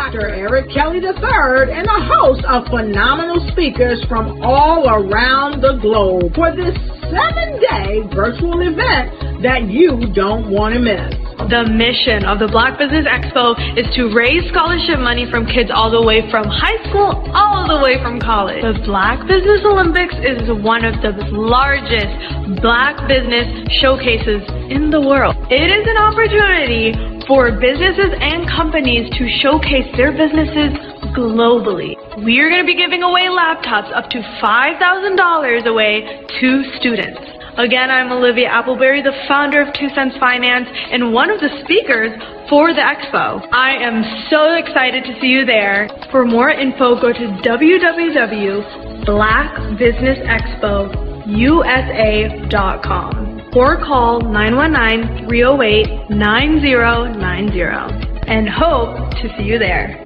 Dr. Eric Kelly III and a host of phenomenal speakers from all around the globe for this 7-day virtual event that you don't want to miss. The mission of the Black Business Expo is to raise scholarship money from kids all the way from high school, all the way from college. The Black Business Olympics is one of the largest Black business showcases in the world. It is an opportunity for businesses and companies to showcase their businesses globally. We are going to be giving away laptops up to $5,000 away to students. Again, I'm Olivia Appleberry, the founder of 2 Cents Finance and one of the speakers for the expo. I am so excited to see you there. For more info, go to www.blackbusinessexpousa.com or call 919-308-9090 and hope to see you there.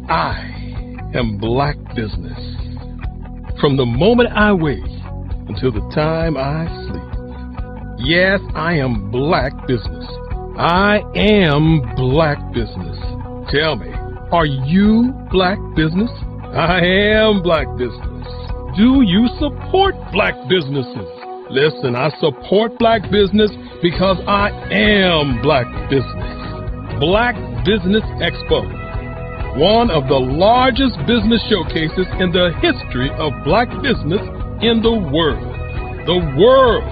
I am Black Business. From the moment I wake until the time I sleep. Yes, I am Black Business. I am Black Business. Tell me, are you Black Business? I am Black Business. Do you support Black businesses? Listen, I support Black business because I am Black Business. Black Business Expo, one of the largest business showcases in the history of Black business in the world. The world!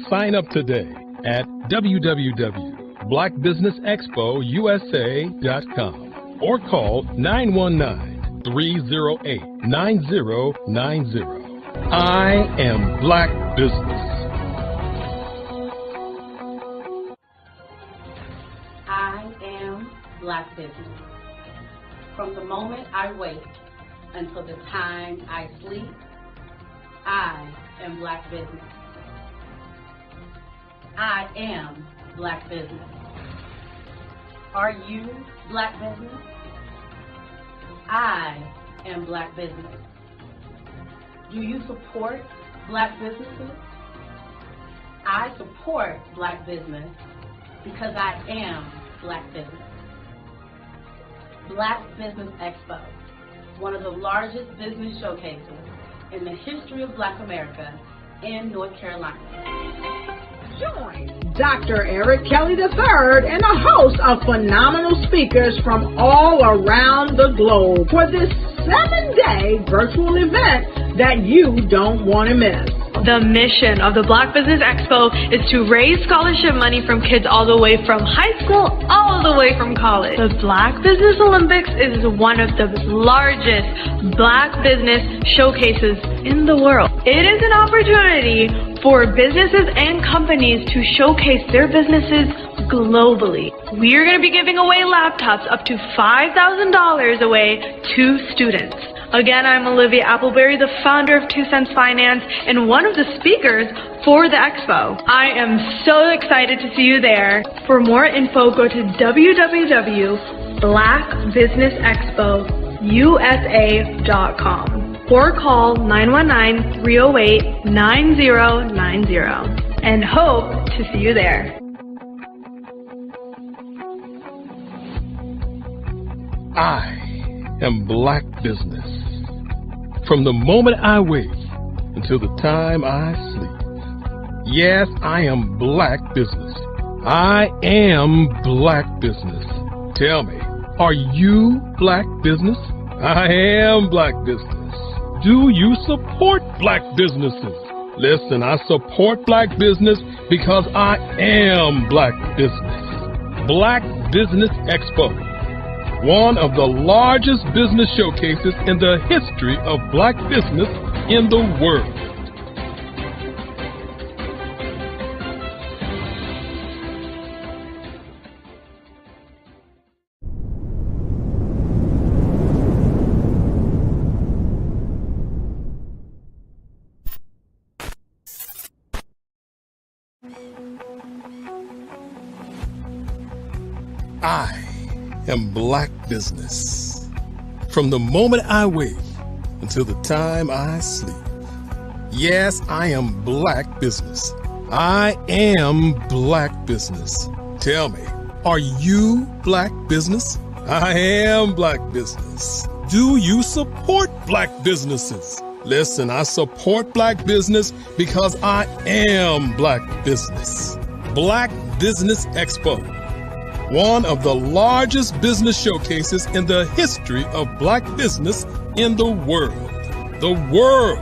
Sign up today at www.blackbusinessexpousa.com or call 919-308-9090. I am Black Business. I am Black Business. From the moment I wake until the time I sleep, I am Black Business. I am Black Business. Are you Black Business? I am Black Business. Do you support Black businesses? I support Black business because I am Black Business. Black Business Expo, one of the largest business showcases in the history of Black America in North Carolina. Join Dr. Eric Kelly III and a host of phenomenal speakers from all around the globe for this 7-day virtual event that you don't want to miss. The mission of the Black Business Expo is to raise scholarship money from kids all the way from high school, all the way from college. The Black Business Olympics is one of the largest Black business showcases in the world. It is an opportunity for businesses and companies to showcase their businesses globally. We are going to be giving away laptops up to $5,000 away to students. Again, I'm Olivia Appleberry, the founder of 2 Cents Finance and one of the speakers for the expo. I am so excited to see you there. For more info, go to www.blackbusinessexpousa.com or call 919-308-9090 and hope to see you there. I am Black Business. From the moment I wake until the time I sleep. Yes, I am Black Business. I am Black Business. Tell me, are you Black Business? I am Black Business. Do you support Black businesses? Listen, I support Black business because I am Black Business. Black Business Expo, one of the largest business showcases in the history of Black business in the world. I am Black Business. From the moment I wake until the time I sleep. Yes, I am Black Business. I am Black Business. Tell me, are you Black business? I am Black business. Do you support Black businesses? Listen, I support Black business because I am Black business. Black Business Expo, one of the largest business showcases in the history of Black business in the world. The world!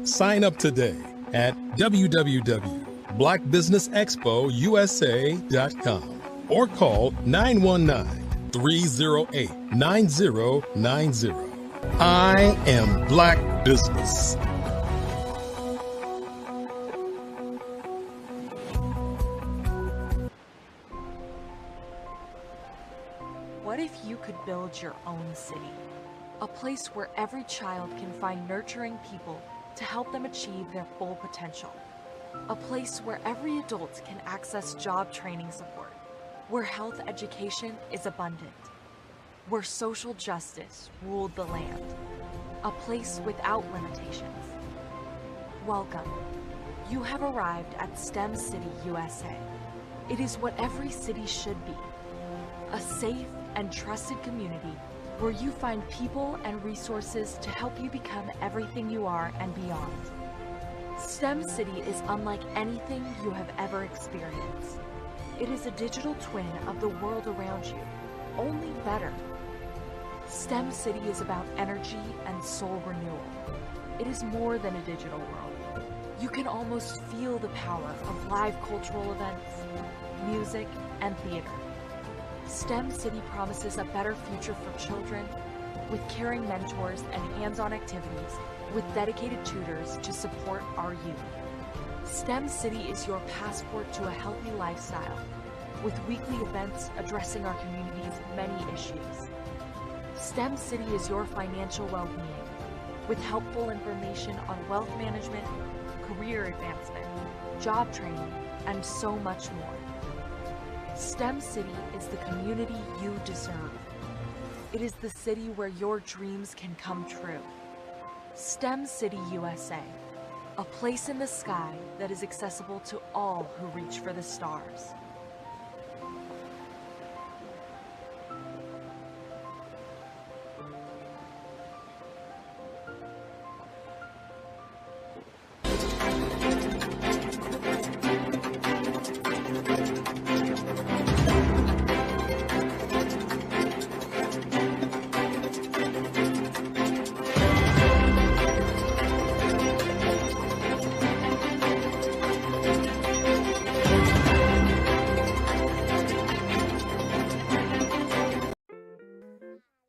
Sign up today at www.blackbusinessexpousa.com or call 919-308-9090. I am Black business. What if you could build your own city? A place where every child can find nurturing people to help them achieve their full potential. A place where every adult can access job training support, where health education is abundant, where social justice ruled the land. A place without limitations. Welcome. You have arrived at STEM City USA. It is what every city should be. A safe and trusted community where you find people and resources to help you become everything you are and beyond. STEM City is unlike anything you have ever experienced. It is a digital twin of the world around you, only better. STEM City is about energy and soul renewal. It is more than a digital world. You can almost feel the power of live cultural events, music, and theater. STEM City promises a better future for children with caring mentors and hands-on activities with dedicated tutors to support our youth. STEM City is your passport to a healthy lifestyle with weekly events addressing our community's many issues. STEM City is your financial well-being with helpful information on wealth management, career advancement, job training, and so much more. STEM City is the community you deserve. It is the city where your dreams can come true. STEM City USA, a place in the sky that is accessible to all who reach for the stars.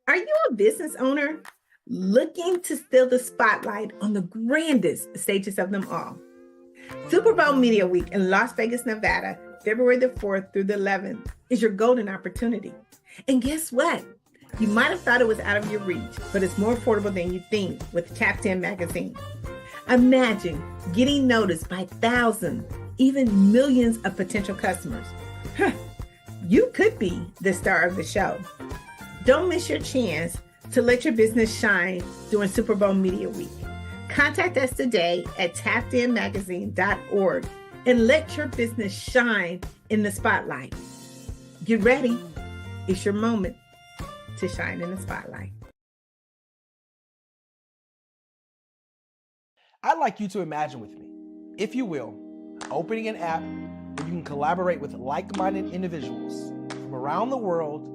Are you a business owner looking to steal the spotlight on the grandest stages of them all? Super Bowl Media Week in Las Vegas, Nevada, February the 4th through the 11th is your golden opportunity. And guess what? You might have thought it was out of your reach, but it's more affordable than you think with Top 10 magazine. Imagine getting noticed by thousands, even millions of potential customers. You could be the star of the show. Don't miss your chance to let your business shine during Super Bowl Media Week. Contact us today at tappedinmagazine.org and let your business shine in the spotlight. Get ready. It's your moment to shine in the spotlight. I'd like you to imagine with me, if you will, opening an app where you can collaborate with like-minded individuals from around the world,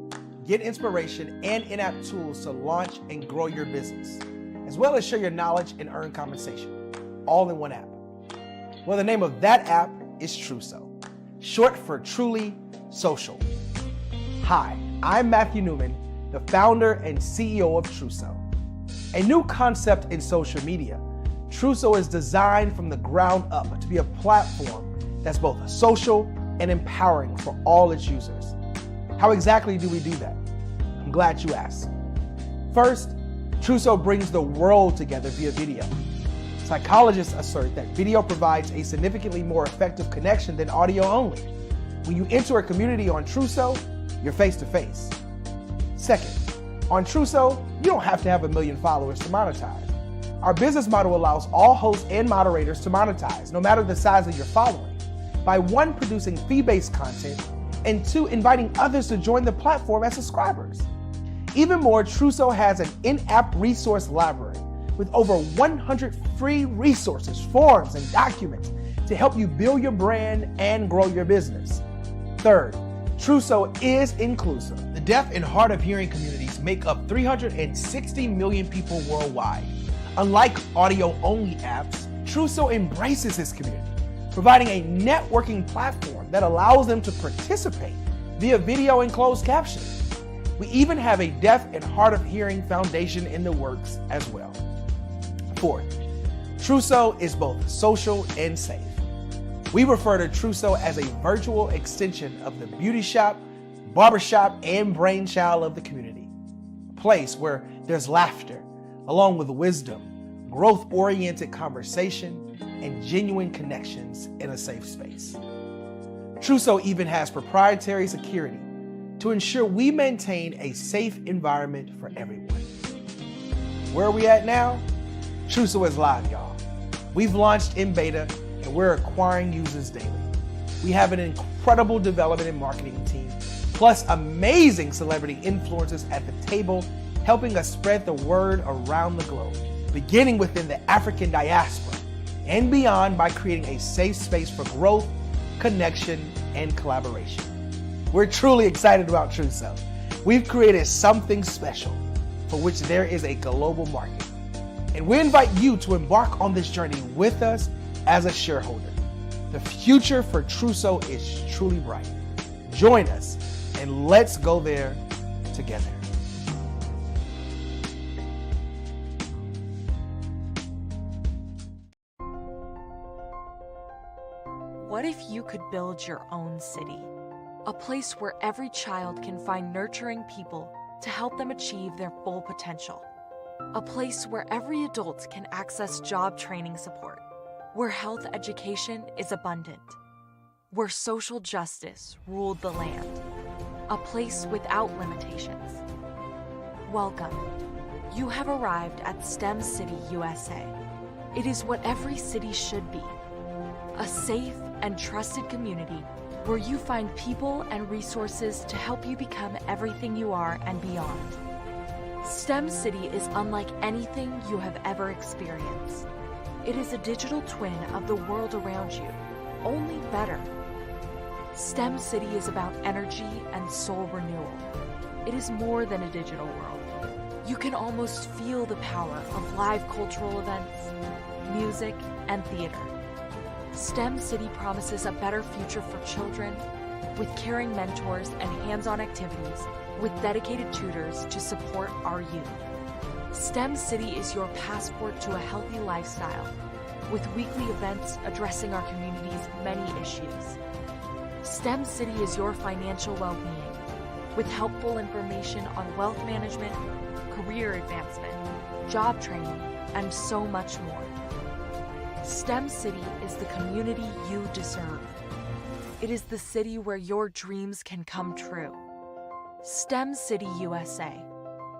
get inspiration and in-app tools to launch and grow your business, as well as share your knowledge and earn compensation, all in one app. Well, the name of that app is Truso, short for Truly Social. Hi, I'm Matthew Newman, the founder and CEO of Truso. A new concept in social media, Truso is designed from the ground up to be a platform that's both social and empowering for all its users. How exactly do we do that? I'm glad you asked. First, Truso brings the world together via video. Psychologists assert that video provides a significantly more effective connection than audio only. When you enter a community on Truso, you're face-to-face. Second, on Truso, you don't have to have 1 million followers to monetize. Our business model allows all hosts and moderators to monetize, no matter the size of your following. By one, producing fee-based content, and 2, inviting others to join the platform as subscribers. Even more, Trusso has an in-app resource library with over 100 free resources, forms, and documents to help you build your brand and grow your business. Third, Trusso is inclusive. The deaf and hard of hearing communities make up 360 million people worldwide. Unlike audio-only apps, Trusso embraces this community, providing a networking platform that allows them to participate via video and closed captioning. We even have a deaf and hard of hearing foundation in the works as well. Fourth, Trusso is both social and safe. We refer to Trusso as a virtual extension of the beauty shop, barbershop, and brainchild of the community. A place where there's laughter, along with wisdom, growth-oriented conversation, and genuine connections in a safe space. Trusso even has proprietary security to ensure we maintain a safe environment for everyone. Where are we at now? Trusso is live, y'all. We've launched in beta and we're acquiring users daily. We have an incredible development and marketing team, plus amazing celebrity influencers at the table, helping us spread the word around the globe, beginning within the African diaspora and beyond by creating a safe space for growth, connection, and collaboration. We're truly excited about Trusso. We've created something special for which there is a global market. And we invite you to embark on this journey with us as a shareholder. The future for Trusso is truly bright. Join us and let's go there together. What if you could build your own city? A place where every child can find nurturing people to help them achieve their full potential. A place where every adult can access job training support. Where health education is abundant. Where social justice ruled the land. A place without limitations. Welcome. You have arrived at STEM City USA. It is what every city should be. A safe and trusted community where you find people and resources to help you become everything you are and beyond. STEM City is unlike anything you have ever experienced. It is a digital twin of the world around you, only better. STEM City is about energy and soul renewal. It is more than a digital world. You can almost feel the power of live cultural events, music, and theater. STEM City promises a better future for children with caring mentors and hands-on activities with dedicated tutors to support our youth. STEM City is your passport to a healthy lifestyle with weekly events addressing our community's many issues. STEM City is your financial well-being with helpful information on wealth management, career advancement, job training, and so much more. STEM City is the community you deserve. It is the city where your dreams can come true. STEM City USA,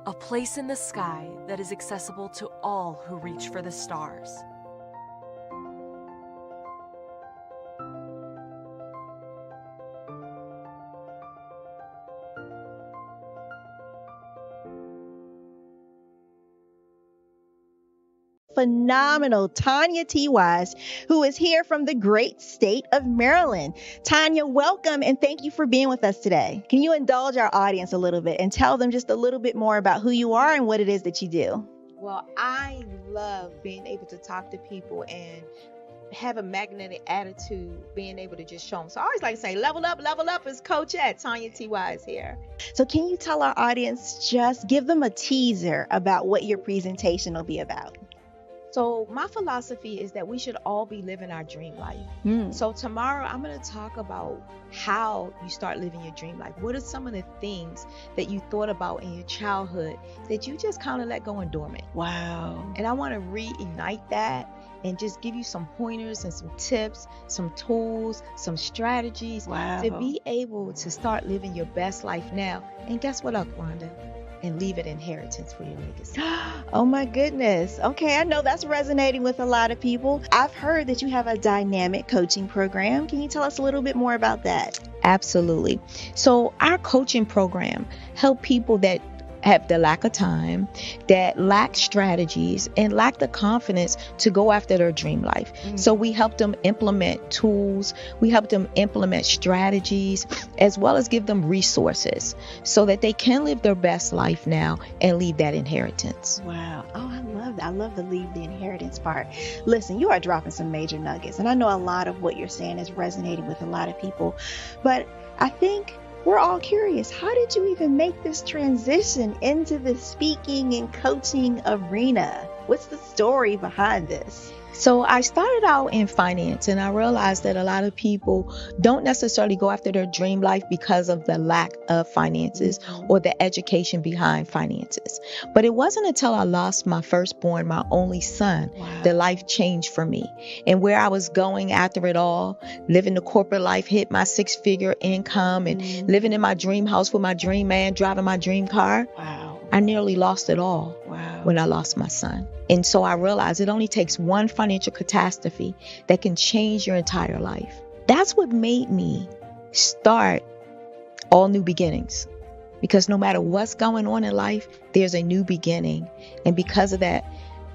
a place in the sky that is accessible to all who reach for the stars. Phenomenal Tanya T. Wise, who is here from the great state of Maryland. Tanya, welcome and thank you for being with us today. Can you indulge our audience a little bit and tell them just a little bit more about who you are and what it is that you do? Well, I love being able to talk to people and have a magnetic attitude, being able to just show them. So I always like to say, level up is Coach at Tanya T. Wise here. So can you tell our audience, just give them a teaser about what your presentation will be about? So my philosophy is that we should all be living our dream life. So tomorrow I'm going to talk about how you start living your dream life. What are some of the things that you thought about in your childhood that you just kind of let go and dormant? Wow. And I want to reignite that and just give you some pointers and some tips, some tools, some strategies to be able to start living your best life now. And guess what, Rhonda? and leave an inheritance for your legacy. Oh my goodness. Okay, I know that's resonating with a lot of people. I've heard that you have a dynamic coaching program. Can you tell us a little bit more about that? Absolutely. So our coaching program help people that have the lack of time, that lack strategies, and lack the confidence to go after their dream life. So we help them implement tools, we help them implement strategies, as well as give them resources so that they can live their best life now and leave that inheritance. Wow. Oh, I love that. I love the leave the inheritance part. Listen, you are dropping some major nuggets, and I know a lot of what you're saying is resonating with a lot of people, but I think we're all curious. How did you even make this transition into the speaking and coaching arena? What's the story behind this? So I started out in finance, and I realized that a lot of people don't necessarily go after their dream life because of the lack of finances or the education behind finances. But it wasn't until I lost my firstborn, my only son, that life changed for me. And where I was going after it all, living the corporate life, hit my 6-figure income and living in my dream house with my dream man, driving my dream car. I nearly lost it all when I lost my son. And so I realized it only takes one financial catastrophe that can change your entire life. That's what made me start All New Beginnings. Because no matter what's going on in life, there's a new beginning. And because of that,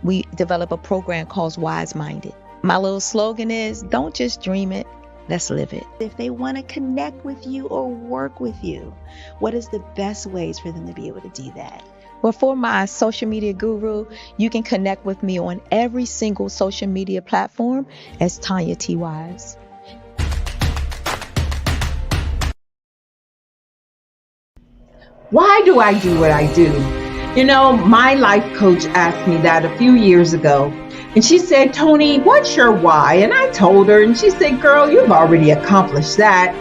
we develop a program called Wise Minded. My little slogan is, don't just dream it, let's live it. If they want to connect with you or work with you, what is the best ways for them to be able to do that? Well, for my social media guru, you can connect with me on every single social media platform as Tanya T. Wise. Why do I do what I do? You know, my life coach asked me that a few years ago. And she said, Tony, what's your why? And I told her, and she said, girl, you've already accomplished that.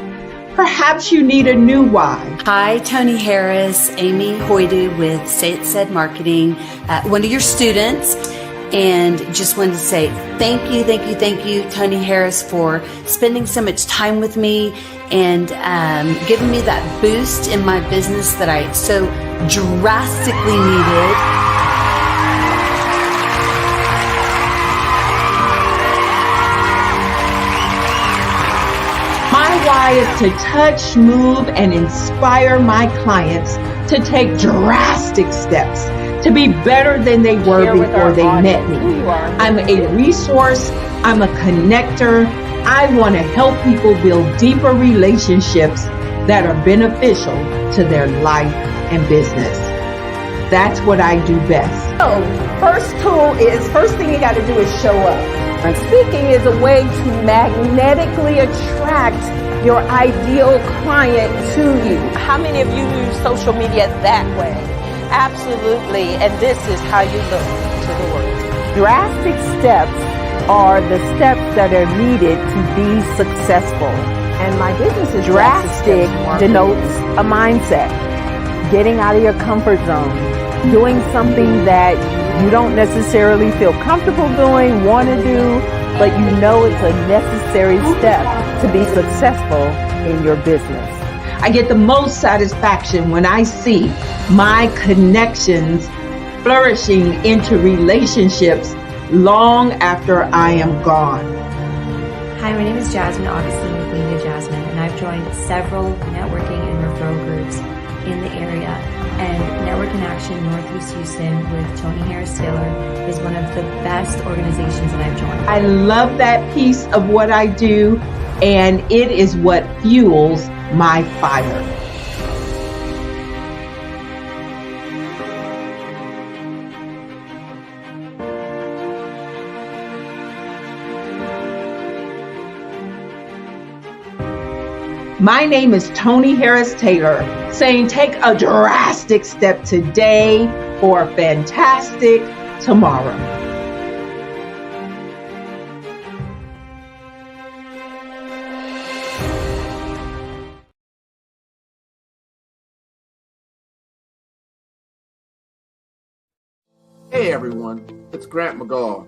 Perhaps you need a new why. Hi, Tony Harris, Amy Hoydu with Say It Said Marketing, one of your students. And just wanted to say thank you, Tony Harris, for spending so much time with me and giving me that boost in my business that I so drastically needed. My why is to touch, move, and inspire my clients to take drastic steps to be better than they were before they met me. I'm a resource. I'm a connector. I want to help people build deeper relationships that are beneficial to their life and business. That's what I do best. So, first thing you got to do is show up. And speaking is a way to magnetically attract your ideal client to you. How many of you use social media that way? Absolutely, and this is how you look to the world. Drastic steps are the steps that are needed to be successful. And my business is drastic denotes a mindset. Getting out of your comfort zone. Doing something that you don't necessarily feel comfortable doing, want to do, but you know it's a necessary step to be successful in your business. I get the most satisfaction when I see my connections flourishing into relationships long after I am gone. Hi, my name is Jasmine Augustine with Media Jasmine, and I've joined several networking and referral groups in the area. And Network in Action Northeast Houston with Tony Harris Taylor is one of the best organizations that I've joined. I love that piece of what I do, and it is what fuels my fire. My name is Tony Harris Taylor, saying take a drastic step today for a fantastic tomorrow. Hey everyone, it's Grant McGaw,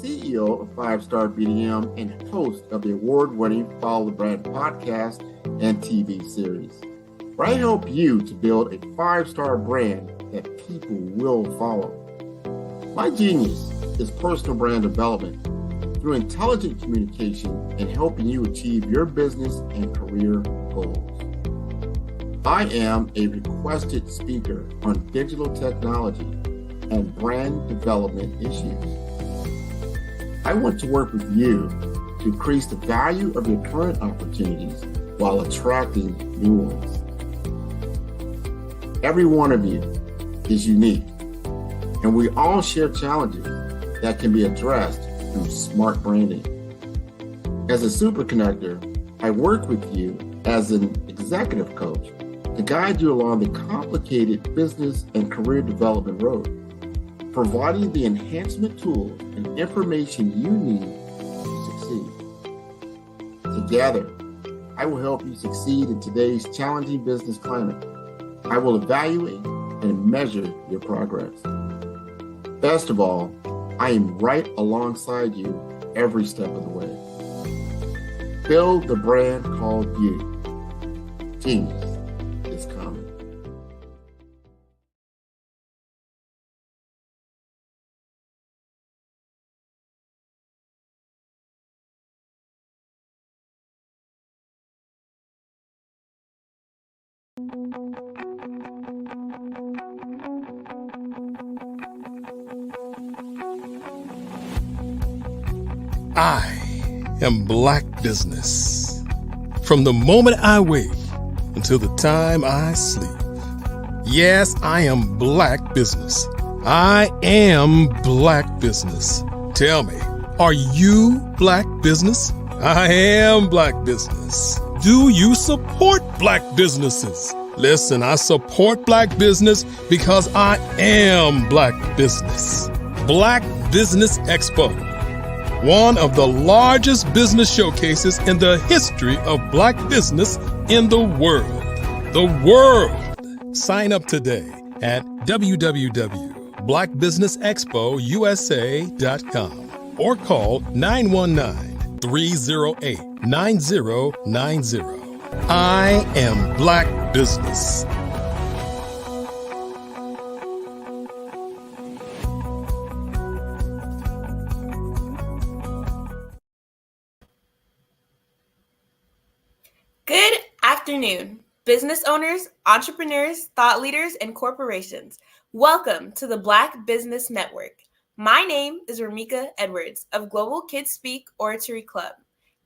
CEO of 5-Star BDM and host of the award-winning Follow the Brand podcast and TV series, where I help you to build a 5-star brand that people will follow. My genius is personal brand development through intelligent communication and helping you achieve your business and career goals. I am a requested speaker on digital technology and brand development issues. I want to work with you to increase the value of your current opportunities while attracting new ones. Every one of you is unique, and we all share challenges that can be addressed through smart branding. As a super connector, I work with you as an executive coach to guide you along the complicated business and career development road, providing the enhancement tools and information you need to succeed. Together, I will help you succeed in today's challenging business climate. I will evaluate and measure your progress. Best of all, I am right alongside you every step of the way. Build the brand called you. Genius is coming. I am Black Business. From the moment I wake until the time I sleep. Yes, I am Black Business. I am Black Business. Tell me, are you Black Business? I am Black Business. Do you support Black businesses? Listen, I support Black business because I am Black Business. Black Business Expo, one of the largest business showcases in the history of Black business in the world. The world! Sign up today at www.blackbusinessexpousa.com or call 919-308-9090. I am Black Business. Good afternoon, business owners, entrepreneurs, thought leaders, and corporations. Welcome to the Black Business Network. My name is Ramika Edwards of Global Kids Speak Oratory Club,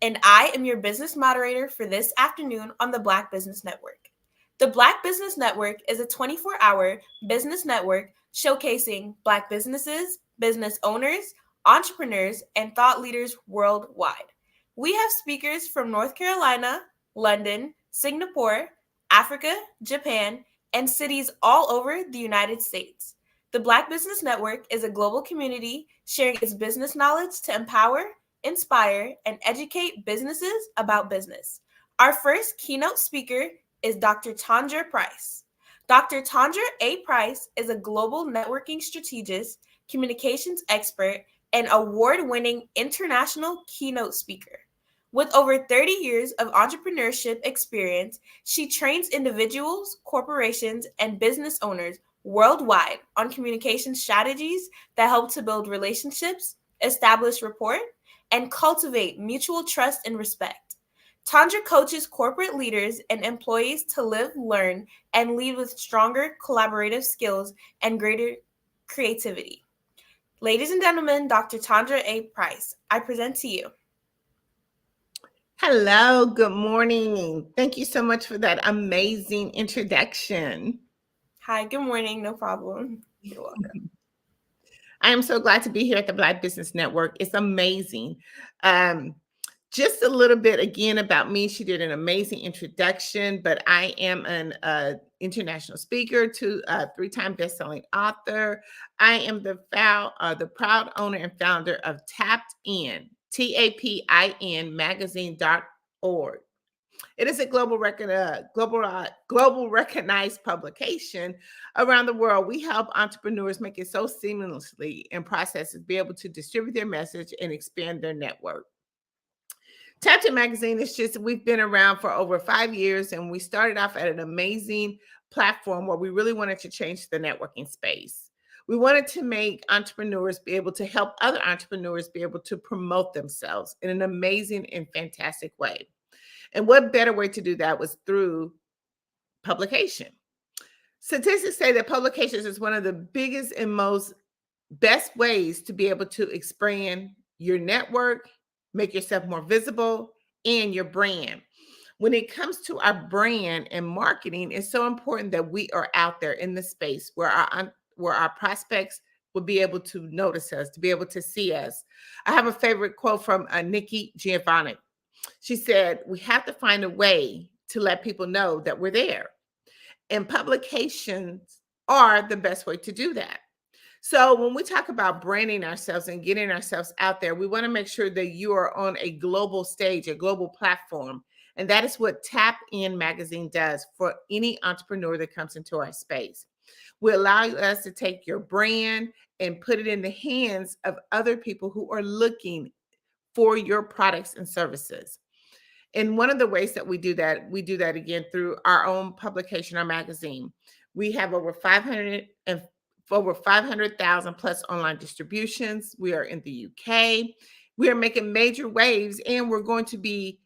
and I am your business moderator for this afternoon on the Black Business Network. The Black Business Network is a 24-hour business network showcasing Black businesses, business owners, entrepreneurs, and thought leaders worldwide. We have speakers from North Carolina, London, Singapore, Africa, Japan, and cities all over the United States. The Black Business Network is a global community sharing its business knowledge to empower, inspire, and educate businesses about business. Our first keynote speaker is Dr. Tandra Price. Dr. Tandra A. Price is a global networking strategist, communications expert, and award-winning international keynote speaker. With over 30 years of entrepreneurship experience, she trains individuals, corporations, and business owners worldwide on communication strategies that help to build relationships, establish rapport, and cultivate mutual trust and respect. Tandra coaches corporate leaders and employees to live, learn, and lead with stronger collaborative skills and greater creativity. Ladies and gentlemen, Dr. Tandra A. Price, I present to you. Hello, good morning. Thank you so much for that amazing introduction. Hi, good morning. No problem. You're welcome. I am so glad to be here at the Black Business Network. It's amazing. Just a little bit again about me. She did an amazing introduction, but I am an international speaker, three-time best-selling author. I am the proud owner and founder of Tapped In, TAPIN magazine.org. It is a global recognized publication around the world. We help entrepreneurs make it so seamlessly in processes, be able to distribute their message and expand their network. Tapped In magazine is we've been around for over 5 years, and we started off at an amazing platform where we really wanted to change the networking space. We wanted to make entrepreneurs be able to help other entrepreneurs be able to promote themselves in an amazing and fantastic way. And what better way to do that was through publication. Statistics say that publications is one of the biggest and most best ways to be able to expand your network, make yourself more visible, and your brand. When it comes to our brand and marketing, it's so important that we are out there in the space where our prospects will be able to notice us, to be able to see us. I have a favorite quote from Nikki Giovanni. She said, "We have to find a way to let people know that we're there." And publications are the best way to do that. So when we talk about branding ourselves and getting ourselves out there, we want to make sure that you are on a global stage, a global platform. And that is what Tap In Magazine does for any entrepreneur that comes into our space. We allow us to take your brand and put it in the hands of other people who are looking for your products and services. And one of the ways that we do that again through our own publication, our magazine. We have over 500,000 plus online distributions. We are in the UK. We are making major waves, and we're going to be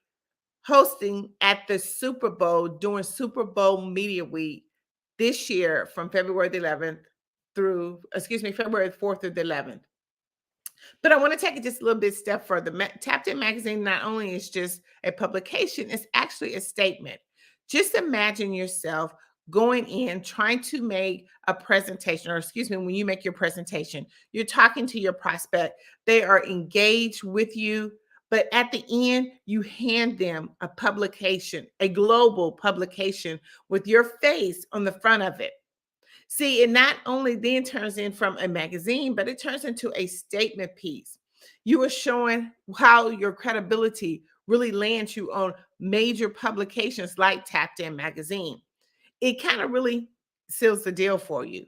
hosting at the Super Bowl during Super Bowl Media Week this year from February 4th through the 11th. But I want to take it just a little bit step further. Tapped In Magazine not only is just a publication, it's actually a statement. Just imagine yourself going in, trying to make a presentation, when you make your presentation, you're talking to your prospect. They are engaged with you, but at the end, you hand them a publication, a global publication with your face on the front of it. See, it not only then turns in from a magazine, but it turns into a statement piece. You are showing how your credibility really lands you on major publications like Tapped In Magazine. It kind of really seals the deal for you.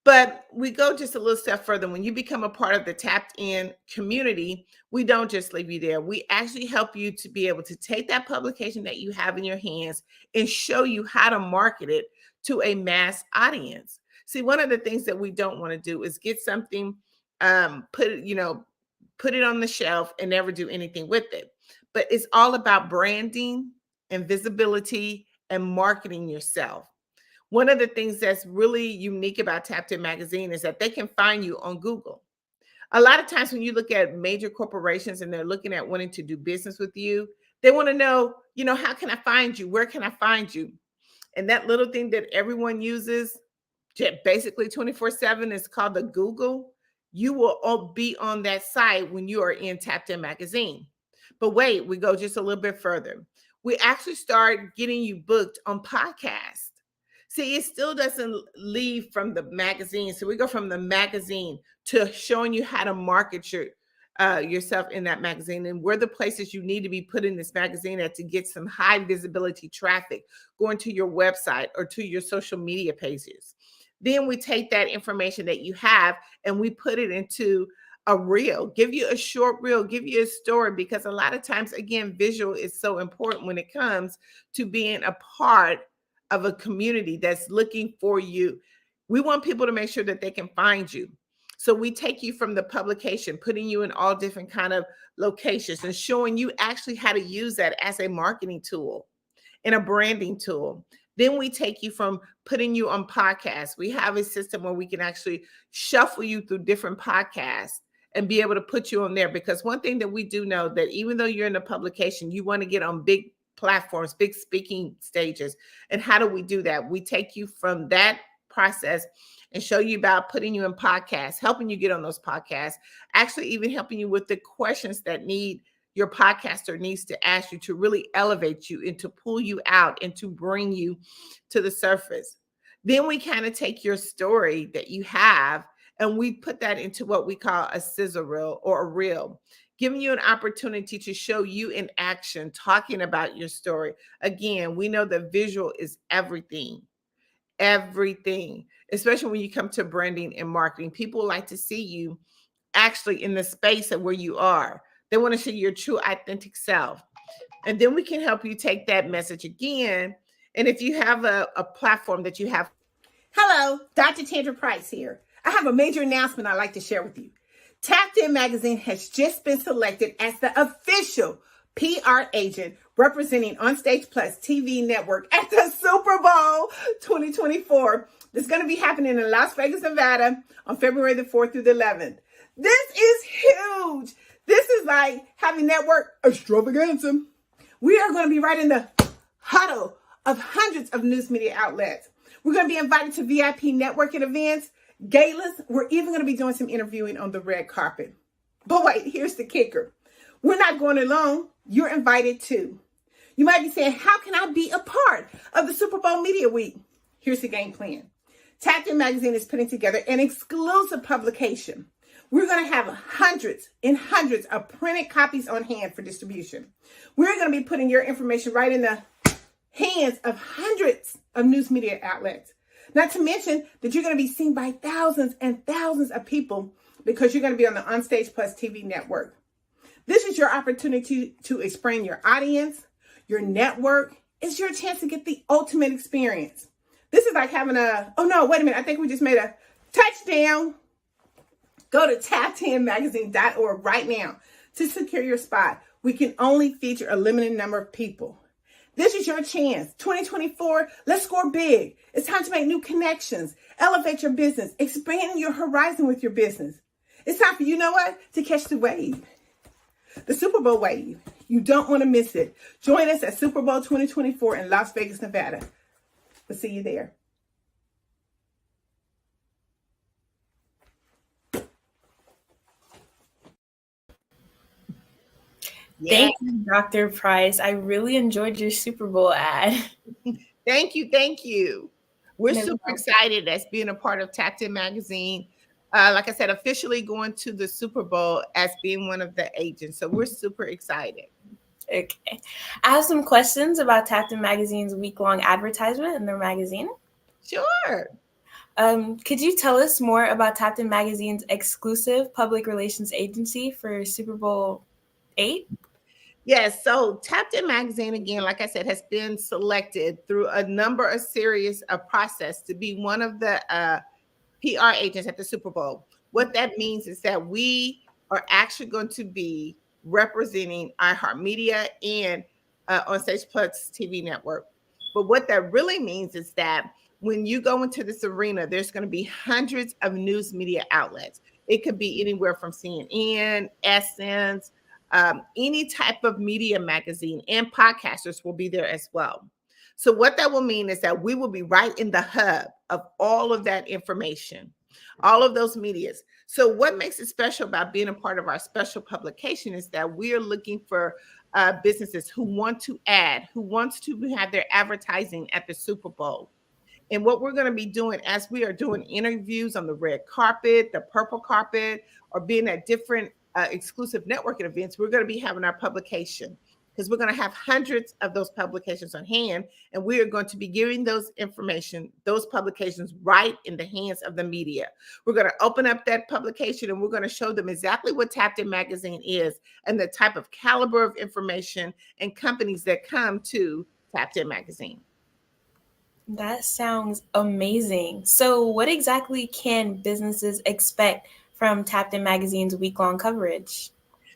But we go just a little step further. When you become a part of the Tapped In community, we don't just leave you there. We actually help you to be able to take that publication that you have in your hands and show you how to market it to a mass audience. See, one of the things that we don't want to do is get something, put it on the shelf and never do anything with it. But it's all about branding and visibility and marketing yourself. One of the things that's really unique about Tapped In Magazine is that they can find you on Google. A lot of times when you look at major corporations and they're looking at wanting to do business with you, they want to know, how can I find you? Where can I find you? And that little thing that everyone uses basically 24/7 is called the Google. You will all be on that site when you are in Tapped In Magazine. But wait, we go just a little bit further. We actually start getting you booked on podcasts. See, it still doesn't leave from the magazine. So we go from the magazine to showing you how to market yourself in that magazine, and where the places you need to be putting this magazine at to get some high visibility traffic going to your website or to your social media pages. Then we take that information that you have and we put it into a reel, give you a short reel, give you a story, because a lot of times, again, visual is so important when it comes to being a part of a community that's looking for you. We want people to make sure that they can find you. So we take you from the publication, putting you in all different kind of locations and showing you actually how to use that as a marketing tool and a branding tool. Then we take you from putting you on podcasts. We have a system where we can actually shuffle you through different podcasts and be able to put you on there. Because one thing that we do know, that even though you're in a publication, you want to get on big platforms, big speaking stages. And how do we do that? We take you from that process and show you about putting you in podcasts, helping you get on those podcasts, actually even helping you with the questions that your podcaster needs to ask you to really elevate you and to pull you out and to bring you to the surface. Then we kind of take your story that you have and we put that into what we call a sizzle reel or a reel, giving you an opportunity to show you in action, talking about your story. Again, we know that visual is everything, especially when you come to branding and marketing. People like to see you actually in the space of where you are. They want to see your true, authentic self. And then we can help you take that message again And if you have a platform that you have. Hello, Dr. Tandra Price here. I have a major announcement I'd like to share with you. Tapped In Magazine has just been selected as the official PR agent representing Onstage Plus TV network at the Super Bowl 2024. It's going to be happening in Las Vegas, Nevada on February the 4th through the 11th. This is huge. This is like having network extravaganza. We are going to be right in the huddle of hundreds of news media outlets. We're going to be invited to VIP networking events, galas. We're even going to be doing some interviewing on the red carpet. But wait, here's the kicker. We're not going alone. You're invited too. You might be saying, how can I be a part of the Super Bowl Media Week? Here's the game plan. Tapped In Magazine is putting together an exclusive publication. We're going to have hundreds and hundreds of printed copies on hand for distribution. We're going to be putting your information right in the hands of hundreds of news media outlets. Not to mention that you're going to be seen by thousands and thousands of people because you're going to be on the Onstage Plus TV network. This is your opportunity to expand your audience, your network. It's your chance to get the ultimate experience. This is like having I think we just made a touchdown. Go to tappedinmagazine.org right now to secure your spot. We can only feature a limited number of people. This is your chance. 2024, let's score big. It's time to make new connections, elevate your business, expand your horizon with your business. It's time for, to catch the wave. The Super Bowl wave. You don't want to miss it. Join us at Super Bowl 2024 in Las Vegas, Nevada. We'll see you there. Thank you, Dr. Price. I really enjoyed your Super Bowl ad. Thank you. We're super excited as being a part of Tapped In Magazine. Like I said, officially going to the Super Bowl as being one of the agents. So we're super excited. Okay. I have some questions about Tapped In Magazine's week-long advertisement in their magazine. Sure. Could you tell us more about Tapped In Magazine's exclusive public relations agency for Super Bowl 8? Yes, so Tapped In Magazine, again, like I said, has been selected through a number of series of process to be one of the PR agents at the Super Bowl. What that means is that we are actually going to be representing iHeartMedia and Onstage Plus TV network. But what that really means is that when you go into this arena, there's going to be hundreds of news media outlets. It could be anywhere from CNN, Essence, any type of media magazine, and podcasters will be there as well. So what that will mean is that we will be right in the hub of all of that information, all of those medias. So what makes it special about being a part of our special publication is that we are looking for businesses who want to have their advertising at the Super Bowl. And what we're going to be doing as we are doing interviews on the red carpet, the purple carpet, or being at different exclusive networking events, we're going to be having our publication because we're going to have hundreds of those publications on hand, and we are going to be giving those publications right in the hands of the media. We're going to open up that publication and we're going to show them exactly what Tapped In Magazine is and the type of caliber of information and companies that come to Tapped In Magazine. That sounds amazing. So what exactly can businesses expect from Tapped In Magazine's week-long coverage?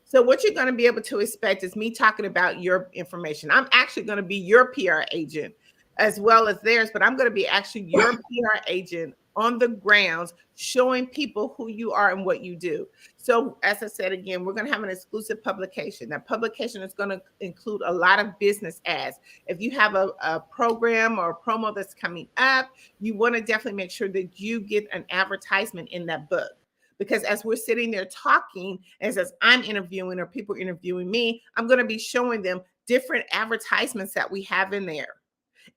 So what you're going to be able to expect is me talking about your information. I'm actually going to be your PR agent as well as theirs, but I'm going to be actually your PR agent on the grounds, showing people who you are and what you do. So as I said, again, we're going to have an exclusive publication. That publication is going to include a lot of business ads. If you have a program or a promo that's coming up, you want to definitely make sure that you get an advertisement in that book. Because as we're sitting there talking, as I'm interviewing or people interviewing me, I'm going to be showing them different advertisements that we have in there.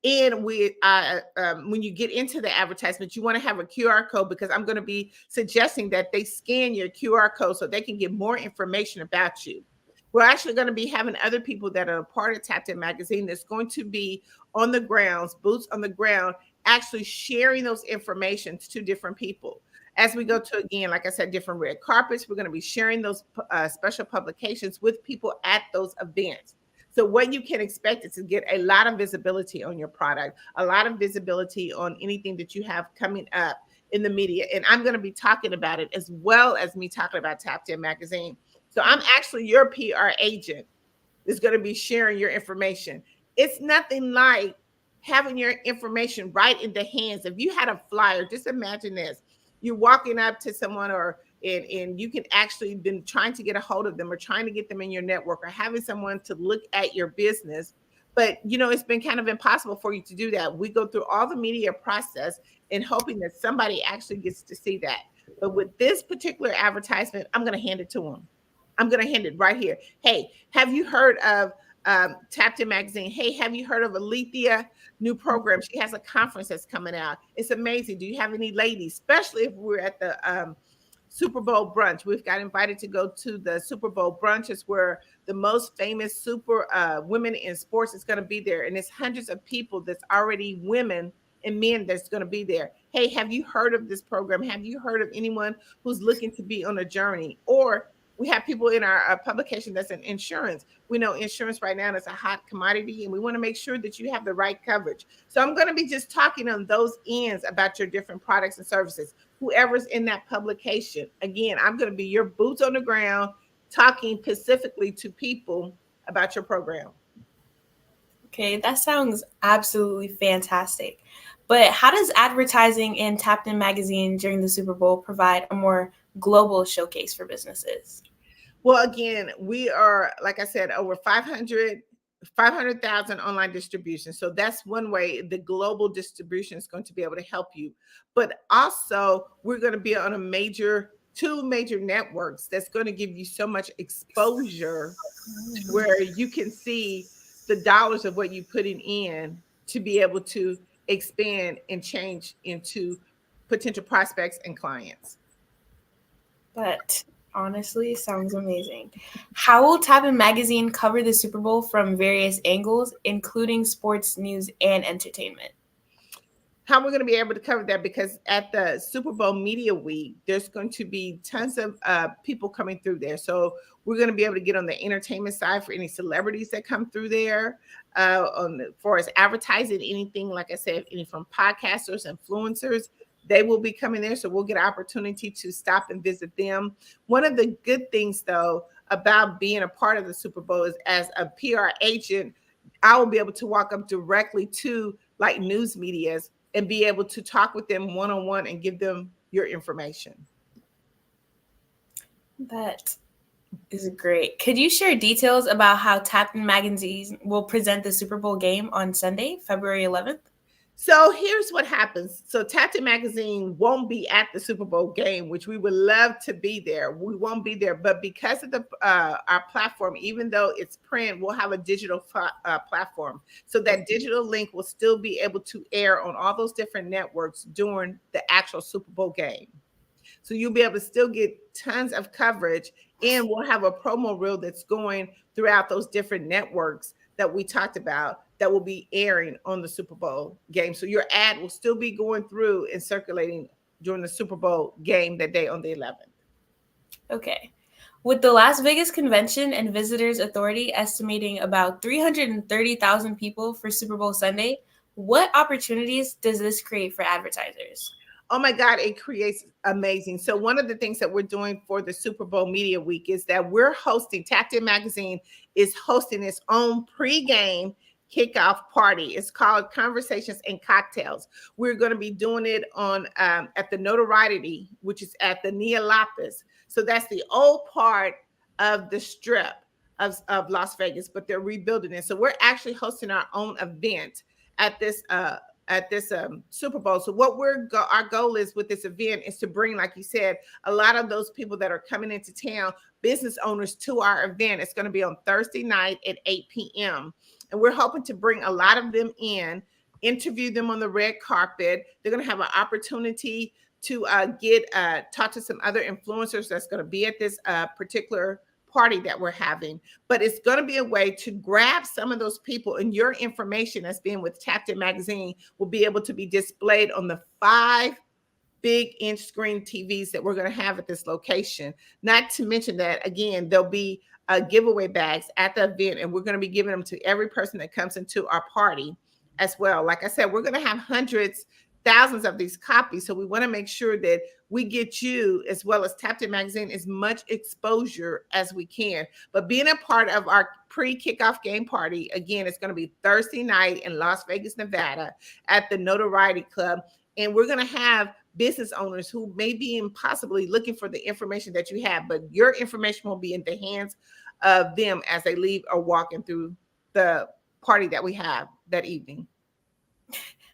And when you get into the advertisement, you want to have a QR code because I'm going to be suggesting that they scan your QR code so they can get more information about you. We're actually going to be having other people that are a part of Tapped In Magazine that's going to be on the grounds, boots on the ground, actually sharing those information to different people. As we go to, again, like I said, different red carpets, we're going to be sharing those special publications with people at those events. So what you can expect is to get a lot of visibility on your product, a lot of visibility on anything that you have coming up in the media. And I'm going to be talking about it as well as me talking about Tapped In Magazine. So I'm actually your PR agent that's going to be sharing your information. It's nothing like having your information right in the hands. If you had a flyer, just imagine this. You're walking up to someone and you can actually been trying to get a hold of them or trying to get them in your network or having someone to look at your business. But, it's been kind of impossible for you to do that. We go through all the media process and hoping that somebody actually gets to see that. But with this particular advertisement, I'm going to hand it to them. I'm going to hand it right here. Hey, have you heard of Tapped In Magazine? Hey, have you heard of Alethea new program? She has a conference that's coming out. It's amazing. Do you have any ladies, especially if we're at the Super Bowl brunch? We've got invited to go to the Super Bowl brunch. It's where the most famous super women in sports is going to be there. And it's hundreds of people that's already women and men that's going to be there. Hey, have you heard of this program? Have you heard of anyone who's looking to be on a journey? Or we have people in our publication that's in insurance. We know insurance right now is a hot commodity, and we want to make sure that you have the right coverage. So I'm going to be just talking on those ends about your different products and services. Whoever's in that publication, again, I'm going to be your boots on the ground, talking specifically to people about your program. Okay, that sounds absolutely fantastic. But how does advertising in Tapped In Magazine during the Super Bowl provide a more global showcase for businesses? Well, again, we are, like I said, over 500,000 online distribution. So that's one way the global distribution is going to be able to help you. But also, we're going to be on two major networks that's going to give you so much exposure where you can see the dollars of what you're putting in to be able to expand and change into potential prospects and clients. But honestly, sounds amazing. How will Tapped In Magazine cover the Super Bowl from various angles, including sports, news, and entertainment? How we're going to be able to cover that, because at the Super Bowl Media Week, there's going to be tons of people coming through there. So we're going to be able to get on the entertainment side for any celebrities that come through there. For as advertising, anything, like I said, any from podcasters, influencers, they will be coming there. So we'll get an opportunity to stop and visit them. One of the good things, though, about being a part of the Super Bowl is as a PR agent, I will be able to walk up directly to like news medias and be able to talk with them one-on-one and give them your information. That is great. Could you share details about how Tapped In Magazine will present the Super Bowl game on Sunday, February 11th? So here's what happens. So Tapped In Magazine won't be at the Super Bowl game, which we would love to be there. We won't be there, but because of the our platform, even though it's print, we'll have a digital platform. So that digital link will still be able to air on all those different networks during the actual Super Bowl game. So you'll be able to still get tons of coverage, and we'll have a promo reel that's going throughout those different networks that we talked about that will be airing on the Super Bowl game. So your ad will still be going through and circulating during the Super Bowl game that day on the 11th. Okay. With the Las Vegas Convention and Visitors Authority estimating about 330,000 people for Super Bowl Sunday, what opportunities does this create for advertisers? Oh my God, it creates amazing. So one of the things that we're doing for the Super Bowl Media Week is that we're hosting, Tapped In Magazine is hosting its own pregame kickoff party. It's called Conversations and Cocktails. We're going to be doing it on at the Notoriety, which is at the Neolopis. So that's the old part of the strip of Las Vegas, but they're rebuilding it. So we're actually hosting our own event at this Super Bowl. So what our goal is with this event is to bring, like you said, a lot of those people that are coming into town, business owners, to our event. It's going to be on Thursday night at 8 p.m. And we're hoping to bring a lot of them in, interview them on the red carpet. They're going to have an opportunity to talk to some other influencers that's going to be at this particular party that we're having. But it's going to be a way to grab some of those people, and your information that's being with Tapped In Magazine will be able to be displayed on the 5 big inch screen TVs that we're going to have at this location. Not to mention that, again, there'll be giveaway bags at the event, and we're going to be giving them to every person that comes into our party as well. Like I said, we're going to have hundreds, thousands of these copies. So we want to make sure that we get you, as well as Tapped In Magazine, as much exposure as we can. But being a part of our pre-kickoff game party, again, it's going to be Thursday night in Las Vegas, Nevada at the Notoriety Club. And we're going to have business owners who may be possibly looking for the information that you have, but your information will be in the hands of them as they leave or walking through the party that we have that evening.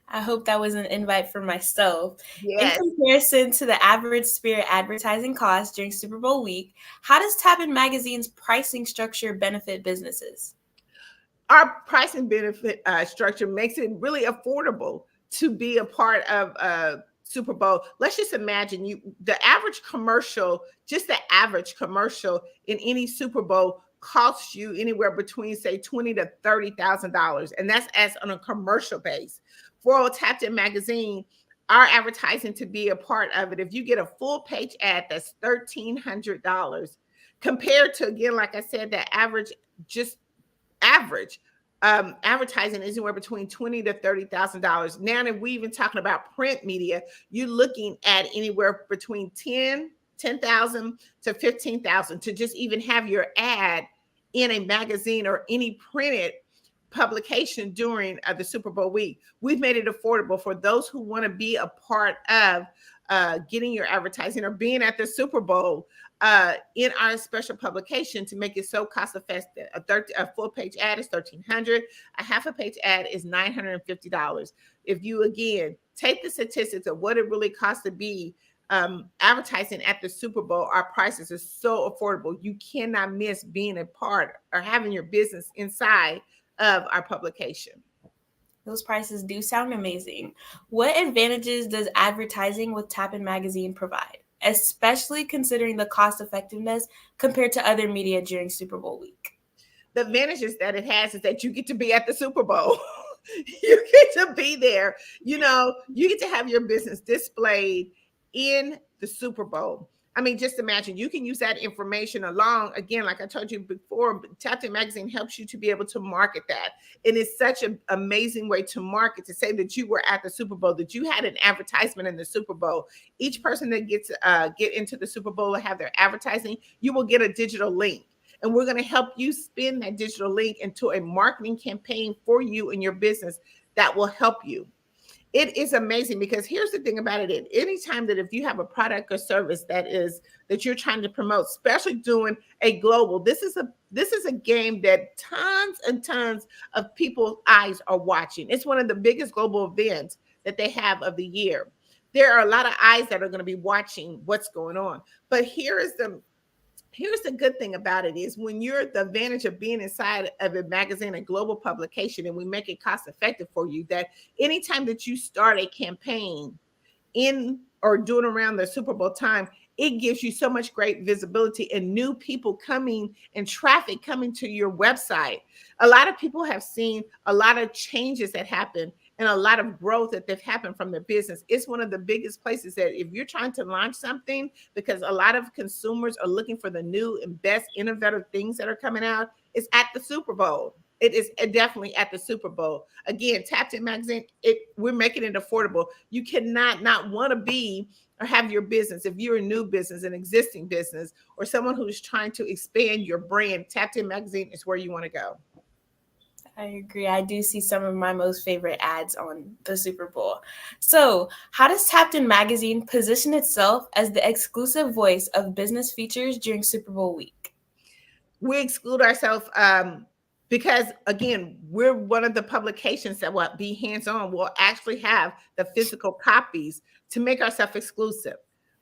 I hope that was an invite for myself. Yes. In comparison to the average Spirit advertising cost during Super Bowl week, how does Tapped In Magazine's pricing structure benefit businesses? Our pricing benefit structure makes it really affordable to be a part of Super Bowl. Let's just imagine the average commercial, just the average commercial in any Super Bowl costs you anywhere between, say, $20,000 to $30,000, and that's as on a commercial base. For Tapped In Magazine, our advertising to be a part of it, if you get a full page ad, that's $1,300 compared to, again, like I said, the average, just average advertising is anywhere between $20,000 to $30,000. Now, if we even talking about print media, you're looking at anywhere between $10,000 to $15,000 to just even have your ad in a magazine or any printed publication during the Super Bowl week. We've made it affordable for those who want to be a part of getting your advertising or being at the Super Bowl in our special publication to make it so cost effective. A full page ad is $1,300. A half a page ad is $950. If you, again, take the statistics of what it really costs to be advertising at the Super Bowl, our prices are so affordable. You cannot miss being a part or having your business inside of our publication. Those prices do sound amazing. What advantages does advertising with Tapped In Magazine provide, especially considering the cost effectiveness compared to other media during Super Bowl week? The advantages that it has is that you get to be at the Super Bowl. You get to be there. You get to have your business displayed in the Super Bowl. I mean, just imagine, you can use that information along, again, like I told you before, Tapped In Magazine helps you to be able to market that. And it's such an amazing way to market, to say that you were at the Super Bowl, that you had an advertisement in the Super Bowl. Each person that gets get into the Super Bowl and have their advertising, you will get a digital link. And we're going to help you spin that digital link into a marketing campaign for you and your business that will help you. It is amazing, because here's the thing about it. Anytime that if you have a product or service that you're trying to promote, especially doing a global, this is a game that tons and tons of people's eyes are watching. It's one of the biggest global events that they have of the year. There are a lot of eyes that are going to be watching what's going on. But here's the good thing about it is, when you're the advantage of being inside of a magazine, a global publication, and we make it cost effective for you, that anytime that you start a campaign in or doing around the Super Bowl time, it gives you so much great visibility and new people coming and traffic coming to your website. A lot of people have seen a lot of changes that happen and a lot of growth that they've happened from their business. It's one of the biggest places that if you're trying to launch something, because a lot of consumers are looking for the new and best innovative things that are coming out, it's at the Super Bowl. It is definitely at the Super Bowl. Again, Tapped In Magazine, we're making it affordable. You cannot not want to be or have your business, if you're a new business, an existing business, or someone who's trying to expand your brand, Tapped In Magazine is where you want to go. I agree. I do see some of my most favorite ads on the Super Bowl. So, how does Tapped In Magazine position itself as the exclusive voice of business features during Super Bowl week? We exclude ourselves because, again, we're one of the publications that will be hands-on. We'll actually have the physical copies to make ourselves exclusive.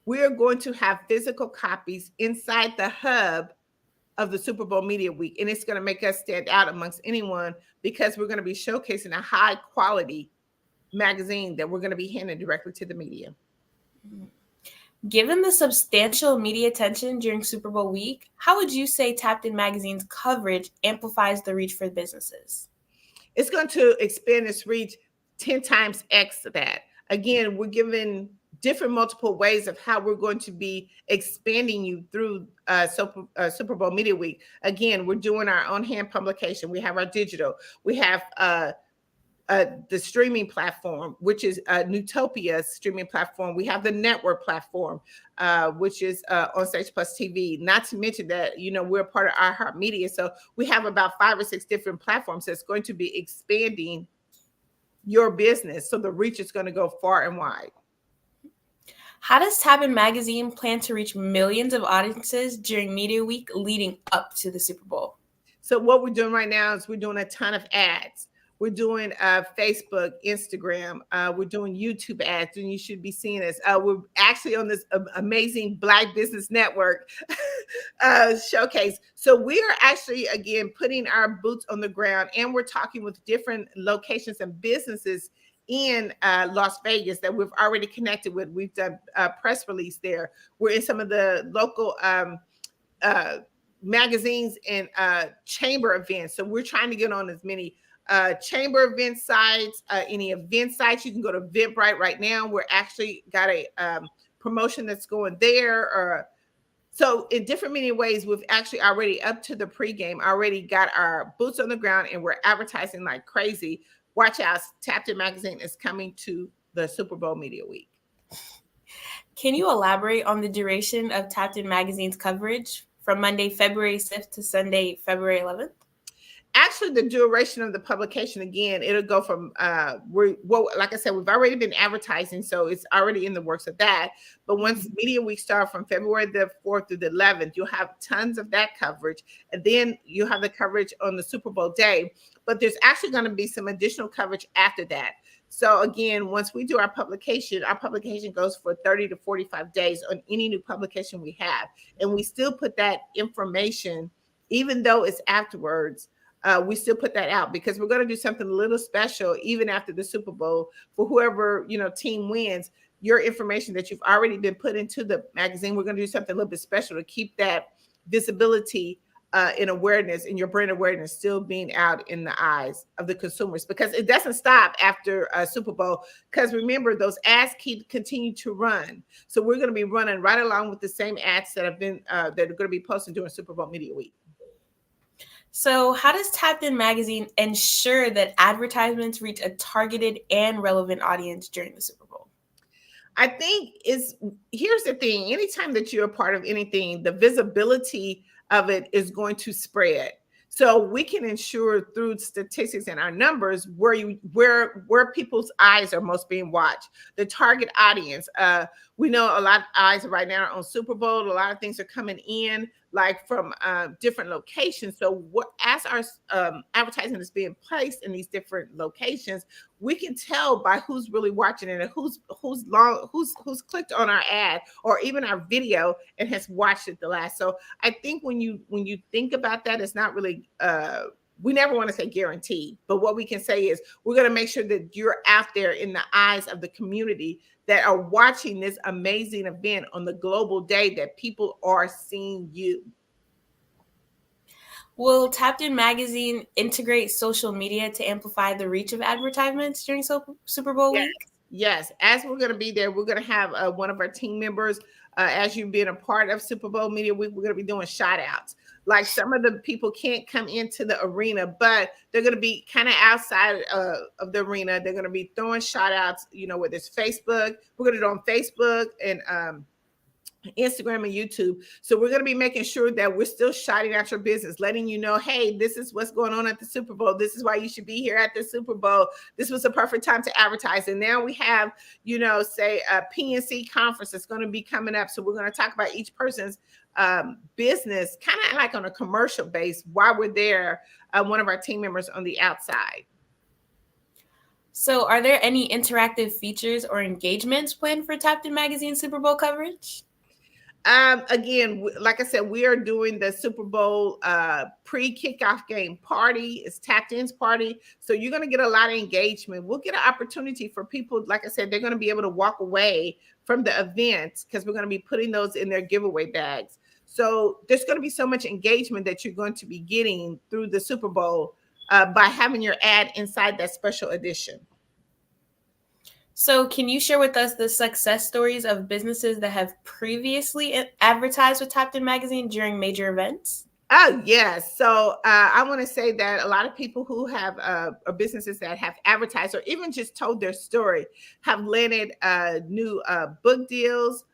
We're going to have physical copies inside the hub of the Super Bowl Media Week. And it's going to make us stand out amongst anyone, because we're going to be showcasing a high quality magazine that we're going to be handing directly to the media. Given the substantial media attention during Super Bowl week, how would you say Tapped In Magazine's coverage amplifies the reach for businesses? It's going to expand its reach 10 times X that. Again, we're giving different multiple ways of how we're going to be expanding you through Super Bowl Media Week. Again, we're doing our on-hand publication. We have our digital. We have the streaming platform, which is Newtopia's streaming platform. We have the network platform, which is On Stage Plus TV. Not to mention that, you know, we're part of iHeartMedia. So we have about 5 or 6 different platforms that's going to be expanding your business. So the reach is going to go far and wide. How does Tap In Magazine plan to reach millions of audiences during Media Week leading up to the Super Bowl? So what we're doing right now is we're doing a ton of ads. We're doing Facebook, Instagram. We're doing YouTube ads, and you should be seeing us. We're actually on this amazing Black Business Network showcase. So we are actually, again, putting our boots on the ground, and we're talking with different locations and businesses in Las Vegas that we've already connected with. We've done a press release there. We're in some of the local magazines and chamber events. So we're trying to get on as many chamber event sites, any event sites. You can go to Eventbrite right now. We're actually got a promotion that's going there. So in different many ways, we've actually already up to the pregame, already got our boots on the ground, and we're advertising like crazy. Watch out, Tapped In Magazine is coming to the Super Bowl Media Week. Can you elaborate on the duration of Tapped In Magazine's coverage from Monday, February 6th to Sunday, February 11th? Actually, the duration of the publication, again, it'll go from, like I said, we've already been advertising, so it's already in the works of that. But once Media Week starts from February the 4th through the 11th, you'll have tons of that coverage. And then you'll have the coverage on the Super Bowl day. But there's actually going to be some additional coverage after that. So again, once we do our publication goes for 30 to 45 days on any new publication we have. And we still put that information, even though it's afterwards, we still put that out because we're going to do something a little special even after the Super Bowl for whoever, you know, team wins. Your information that you've already been put into the magazine, we're going to do something a little bit special to keep that visibility and awareness and your brand awareness still being out in the eyes of the consumers, because it doesn't stop after Super Bowl. Because remember, those ads continue to run. So we're going to be running right along with the same ads that have been that are going to be posted during Super Bowl Media Week. So how does Tapped In Magazine ensure that advertisements reach a targeted and relevant audience during the Super Bowl? I think here's the thing. Anytime that you're a part of anything, the visibility of it is going to spread. So we can ensure through statistics and our numbers where people's eyes are most being watched. The target audience. We know a lot of eyes right now are on Super Bowl. A lot of things are coming in like from different locations. So as our advertising is being placed in these different locations, we can tell by who's really watching it and who's clicked on our ad or even our video and has watched it the last. So I think when you think about that, it's not really we never want to say guaranteed, but what we can say is we're going to make sure that you're out there in the eyes of the community that are watching this amazing event on the global day, that people are seeing you. Will Tapped In Magazine integrate social media to amplify the reach of advertisements during Super Bowl week? Yes. As we're going to be there, we're going to have one of our team members, as you being a part of Super Bowl Media Week, we're going to be doing shout outs. Like some of the people can't come into the arena, but they're going to be kind of outside of the arena. They're going to be throwing shout outs, you know, whether it's Facebook. We're going to do it on Facebook and Instagram and YouTube. So we're going to be making sure that we're still shouting out your business, letting you know, hey, this is what's going on at the Super Bowl. This is why you should be here at the Super Bowl. This was a perfect time to advertise. And now we have, you know, say a PNC conference that's going to be coming up. So we're going to talk about each person's business, kind of like on a commercial base while we're there, one of our team members on the outside. So are there any interactive features or engagements planned for Tapped In Magazine Super Bowl coverage? Again, like I said, we are doing the Super Bowl pre-kickoff game party. It's Tapped In's party. So you're going to get a lot of engagement. We'll get an opportunity for people. Like I said, they're going to be able to walk away from the event because we're going to be putting those in their giveaway bags. So there's going to be so much engagement that you're going to be getting through the Super Bowl by having your ad inside that special edition. So can you share with us the success stories of businesses that have previously advertised with Tapped In Magazine during major events? Oh, yes. So I want to say that a lot of people who have or businesses that have advertised or even just told their story have landed new book deals.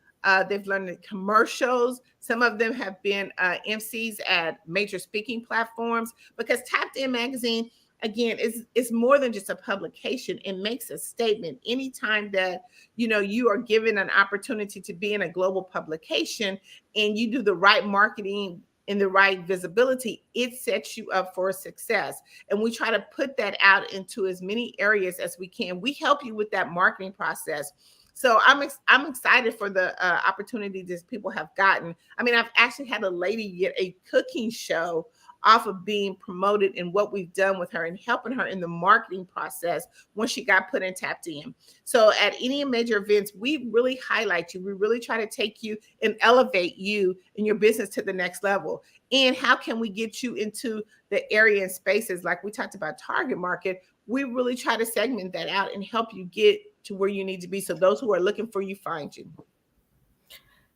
They've landed commercials. Some of them have been MCs at major speaking platforms, because Tapped In Magazine, again, is more than just a publication. It makes a statement. Anytime that you are given an opportunity to be in a global publication and you do the right marketing and the right visibility, it sets you up for success. And we try to put that out into as many areas as we can. We help you with that marketing process. So I'm excited for the opportunity that people have gotten. I mean, I've actually had a lady get a cooking show off of being promoted and what we've done with her and helping her in the marketing process when she got put in Tapped In. So at any major events, we really highlight you. We really try to take you and elevate you and your business to the next level. And how can we get you into the area and spaces like we talked about target market? We really try to segment that out and help you get to where you need to be, so those who are looking for you find you.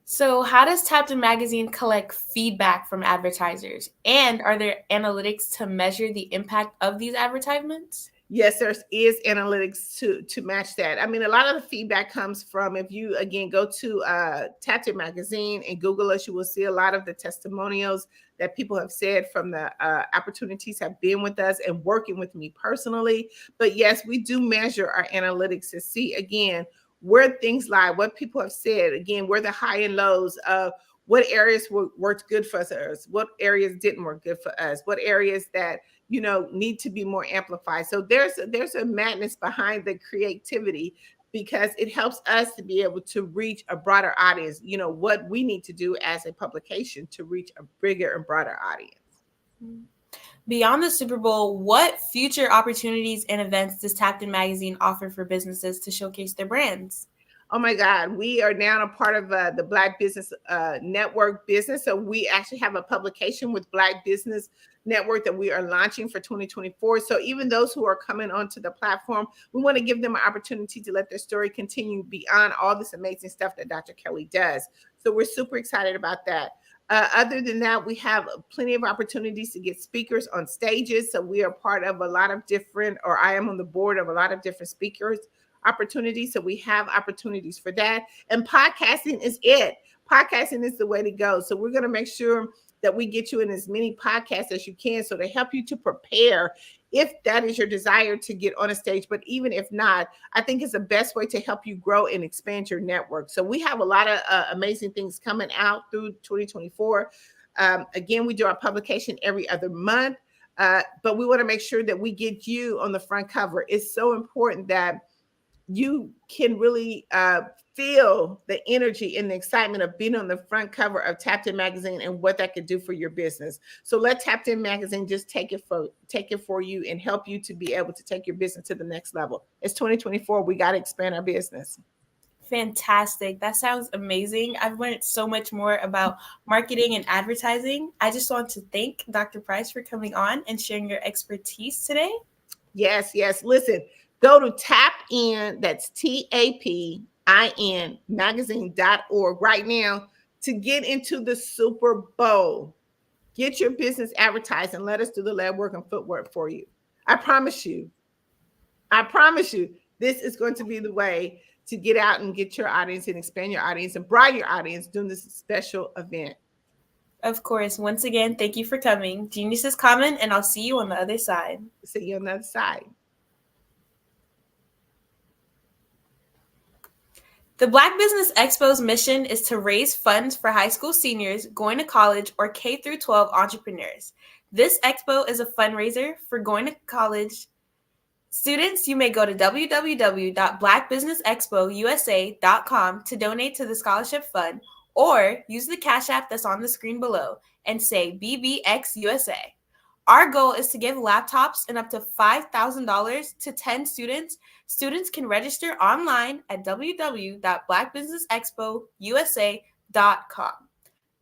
So how does Tapped In Magazine collect feedback from advertisers? And are there analytics to measure the impact of these advertisements? Yes, there is analytics to match that. I mean, a lot of the feedback comes from, if you, again, go to Tapped In Magazine and Google us, you will see a lot of the testimonials that people have said from the opportunities have been with us and working with me personally. But yes, we do measure our analytics to see, again, where things lie, what people have said, again, where the high and lows of what areas worked good for us, what areas didn't work good for us, what areas that need to be more amplified. So there's a madness behind the creativity, because it helps us to be able to reach a broader audience, what we need to do as a publication to reach a bigger and broader audience. Beyond the Super Bowl, what future opportunities and events does Tapped In Magazine offer for businesses to showcase their brands? Oh my God, we are now a part of the Black Business Network business. So we actually have a publication with Black Business Network that we are launching for 2024. So even those who are coming onto the platform, we want to give them an opportunity to let their story continue beyond all this amazing stuff that Dr. Kelly does. So we're super excited about that. Other than that, we have plenty of opportunities to get speakers on stages. So we are part of a lot of different, or I am on the board of a lot of different speakers opportunities. So we have opportunities for that. And podcasting is it. Podcasting is the way to go. So we're going to make sure that we get you in as many podcasts as you can, so to help you to prepare if that is your desire to get on a stage. But even if not, I think it's the best way to help you grow and expand your network. So we have a lot of amazing things coming out through 2024. Again, we do our publication every other month, but we want to make sure that we get you on the front cover. It's so important that you can really feel the energy and the excitement of being on the front cover of Tapped In Magazine and what that could do for your business. So let Tapped In Magazine just take it for you and help you to be able to take your business to the next level. It's 2024. We got to expand our business. Fantastic. That sounds amazing. I've learned so much more about marketing and advertising. I just want to thank Dr. Price for coming on and sharing your expertise today. Yes. Listen, go to TAPIN, that's TAPIN, magazine.org right now to get into the Super Bowl. Get your business advertised and let us do the legwork and footwork for you. I promise you, this is going to be the way to get out and get your audience and expand your audience and broaden your audience during this special event. Of course. Once again, thank you for coming. Genius is common, and I'll see you on the other side. See you on the other side. The Black Business Expo's mission is to raise funds for high school seniors going to college or K-12 entrepreneurs. This expo is a fundraiser for going to college students. You may go to www.blackbusinessexpousa.com to donate to the scholarship fund, or use the Cash App that's on the screen below and say BBXUSA. Our goal is to give laptops and up to $5,000 to 10 students. Students can register online at www.blackbusinessexpousa.com.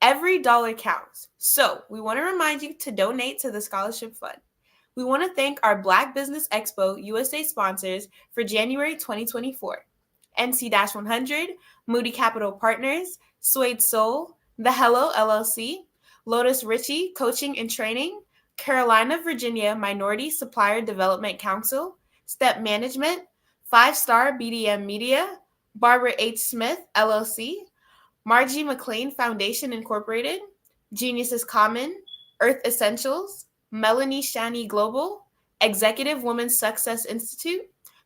Every dollar counts. So we want to remind you to donate to the scholarship fund. We want to thank our Black Business Expo USA sponsors for January 2024. NC-100, Moody Capital Partners, Suede Soul, The Hello LLC, Lotus Ritchie Coaching and Training, Carolina, Virginia Minority Supplier Development Council, Step Management, 5-Star BDM Media, Barbara H. Smith LLC, Margie McLean Foundation Incorporated, Genius is Common, Earth Essentials, Melanie Shani Global, Executive Women's Success Institute,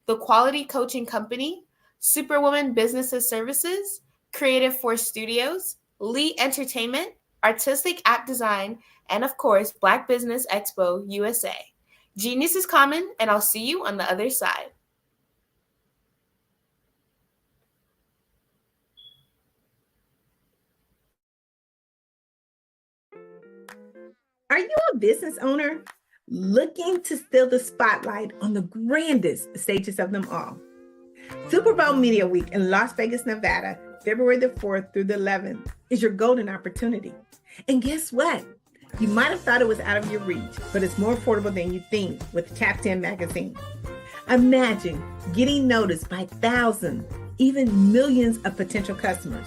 The Quality Coaching Company, Superwoman Businesses Services, Creative Force Studios, Lee Entertainment, Artistic App Design, and of course, Black Business Expo USA. Genius is common, and I'll see you on the other side. Are you a business owner looking to steal the spotlight on the grandest stages of them all? Super Bowl Media Week in Las Vegas, Nevada, February the 4th through the 11th is your golden opportunity. And guess what? You might have thought it was out of your reach, but it's more affordable than you think with Tapped In magazine. Imagine getting noticed by thousands, even millions of potential customers.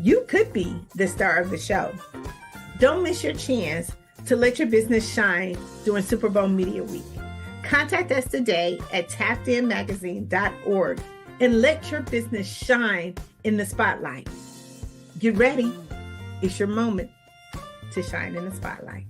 You could be the star of the show. Don't miss your chance to let your business shine during Super Bowl Media Week. Contact us today at tappedinmagazine.org and let your business shine in the spotlight. Get ready. It's your moment to shine in the spotlight.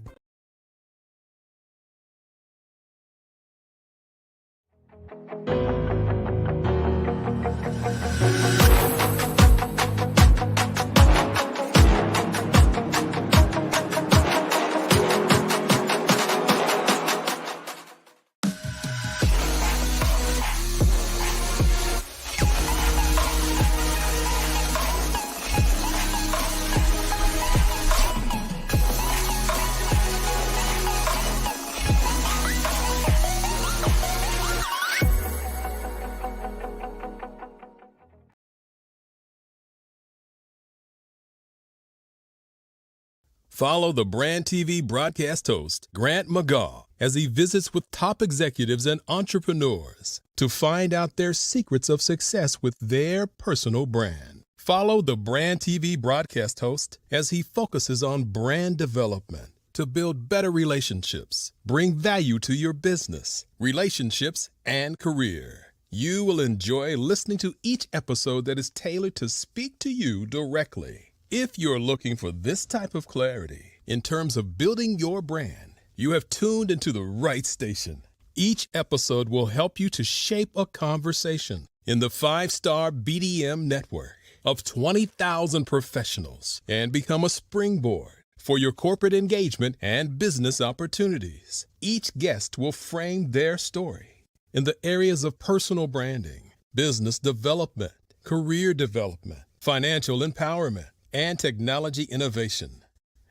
Follow the Brand TV broadcast host, Grant McGaugh, as he visits with top executives and entrepreneurs to find out their secrets of success with their personal brand. Follow the Brand TV broadcast host as he focuses on brand development to build better relationships, bring value to your business, relationships, and career. You will enjoy listening to each episode that is tailored to speak to you directly. If you're looking for this type of clarity in terms of building your brand, you have tuned into the right station. Each episode will help you to shape a conversation in the 5-Star BDM network of 20,000 professionals and become a springboard for your corporate engagement and business opportunities. Each guest will frame their story in the areas of personal branding, business development, career development, financial empowerment, and technology innovation.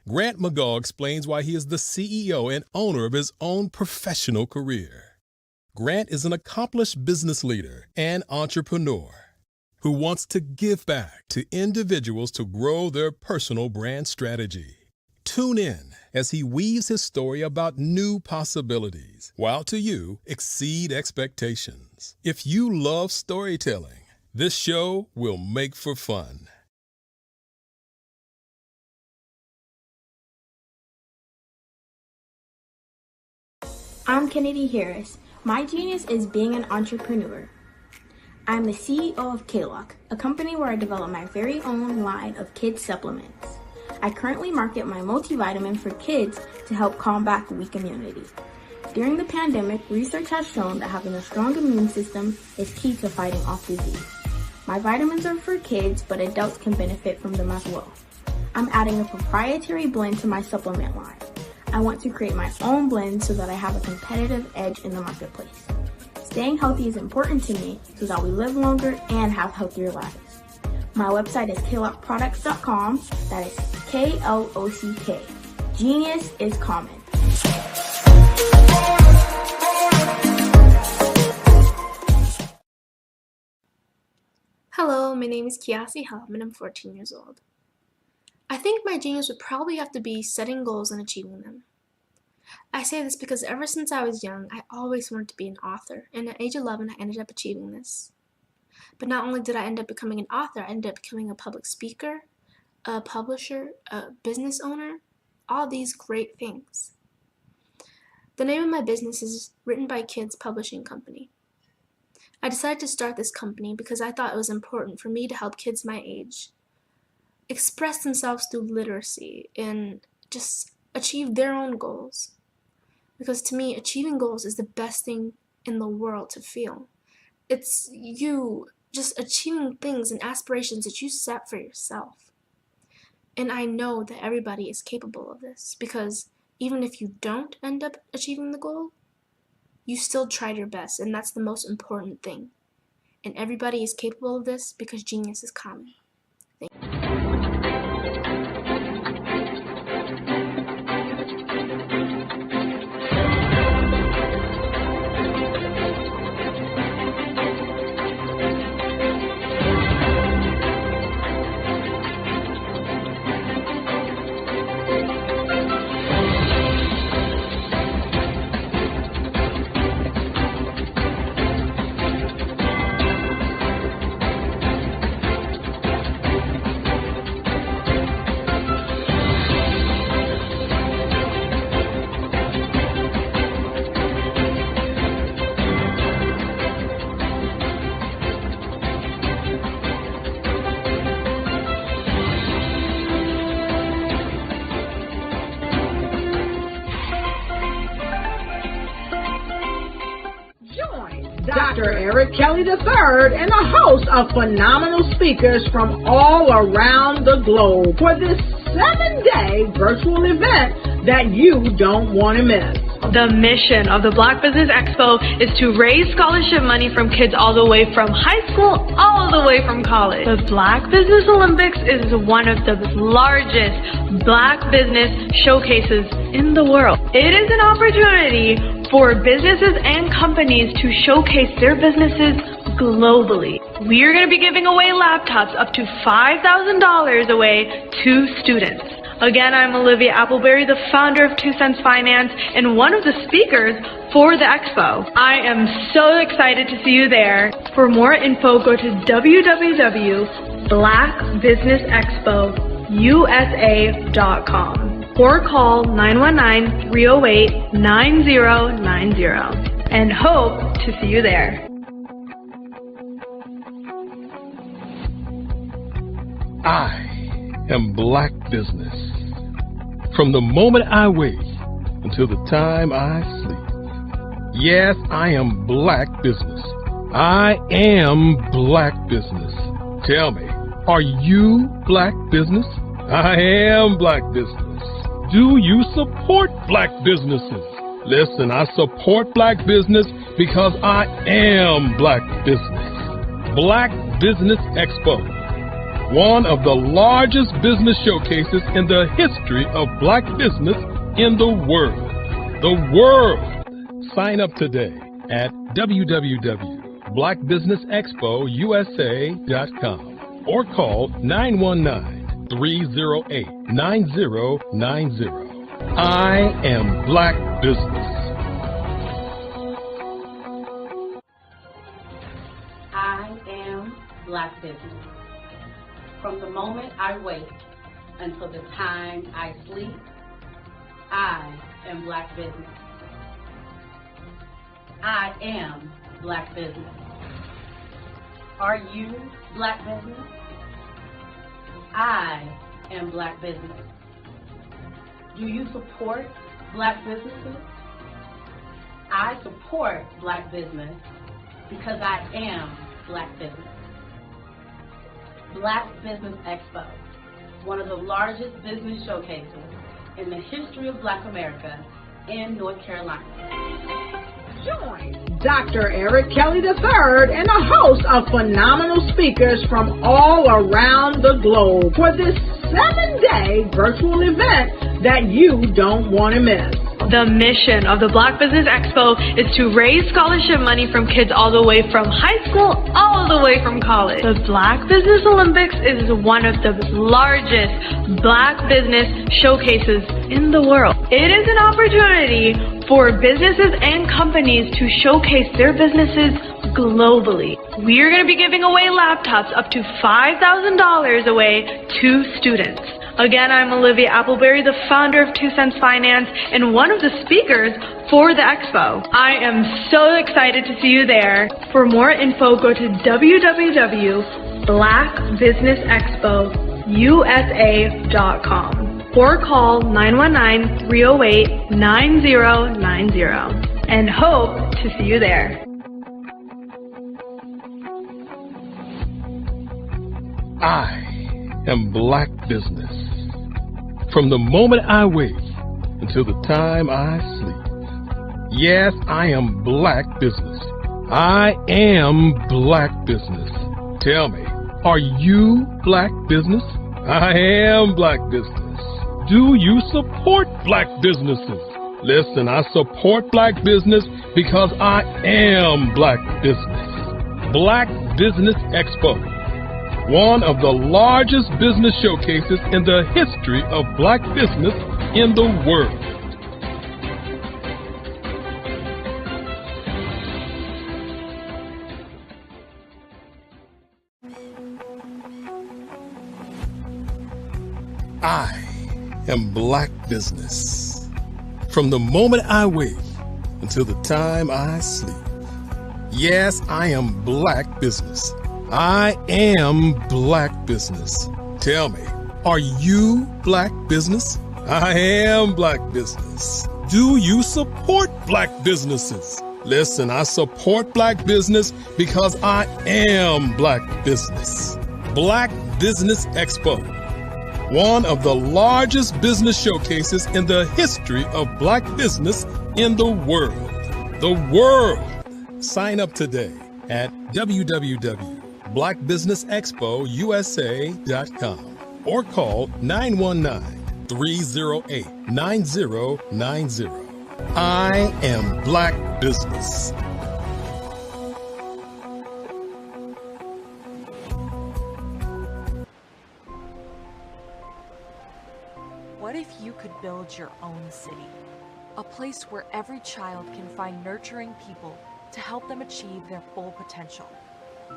Grant McGaugh explains why he is the CEO and owner of his own professional career. Grant is an accomplished business leader and entrepreneur who wants to give back to individuals to grow their personal brand strategy. Tune in as he weaves his story about new possibilities, while to you exceed expectations. If you love storytelling, this show will make for fun. I'm Kennedy Harris. My genius is being an entrepreneur. I'm the CEO of K-Lock, a company where I develop my very own line of kids supplements. I currently market my multivitamin for kids to help combat weak immunity. During the pandemic, research has shown that having a strong immune system is key to fighting off disease. My vitamins are for kids, but adults can benefit from them as well. I'm adding a proprietary blend to my supplement line. I want to create my own blend so that I have a competitive edge in the marketplace. Staying healthy is important to me so that we live longer and have healthier lives. My website is klockproducts.com. That is K-L-O-C-K. Genius is common. Hello, my name is Kiasi Helm and I'm 14 years old. I think my genius would probably have to be setting goals and achieving them. I say this because ever since I was young, I always wanted to be an author, and at age 11, I ended up achieving this. But not only did I end up becoming an author, I ended up becoming a public speaker, a publisher, a business owner, all these great things. The name of my business is Written by Kids Publishing Company. I decided to start this company because I thought it was important for me to help kids my age express themselves through literacy and just achieve their own goals. Because to me, achieving goals is the best thing in the world to feel. It's you just achieving things and aspirations that you set for yourself. And I know that everybody is capable of this, because even if you don't end up achieving the goal, you still tried your best, and that's the most important thing. And everybody is capable of this because genius is common. Thank you. Dr. Eric Kelly III and a host of phenomenal speakers from all around the globe for this 7-day virtual event that you don't want to miss. The mission of the Black Business Expo is to raise scholarship money from kids all the way from high school, all the way from college. The Black Business Olympics is one of the largest Black business showcases in the world. It is an opportunity for businesses and companies to showcase their businesses globally. We are going to be giving away laptops up to $5,000 away to students. Again, I'm Olivia Appleberry, the founder of 2 Cents Finance and one of the speakers for the expo. I am so excited to see you there. For more info, go to www.blackbusinessexpousa.com or call 919-308-9090 and hope to see you there. I am Black Business. From the moment I wake until the time I sleep. Yes, I am Black Business. I am Black Business. Tell me, are you Black Business? I am Black Business. Do you support Black businesses? Listen, I support Black business because I am Black Business. Black Business Expo, one of the largest business showcases in the history of Black business in the world. The world! Sign up today at www.blackbusinessexpousa.com or call 919-308-9090. I am Black Business. I am Black Business. From the moment I wake until the time I sleep, I am Black Business. I am Black Business. Are you Black Business? I am Black Business. Do you support Black businesses? I support Black business because I am Black Business. Black Business Expo, one of the largest business showcases in the history of Black America in North Carolina. Join Dr. Eric Kelly III and a host of phenomenal speakers from all around the globe for this 7-day virtual event that you don't want to miss. The mission of the Black Business Expo is to raise scholarship money from kids all the way from high school, all the way from college. The Black Business Olympics is one of the largest Black business showcases in the world. It is an opportunity for businesses and companies to showcase their businesses globally. We are going to be giving away laptops up to $5,000 away to students. Again, I'm Olivia Appleberry, the founder of 2 Cents Finance and one of the speakers for the expo. I am so excited to see you there. For more info, go to www.blackbusinessexpousa.com or call 919-308-9090 and hope to see you there. I am Black Business. From the moment I wake until the time I sleep. Yes, I am Black Business. I am Black Business. Tell me, are you Black Business? I am Black Business. Do you support Black businesses? Listen, I support Black business because I am Black Business. Black Business Expo, one of the largest business showcases in the history of Black business in the world. I am Black Business. From the moment I wake until the time I sleep. Yes, I am Black Business. I am Black Business. Tell me, are you Black Business? I am Black Business. Do you support Black businesses? Listen, I support Black business because I am Black Business. Black Business Expo, one of the largest business showcases in the history of Black business in the world. The world! Sign up today at www.blackbusinessexpousa.com or call 919-308-9090. I am Black Business. What if you could build your own city? A place where every child can find nurturing people to help them achieve their full potential.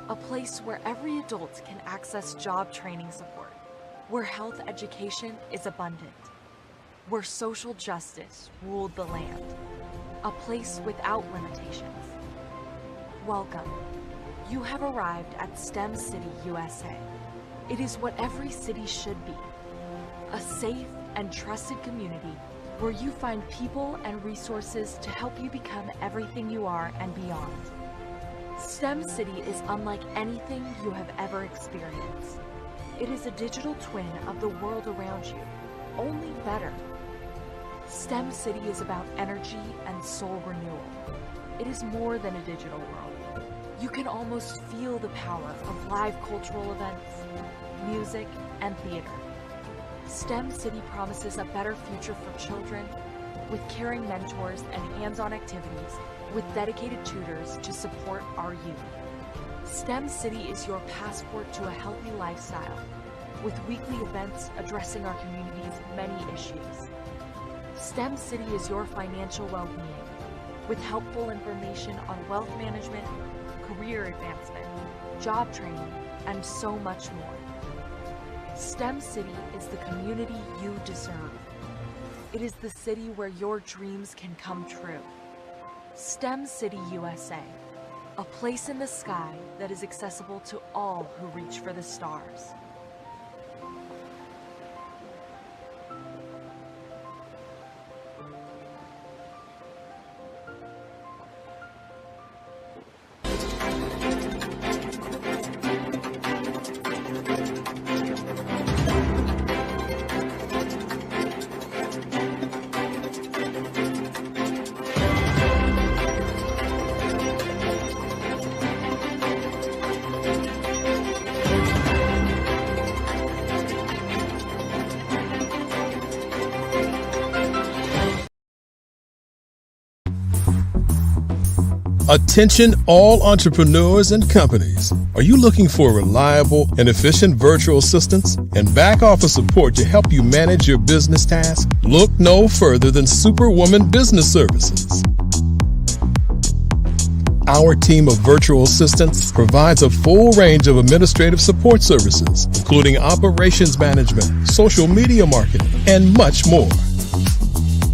A place where every adult can access job training support, where health education is abundant, where social justice ruled the land. A place without limitations. Welcome. You have arrived at STEM City, USA. It is what every city should be. A safe and trusted community where you find people and resources to help you become everything you are and beyond. STEM City is unlike anything you have ever experienced. It is a digital twin of the world around you, only better. STEM City is about energy and soul renewal. It is more than a digital world. You can almost feel the power of live cultural events, music, and theater. STEM City promises a better future for children with caring mentors and hands-on activities with dedicated tutors to support our youth. STEM City is your passport to a healthy lifestyle with weekly events addressing our community's many issues. STEM City is your financial well-being with helpful information on wealth management, career advancement, job training, and so much more. STEM City is the community you deserve. It is the city where your dreams can come true. STEM City USA, a place in the sky that is accessible to all who reach for the stars. Attention all entrepreneurs and companies. Are you looking for reliable and efficient virtual assistants and back office support to help you manage your business tasks? Look no further than Superwoman Business Services. Our team of virtual assistants provides a full range of administrative support services, including operations management, social media marketing, and much more.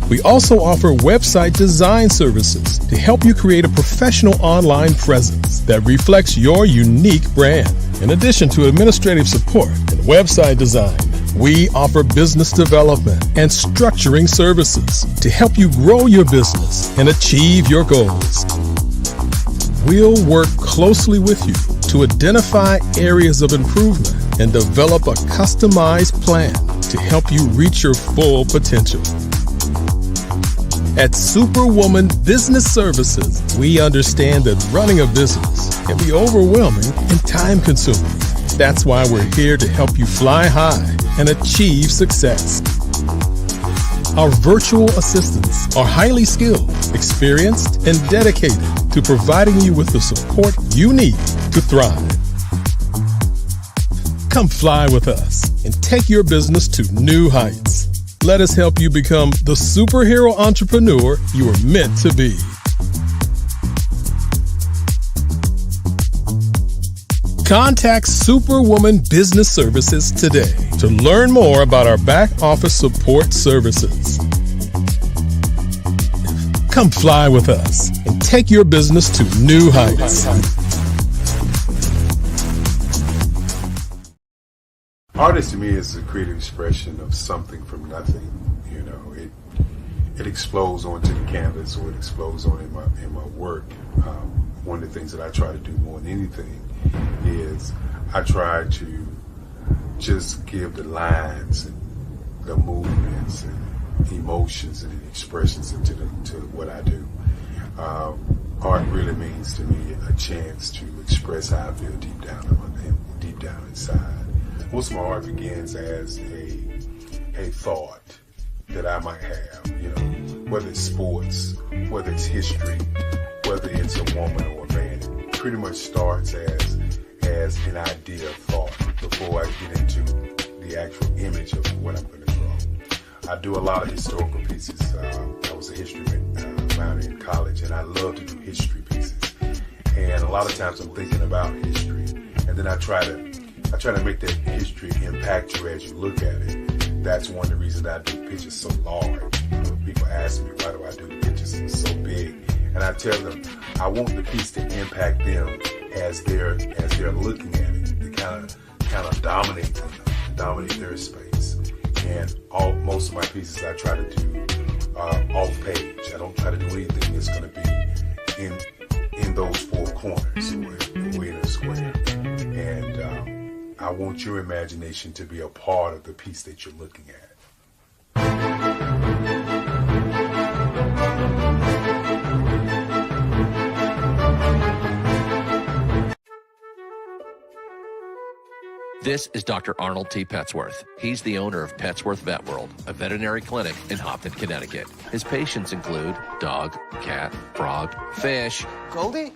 We also offer website design services to help you create a professional online presence that reflects your unique brand. In addition to administrative support and website design, we offer business development and structuring services to help you grow your business and achieve your goals. We'll work closely with you to identify areas of improvement and develop a customized plan to help you reach your full potential. At Superwoman Business Services, we understand that running a business can be overwhelming and time-consuming. That's why we're here to help you fly high and achieve success. Our virtual assistants are highly skilled, experienced, and dedicated to providing you with the support you need to thrive. Come fly with us and take your business to new heights. Let us help you become the superhero entrepreneur you are meant to be. Contact Superwoman Business Services today to learn more about our back office support services. Come fly with us and take your business to new heights. Artist to me is a creative expression of something from nothing. You know, it explodes onto the canvas, or it explodes on in my work. One of the things that I try to do more than anything is I try to just give the lines and the movements and emotions and expressions into what I do. Art really means to me a chance to express how I feel deep down inside. Most of my art begins as a thought that I might have, you know, whether it's sports, whether it's history, whether it's a woman or a man. It pretty much starts as an idea of thought before I get into the actual image of what I'm going to draw. I do a lot of historical pieces. I was a history minor in college, and I love to do history pieces. And a lot of times I'm thinking about history, and then I try to make that history impact you as you look at it. That's one of the reasons I do pictures so large. You know, people ask me, why do I do the pictures so big? And I tell them, I want the piece to impact them as they're looking at it, to kind of dominate them, dominate their space. And most of my pieces I try to do off page. I don't try to do anything that's going to be in those four corners or in a square. And I want your imagination to be a part of the piece that you're looking at. This is Dr. Arnold T. Petsworth. He's the owner of Petsworth Vet World, a veterinary clinic in Hopton, Connecticut. His patients include dog, cat, frog, fish, Goldie,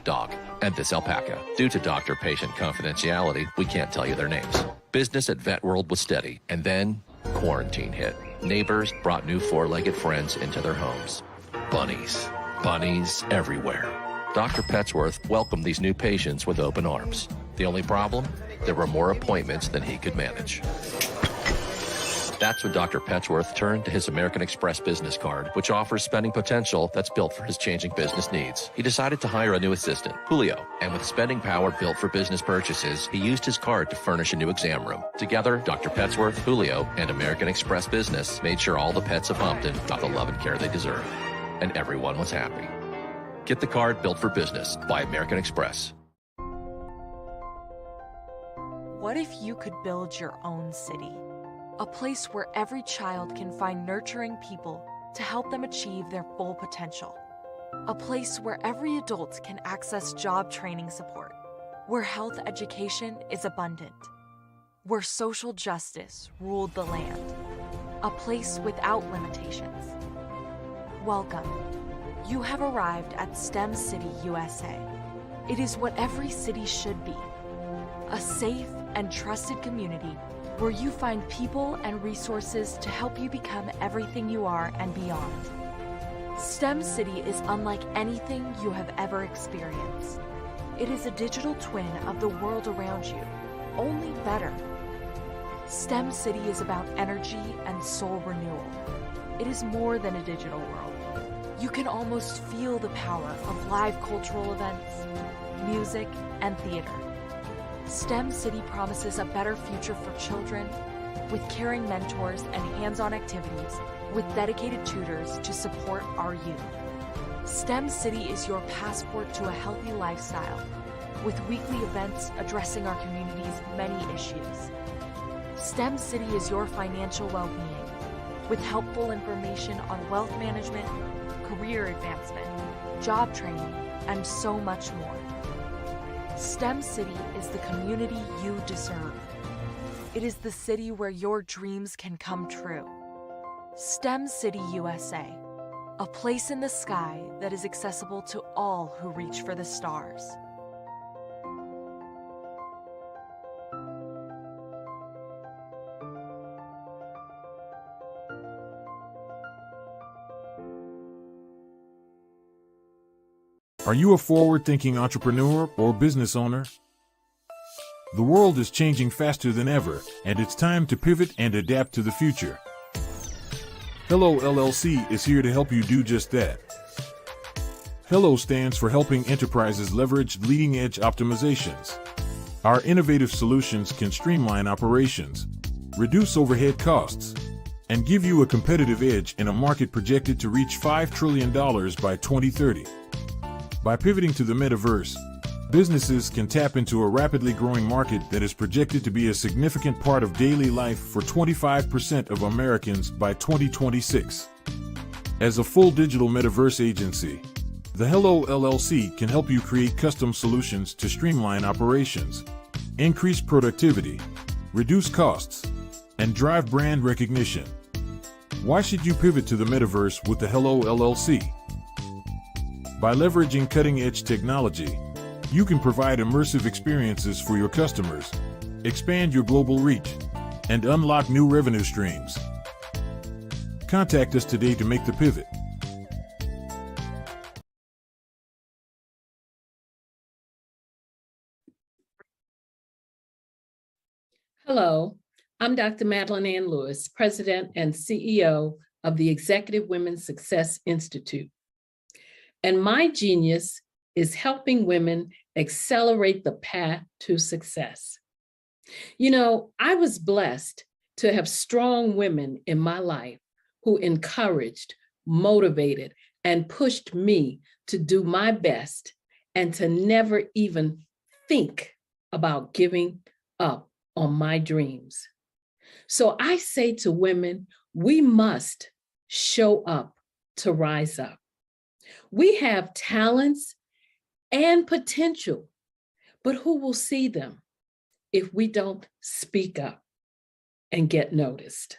dog, and this alpaca. Due to doctor-patient confidentiality, we can't tell you their names. Business at Vet World was steady, and then quarantine hit. Neighbors brought new four-legged friends into their homes. Bunnies everywhere. Dr. Petsworth welcomed these new patients with open arms. The only problem? There were more appointments than he could manage. That's when Dr. Petsworth turned to his American Express business card, which offers spending potential that's built for his changing business needs. He decided to hire a new assistant, Julio, and with spending power built for business purchases, he used his card to furnish a new exam room. Together, Dr. Petsworth, Julio, and American Express Business made sure all the pets of Hopton got the love and care they deserve. And everyone was happy. Get the card built for business by American Express. What if you could build your own city? A place where every child can find nurturing people to help them achieve their full potential. A place where every adult can access job training support. Where health education is abundant. Where social justice ruled the land. A place without limitations. Welcome. You have arrived at STEM City USA. It is what every city should be. A safe and trusted community where you find people and resources to help you become everything you are and beyond. STEM City is unlike anything you have ever experienced. It is a digital twin of the world around you, only better. STEM City is about energy and soul renewal. It is more than a digital world. You can almost feel the power of live cultural events, music, and theater. STEM City promises a better future for children with caring mentors and hands-on activities with dedicated tutors to support our youth. STEM City is your passport to a healthy lifestyle with weekly events addressing our community's many issues. STEM City is your financial well-being with helpful information on wealth management, career advancement, job training, and so much more. STEM City is the community you deserve. It is the city where your dreams can come true. STEM City USA, a place in the sky that is accessible to all who reach for the stars. Are you a forward-thinking entrepreneur or business owner? The world is changing faster than ever, and it's time to pivot and adapt to the future. Hello LLC is here to help you do just that. Hello stands for helping enterprises leverage leading-edge optimizations. Our innovative solutions can streamline operations, reduce overhead costs, and give you a competitive edge in a market projected to reach $5 trillion by 2030. By pivoting to the metaverse, businesses can tap into a rapidly growing market that is projected to be a significant part of daily life for 25% of Americans by 2026. As a full digital metaverse agency, the Hello LLC can help you create custom solutions to streamline operations, increase productivity, reduce costs, and drive brand recognition. Why should you pivot to the metaverse with the Hello LLC? By leveraging cutting-edge technology, you can provide immersive experiences for your customers, expand your global reach, and unlock new revenue streams. Contact us today to make the pivot. Hello, I'm Dr. Madeline Ann Lewis, President and CEO of the Executive Women's Success Institute. And my genius is helping women accelerate the path to success. You know, I was blessed to have strong women in my life who encouraged, motivated, and pushed me to do my best and to never even think about giving up on my dreams. So I say to women, we must show up to rise up. We have talents and potential, but who will see them if we don't speak up and get noticed?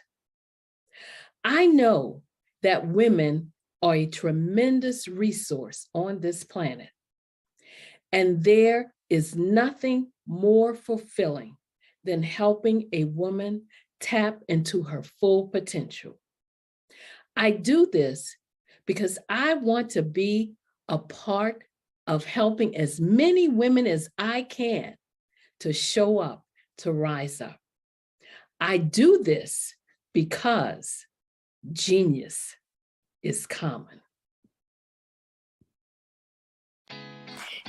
I know that women are a tremendous resource on this planet, and there is nothing more fulfilling than helping a woman tap into her full potential. I do this because I want to be a part of helping as many women as I can to show up, to rise up. I do this because genius is common.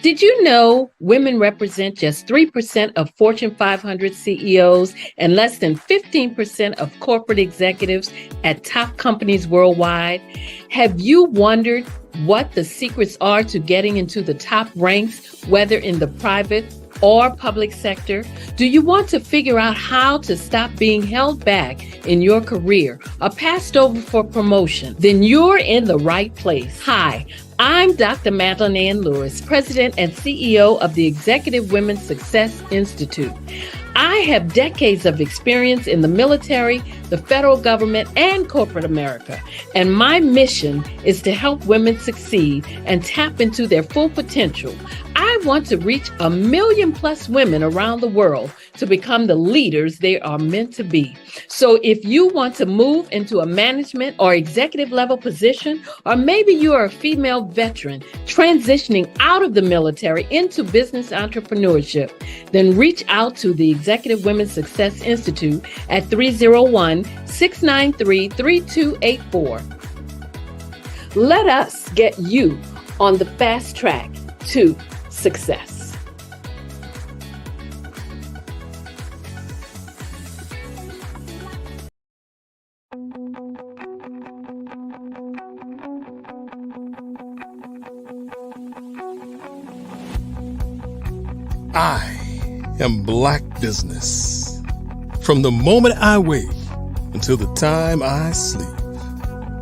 Did you know women represent just 3% of Fortune 500 CEOs and less than 15% of corporate executives at top companies worldwide? Have you wondered what the secrets are to getting into the top ranks, whether in the private or public sector? Do you want to figure out how to stop being held back in your career or passed over for promotion? Then you're in the right place. Hi, I'm Dr. Madeline Ann Lewis, President and CEO of the Executive Women's Success Institute. I have decades of experience in the military, the federal government, and corporate America, and my mission is to help women succeed and tap into their full potential. I want to reach 1 million plus women around the world to become the leaders they are meant to be. So if you want to move into a management or executive level position, or maybe you are a female veteran transitioning out of the military into business entrepreneurship, then reach out to the Executive Women's Success Institute at 301-693-3284. Let us get you on the fast track to success. I am Black Business. From the moment I wake until the time I sleep.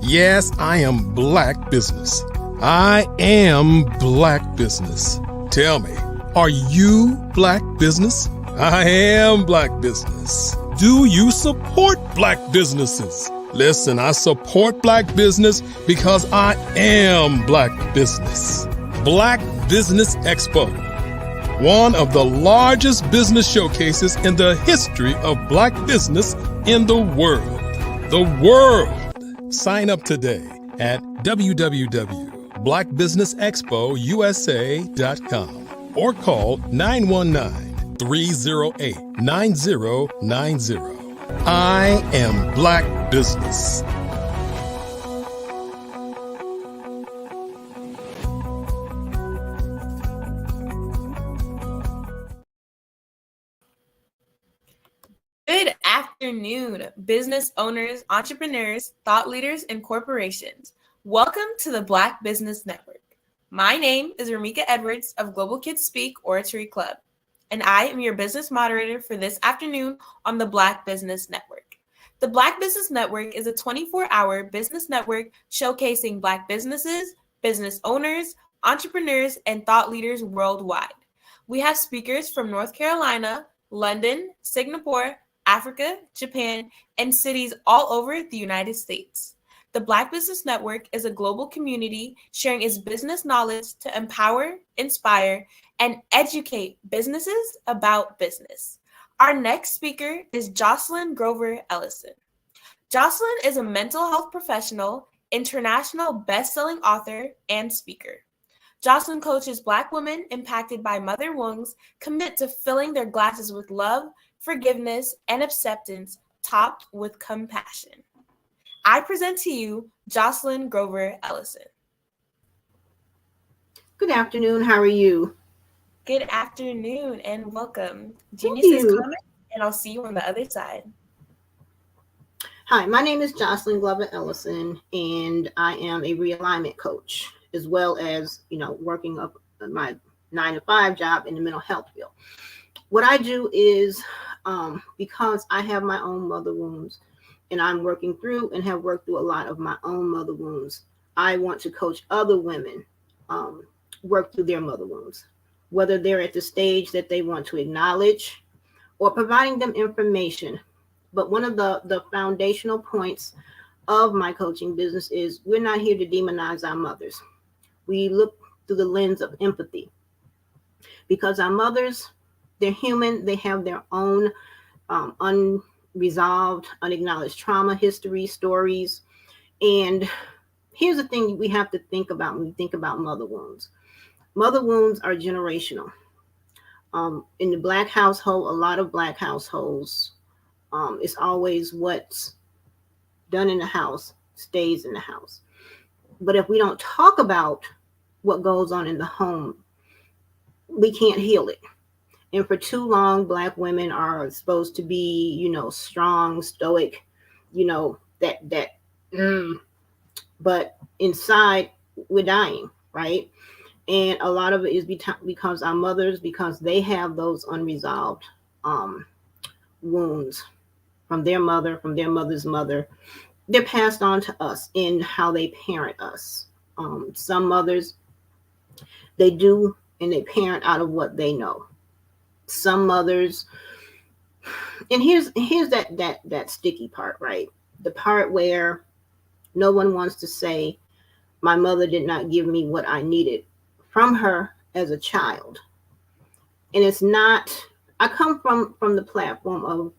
Yes, I am Black Business. I am Black Business. Tell me, are you Black Business? I am Black Business. Do you support Black businesses? Listen, I support Black business because I am Black Business. Black Business Expo, one of the largest business showcases in the history of Black business in the world. The world. Sign up today at www.blackbusinessexpousa.com or call 919-308-9090. I am Black Business. Good afternoon, business owners, entrepreneurs, thought leaders, and corporations. Welcome to the Black Business Network. My name is Ramika Edwards of Global Kids Speak Oratory Club, and I am your business moderator for this afternoon on the Black Business Network. The Black Business Network is a 24-hour business network showcasing Black businesses, business owners, entrepreneurs, and thought leaders worldwide. We have speakers from North Carolina, London, Singapore, Africa, Japan, and cities all over the United States. The Black Business Network is a global community sharing its business knowledge to empower, inspire, and educate businesses about business. Our next speaker is Jocelyn Grover Ellison. Jocelyn is a mental health professional, international best-selling author, and speaker. Jocelyn coaches Black women impacted by mother wounds commit to filling their glasses with love, forgiveness, and acceptance, topped with compassion. I present to you Jocelyn Grover Ellison. Good afternoon. How are you? Good afternoon and welcome. Geniuses comment, and I'll see you on the other side. Hi, my name is Jocelyn Glover Ellison, and I am a realignment coach, as well as, working up my 9-to-5 job in the mental health field. What I do is, because I have my own mother wounds, and I'm working through and have worked through a lot of my own mother wounds, I want to coach other women work through their mother wounds, whether they're at the stage that they want to acknowledge or providing them information. But one of the foundational points of my coaching business is we're not here to demonize our mothers. We look through the lens of empathy, because our mothers, they're human. They have their own unresolved, unacknowledged trauma, history, stories. And here's the thing we have to think about when we think about mother wounds. Mother wounds are generational. In the Black household, a lot of Black households, it's always what's done in the house stays in the house. But if we don't talk about what goes on in the home, we can't heal it. And for too long, Black women are supposed to be, strong, stoic, but inside we're dying, right? And a lot of it is because our mothers, because they have those unresolved wounds from their mother, from their mother's mother. They're passed on to us in how they parent us. Some mothers, they do, and they parent out of what they know. Some mothers, and here's that sticky part, right? The part where no one wants to say, my mother did not give me what I needed from her as a child. And it's not, I come from the platform of,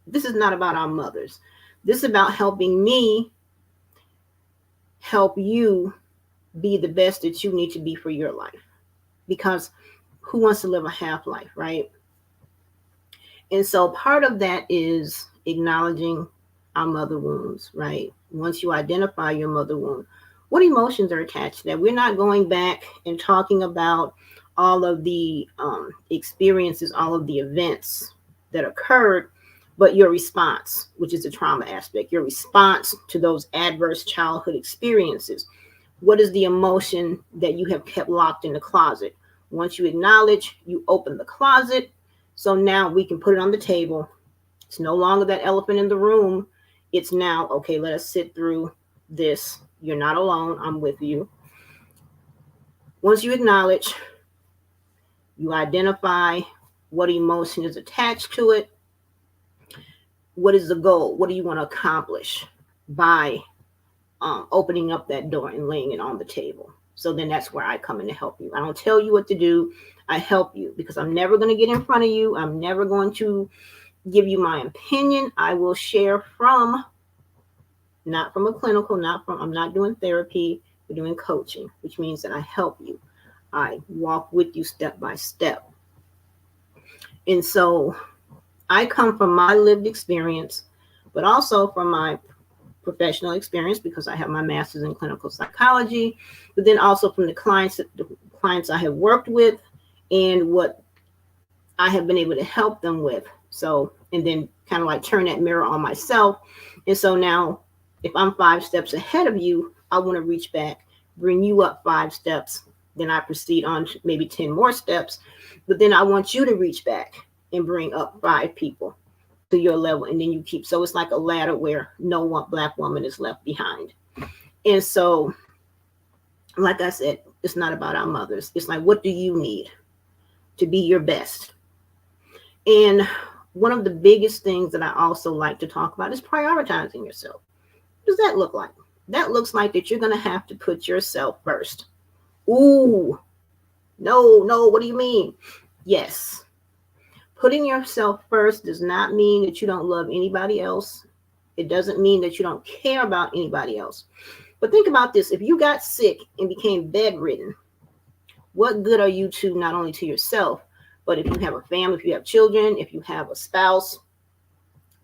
this is not about our mothers. This is about helping me help you be the best that you need to be for your life. Because who wants to live a half life, right? And so part of that is acknowledging our mother wounds, right? Once you identify your mother wound, what emotions are attached to that? We're not going back and talking about all of the experiences, all of the events that occurred, but your response, which is the trauma aspect, your response to those adverse childhood experiences. What is the emotion that you have kept locked in the closet? Once you acknowledge, you open the closet. So now we can put it on the table. It's no longer that elephant in the room. It's now, okay, let us sit through this. You're not alone. I'm with you. Once you acknowledge, you identify what emotion is attached to it. What is the goal? What do you want to accomplish by opening up that door and laying it on the table? So then that's where I come in to help you. I don't tell you what to do. I help you because I'm never going to get in front of you. I'm never going to give you my opinion. I will share from, not from a clinical, I'm not doing therapy. We're doing coaching, which means that I help you. I walk with you step by step. And so I come from my lived experience, but also from my professional experience because I have my master's in clinical psychology, but then also from the clients I have worked with and what I have been able to help them with. So, and then kind of like turn that mirror on myself. And so now if I'm 5 steps ahead of you, I want to reach back, bring you up 5 steps. Then I proceed on to maybe 10 more steps, but then I want you to reach back and bring up 5 people to your level, and then you keep, so it's like a ladder where no one Black woman is left behind. And so, like I said, it's not about our mothers. It's like, what do you need to be your best? And one of the biggest things that I also like to talk about is prioritizing yourself. What does that look like? That looks like that you're going to have to put yourself first. Ooh, no, what do you mean? Yes. Putting yourself first does not mean that you don't love anybody else. It doesn't mean that you don't care about anybody else. But think about this. If you got sick and became bedridden, what good are you to not only to yourself, but if you have a family, if you have children, if you have a spouse,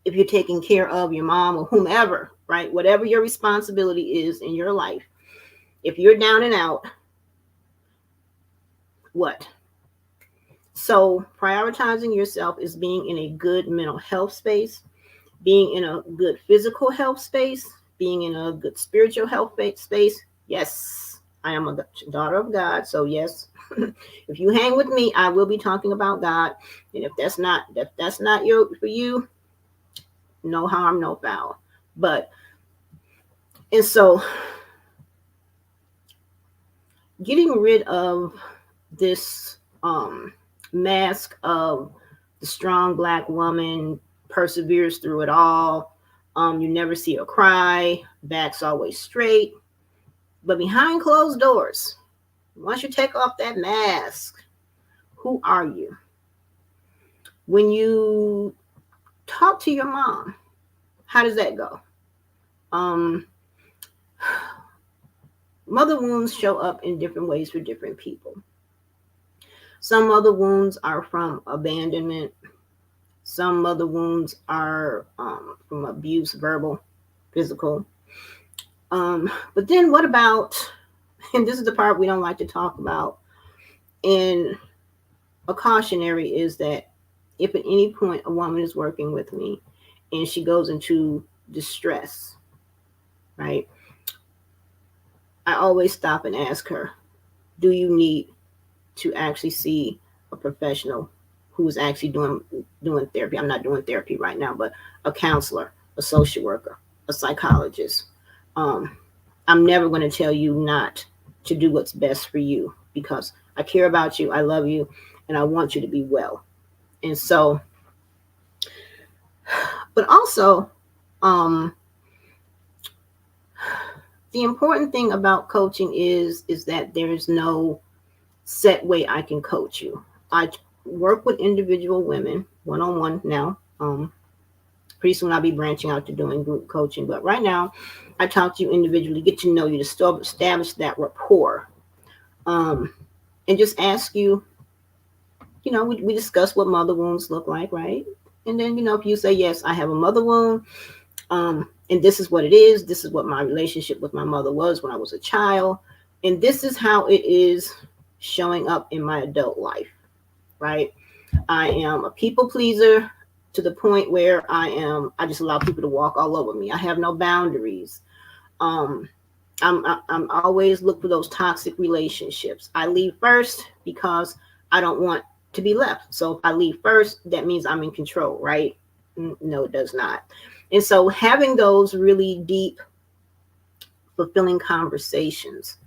if you're taking care of your mom or whomever, right? Whatever your responsibility is in your life, if you're down and out, what? So prioritizing yourself is being in a good mental health space, being in a good physical health space, being in a good spiritual health space. Yes, I am a daughter of God. So yes, if you hang with me, I will be talking about God. And if that's not for you, no harm, no foul. But, and so getting rid of this mask of the strong Black woman perseveres through it all. You never see her cry, back's always straight. But behind closed doors, once you take off that mask, who are you? When you talk to your mom, how does that go? Mother wounds show up in different ways for different people. Some mother wounds are from abandonment. Some mother wounds are from abuse, verbal, physical. But then what about, and this is the part we don't like to talk about, and a cautionary is that if at any point a woman is working with me and she goes into distress, right? I always stop and ask her, do you need to actually see a professional who's actually doing therapy? I'm not doing therapy right now, but a counselor, a social worker, a psychologist. I'm never going to tell you not to do what's best for you because I care about you, I love you, and I want you to be well. And so, but also, the important thing about coaching is that there is no set way I can coach you. I work with individual women one-on-one now. Pretty soon I'll be branching out to doing group coaching, but right now I talk to you individually, get to know you, to still establish that rapport, and just ask you, we discuss what mother wounds look like, right? And then, if you say, yes, I have a mother wound, and this is what it is, this is what my relationship with my mother was when I was a child, and this is how it is showing up in my adult life, right? I am a people pleaser to the point where I just allow people to walk all over me. I have no boundaries. I'm always look for those toxic relationships. I leave first because I don't want to be left. So if I leave first, that means I'm in control, right? No, it does not. And so having those really deep, fulfilling conversations,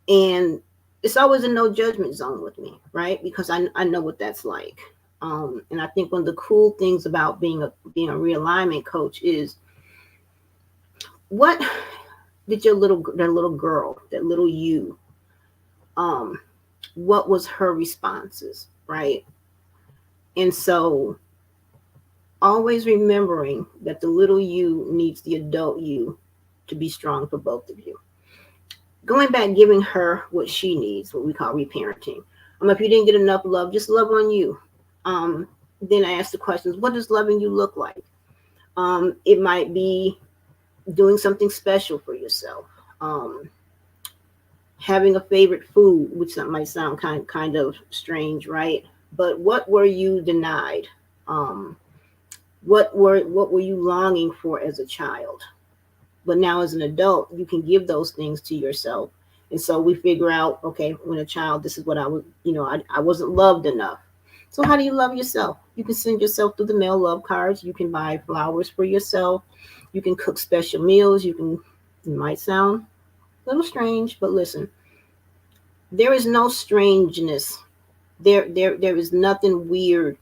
and it's always a no judgment zone with me, right? Because I know what that's like. And I think one of the cool things about being a realignment coach is, what did that little girl, that little you, what was her responses, right? And so always remembering that the little you needs the adult you to be strong for both of you. Going back, giving her what she needs, what we call reparenting. If you didn't get enough love, just love on you. Then I ask the questions, what does loving you look like? It might be doing something special for yourself. Having a favorite food, which might sound kind of strange, right? But what were you denied? What were you longing for as a child? But now as an adult, you can give those things to yourself. And so we figure out, okay, when a child, this is what I was, I wasn't loved enough. So how do you love yourself? You can send yourself through the mail love cards. You can buy flowers for yourself. You can cook special meals. It might sound a little strange, but listen, there is no strangeness. There is nothing weird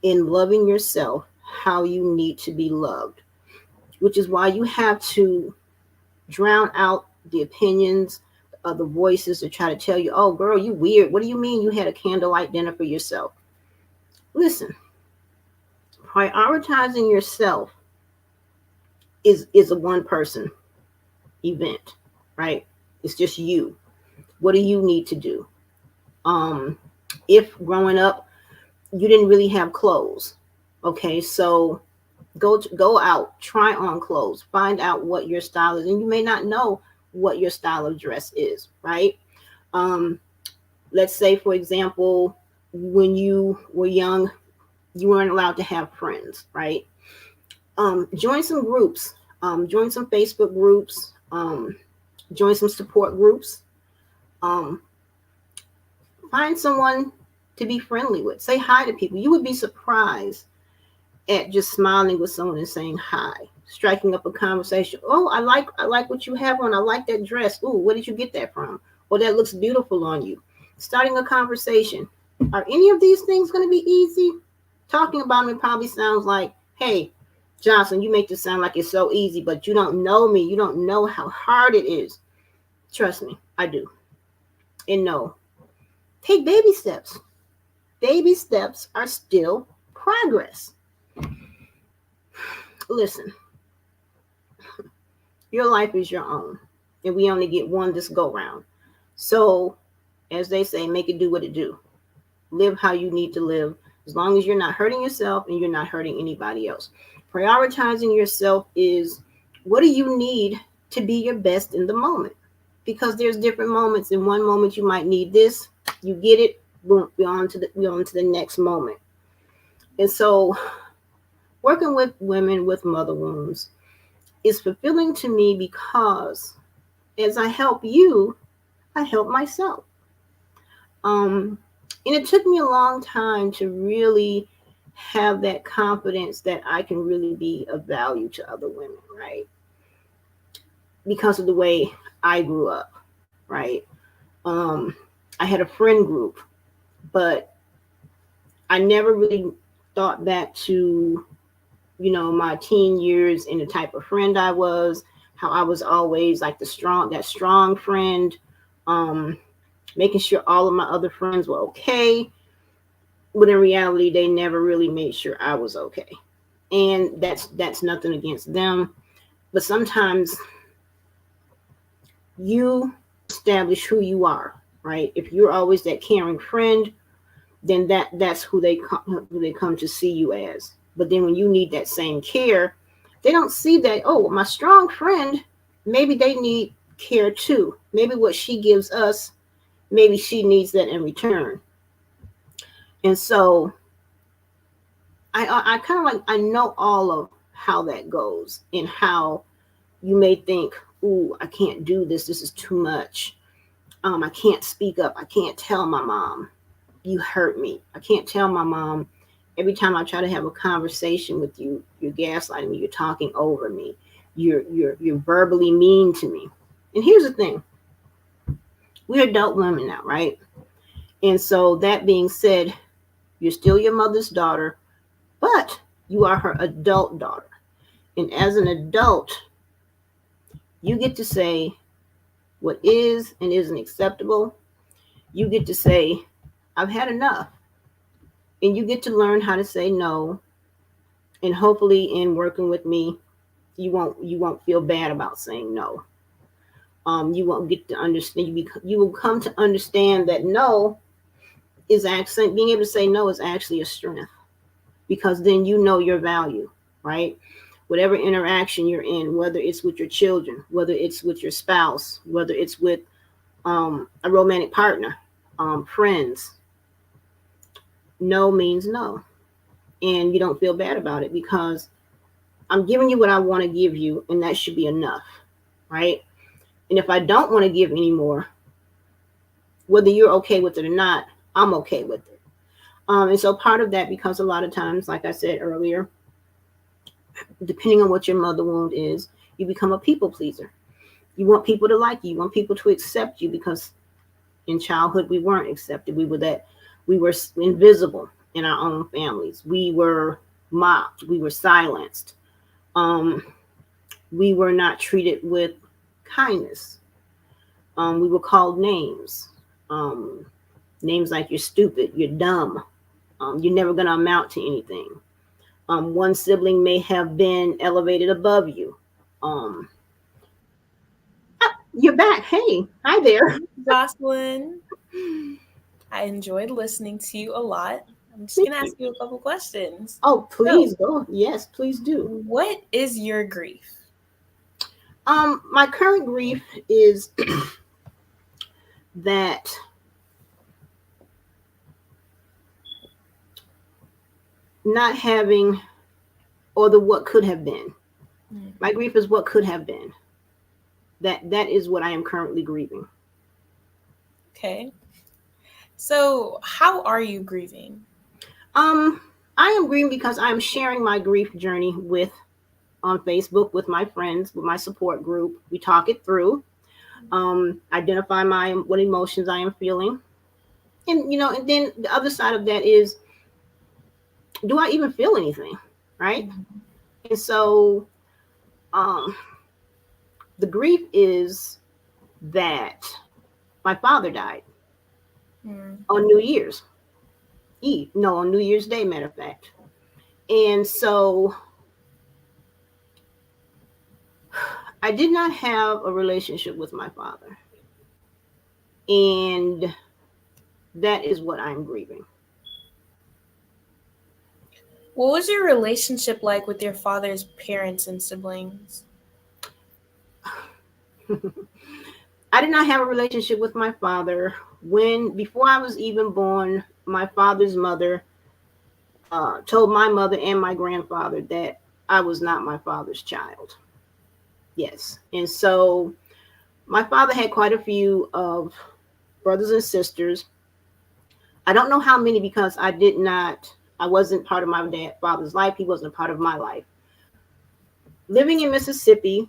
in loving yourself how you need to be loved, which is why you have to drown out the opinions of the voices that try to tell you, oh, girl, you weird. What do you mean you had a candlelight dinner for yourself? Listen, prioritizing yourself is a one-person event, right? It's just you. What do you need to do? If growing up, you didn't really have clothes, okay, so go out, try on clothes, find out what your style is. And you may not know what your style of dress is, right? Let's say, for example, when you were young, you weren't allowed to have friends, right? Join some groups, join some Facebook groups, join some support groups. Find someone to be friendly with. Say hi to people. You would be surprised at just smiling with someone and saying hi, striking up a conversation. Oh, I like what you have on. I like that dress. Ooh, where did you get that from? Or that looks beautiful on you. Starting a conversation. Are any of these things going to be easy? Talking about them probably sounds like, hey, Johnson, you make this sound like it's so easy, but you don't know me. You don't know how hard it is. Trust me, I do. And no, take baby steps. Baby steps are still progress. Listen, your life is your own, and we only get one this go round. So, as they say, make it do what it do. Live how you need to live, as long as you're not hurting yourself and you're not hurting anybody else. Prioritizing yourself is, what do you need to be your best in the moment? Because there's different moments. In one moment, you might need this. You get it. Boom, we're on to the next moment. And so, working with women with mother wounds is fulfilling to me, because as I help you, I help myself. And it took me a long time to really have that confidence that I can really be of value to other women, right? Because of the way I grew up, right? I had a friend group, but I never really thought back to, my teen years and the type of friend I was, how I was always like that strong friend, making sure all of my other friends were okay. but in reality, they never really made sure I was okay. And that's nothing against them. But sometimes you establish who you are, right? If you're always that caring friend, then that's who they come to see you as. But then when you need that same care, they don't see that, oh, my strong friend, maybe they need care too. Maybe what she gives us, maybe she needs that in return. And so I kind of like, I know all of how that goes and how you may think, ooh, I can't do this. This is too much. I can't speak up. I can't tell my mom, you hurt me. I can't tell my mom, every time I try to have a conversation with you, you're gaslighting me. You're talking over me. You're verbally mean to me. And here's the thing. We're adult women now, right? And so that being said, you're still your mother's daughter, but you are her adult daughter. And as an adult, you get to say what is and isn't acceptable. You get to say, I've had enough. And you get to learn how to say no. And hopefully in working with me, you won't feel bad about saying no. You won't get to understand, you will come to understand that no is actually, being able to say no is actually a strength, because then you know your value, right? Whatever interaction you're in, whether it's with your children, whether it's with your spouse, whether it's with a romantic partner, friends, no means no. And you don't feel bad about it, because I'm giving you what I want to give you, and that should be enough, right? And if I don't want to give anymore, whether you're okay with it or not, I'm okay with it. And so part of that, because a lot of times, like I said earlier, depending on what your mother wound is, you become a people pleaser. You want people to like you. You want people to accept you, because in childhood, we weren't accepted. We were invisible in our own families. We were mocked. We were silenced. We were not treated with kindness. We were called names. Names like you're stupid, you're dumb, you're never going to amount to anything. One sibling may have been elevated above you. You're back. Hey, hi there. Jocelyn. I enjoyed listening to you a lot. I'm just going to ask you a couple questions. Oh, please go. Yes, please do. What is your grief? My current grief is that not having, or the what could have been. My grief is what could have been. That is what I am currently grieving. Okay. So how are you grieving? I am grieving because I'm sharing my grief journey on Facebook with my friends, with my support group. We talk it through, identify what emotions I am feeling. And, and then the other side of that is, do I even feel anything? Right. Mm-hmm. And so, the grief is that my father died on New Year's Eve. No, on New Year's Day, matter of fact. And so I did not have a relationship with my father. And that is what I'm grieving. What was your relationship like with your father's parents and siblings? I did not have a relationship with my father. Before I was even born, my father's mother told my mother and my grandfather that I was not my father's child. Yes. And so my father had quite a few of brothers and sisters. I don't know how many, because I wasn't part of my father's life. He wasn't a part of my life. Living in Mississippi,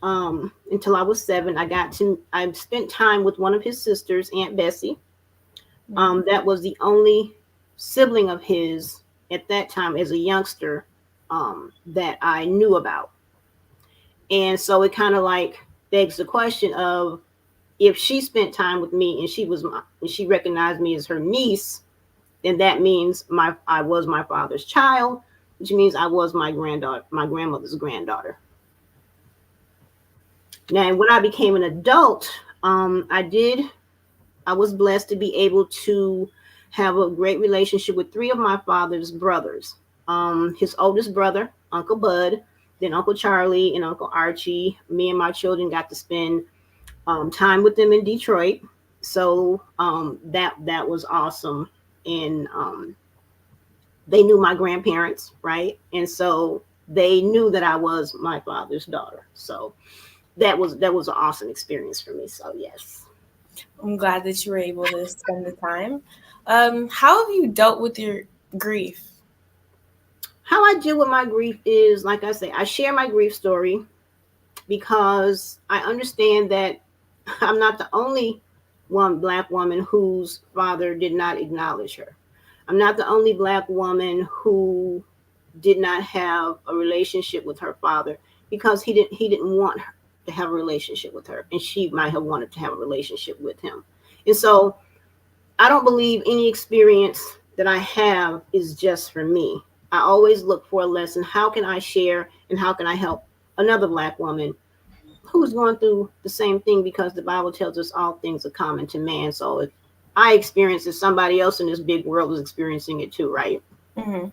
until I was 7, I spent time with one of his sisters, Aunt Bessie. That was the only sibling of his at that time as a youngster that I knew about. And so it kind of like begs the question of, if she spent time with me and she recognized me as her niece, then that means I was my father's child, which means I was my grandmother's granddaughter. Now, when I became an adult, I was blessed to be able to have a great relationship with three of my father's brothers. His oldest brother, Uncle Bud, then Uncle Charlie and Uncle Archie. Me and my children got to spend time with them in Detroit. So that was awesome. And they knew my grandparents, right? And so they knew that I was my father's daughter. So that was an awesome experience for me. So yes. I'm glad that you were able to spend the time. How have you dealt with your grief? How I deal with my grief is, like I say, I share my grief story because I understand that I'm not the only one Black woman whose father did not acknowledge her. I'm not the only Black woman who did not have a relationship with her father because he didn't want her to have a relationship with her, and she might have wanted to have a relationship with him. And so I don't believe any experience that I have is just for me. I always look for a lesson. How can I share and how can I help another Black woman who's going through the same thing? Because the Bible tells us all things are common to man. So if I experience it, somebody else in this big world is experiencing it too, right? Mm-hmm.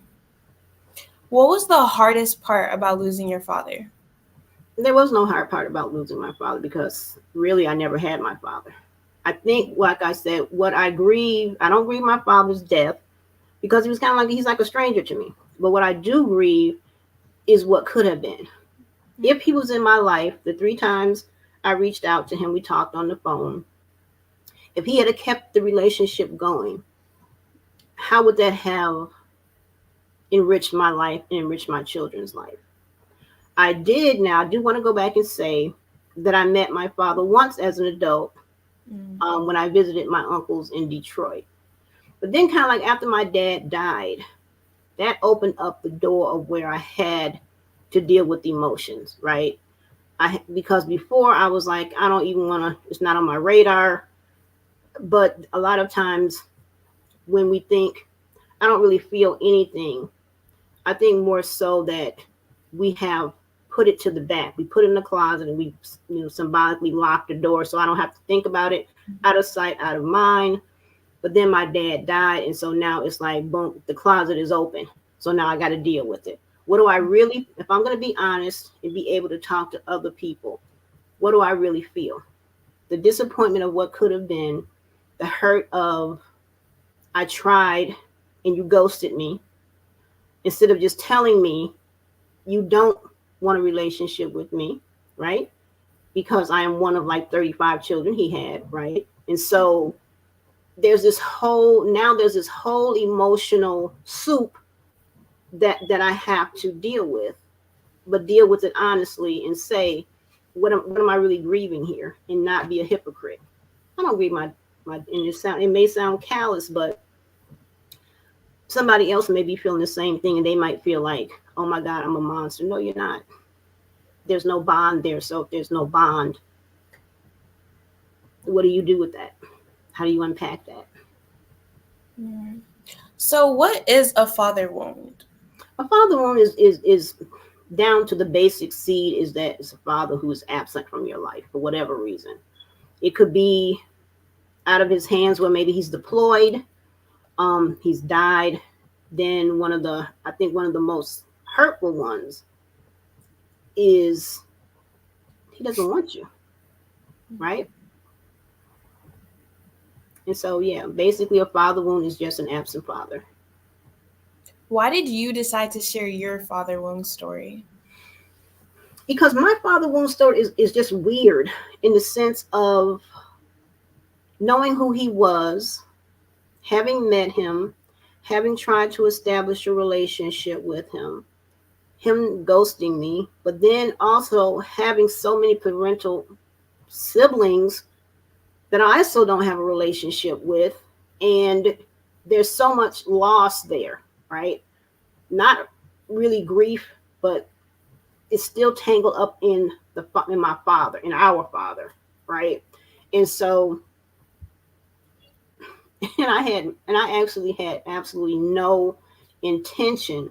What was the hardest part about losing your father? There was no hard part about losing my father because really I never had my father. I think, like I said, I don't grieve my father's death because he was kind of like, he's like a stranger to me. But what I do grieve is what could have been. If he was in my life, the 3 times I reached out to him, we talked on the phone. If he had kept the relationship going, how would that have enriched my life and enriched my children's life? I do want to go back and say that I met my father once as an adult when I visited my uncles in Detroit. But then kind of like after my dad died, that opened up the door of where I had to deal with emotions, right? Because before I was like, I don't even want to, it's not on my radar. But a lot of times when we think, I don't really feel anything, I think more so that we have put it to the back. We put it in the closet and we symbolically lock the door so I don't have to think about it, out of sight, out of mind. But then my dad died. And so now it's like, boom, the closet is open. So now I got to deal with it. What do I really, if I'm going to be honest and be able to talk to other people, what do I really feel? The disappointment of what could have been, the hurt of I tried and you ghosted me, instead of just telling me you don't want a relationship with me, right? Because I am one of like 35 children he had, right? And so there's this whole emotional soup that I have to deal with, but deal with it honestly and say, what am I really grieving here, and not be a hypocrite. I don't grieve my and it may sound callous, but somebody else may be feeling the same thing and they might feel like, oh my God, I'm a monster. No, you're not. There's no bond there. So if there's no bond, what do you do with that? How do you unpack that? Mm. So what is a father wound? A father wound is down to the basic seed, is that it's a father who is absent from your life for whatever reason. It could be out of his hands where maybe he's deployed, he's died. Then one of the most hurtful ones is he doesn't want you, right? And so, yeah, basically a father wound is just an absent father. Why did you decide to share your father wound story? Because my father wound story is just weird in the sense of knowing who he was, having met him, having tried to establish a relationship with him ghosting me, but then also having so many parental siblings that I also don't have a relationship with. And there's so much loss there, right? Not really grief, but it's still tangled up in my father, in our father, right? And so And I actually had absolutely no intention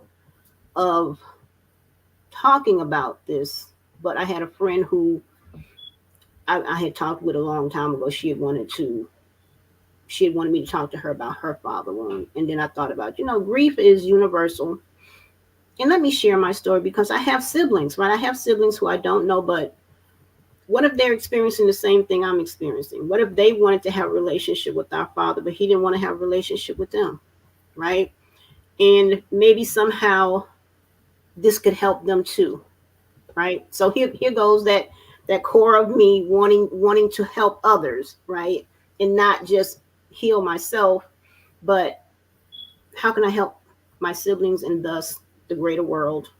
of talking about this, but I had a friend who I had talked with a long time ago. She had wanted me to talk to her about her father wound. And then I thought about, grief is universal. And let me share my story, because I have siblings, right? I have siblings who I don't know, but what if they're experiencing the same thing I'm experiencing? What if they wanted to have a relationship with our father, but he didn't want to have a relationship with them, right? And maybe somehow this could help them too, right? So here goes that core of me wanting to help others, right? And not just heal myself, but how can I help my siblings and thus the greater world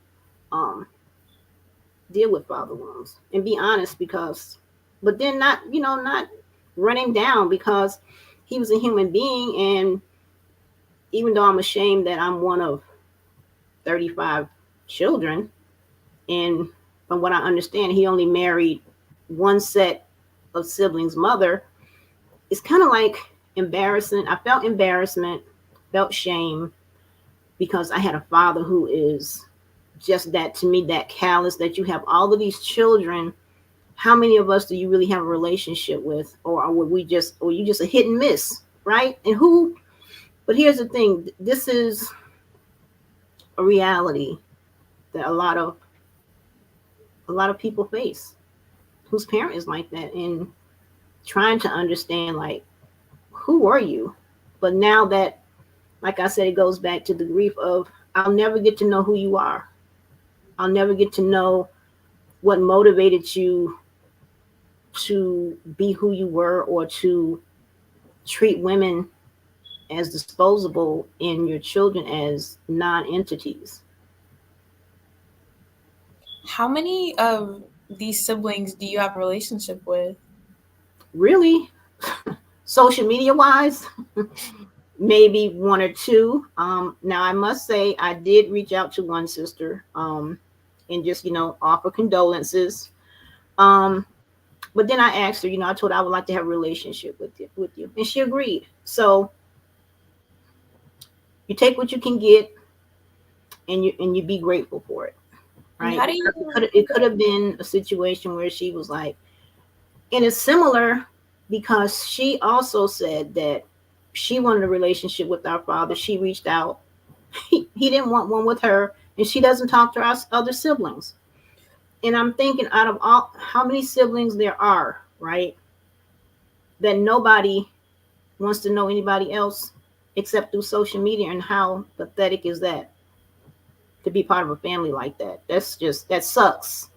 deal with father wounds and be honest, but then not running down, because he was a human being. And even though I'm ashamed that I'm one of 35 children, and from what I understand, he only married one set of siblings' mother, it's kind of like embarrassing. I felt embarrassment, felt shame, because I had a father who is just that, to me, that callous, that you have all of these children. How many of us do you really have a relationship with? Or you just a hit and miss, right? But here's the thing, this is a reality that a lot of people face, whose parent is like that, and trying to understand, like, who are you? But now that, like I said, it goes back to the grief of, I'll never get to know who you are. I'll never get to know what motivated you to be who you were, or to treat women as disposable and your children as non-entities. How many of these siblings do you have a relationship with? Really? Social media wise, maybe one or two. Now I must say I did reach out to one sister and just offer condolences. But then I asked her, I told her I would like to have a relationship with you, and she agreed. So you take what you can get, and you be grateful for it, right? It could have been a situation where she was like, and it's similar, because she also said that she wanted a relationship with our father. She reached out. He didn't want one with her, and she doesn't talk to our other siblings. And I'm thinking, out of all, how many siblings there are, right, that nobody wants to know anybody else except through social media, and how pathetic is that, to be part of a family like that? That sucks.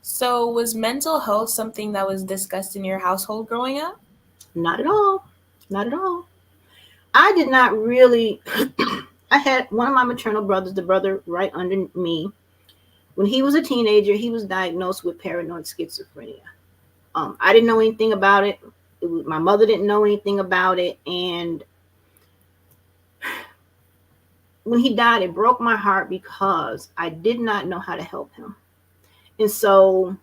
So was mental health something that was discussed in your household growing up? Not at all. Not at all. I did not really. I had one of my maternal brothers, the brother right under me. When he was a teenager, he was diagnosed with paranoid schizophrenia. I didn't know anything about it. My mother didn't know anything about it. And when he died, it broke my heart, because I did not know how to help him. And so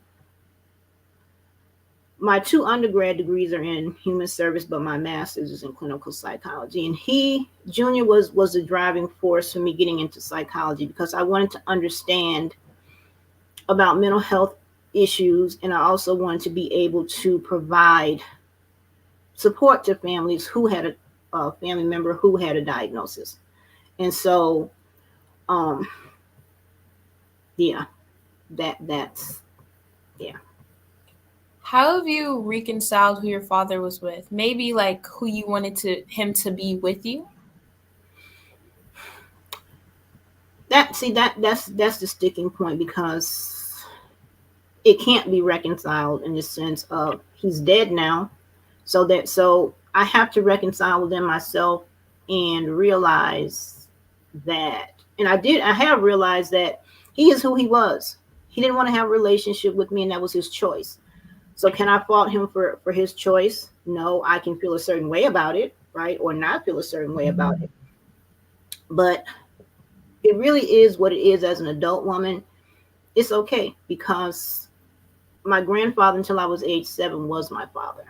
my 2 undergrad degrees are in human service, but my master's is in clinical psychology. And Junior was the driving force for me getting into psychology, because I wanted to understand about mental health issues. And I also wanted to be able to provide support to families who had a family member who had a diagnosis. And so, that's. How have you reconciled who your father was with? Maybe like who you wanted him to be with you? That's the sticking point, because it can't be reconciled, in the sense of, he's dead now. So I have to reconcile within myself and realize that, and I have realized that he is who he was. He didn't want to have a relationship with me, and that was his choice. So can I fault him for his choice? No. I can feel a certain way about it, right? Or not feel a certain way about it. But it really is what it is. As an adult woman, it's okay, because my grandfather, until I was age 7, was my father.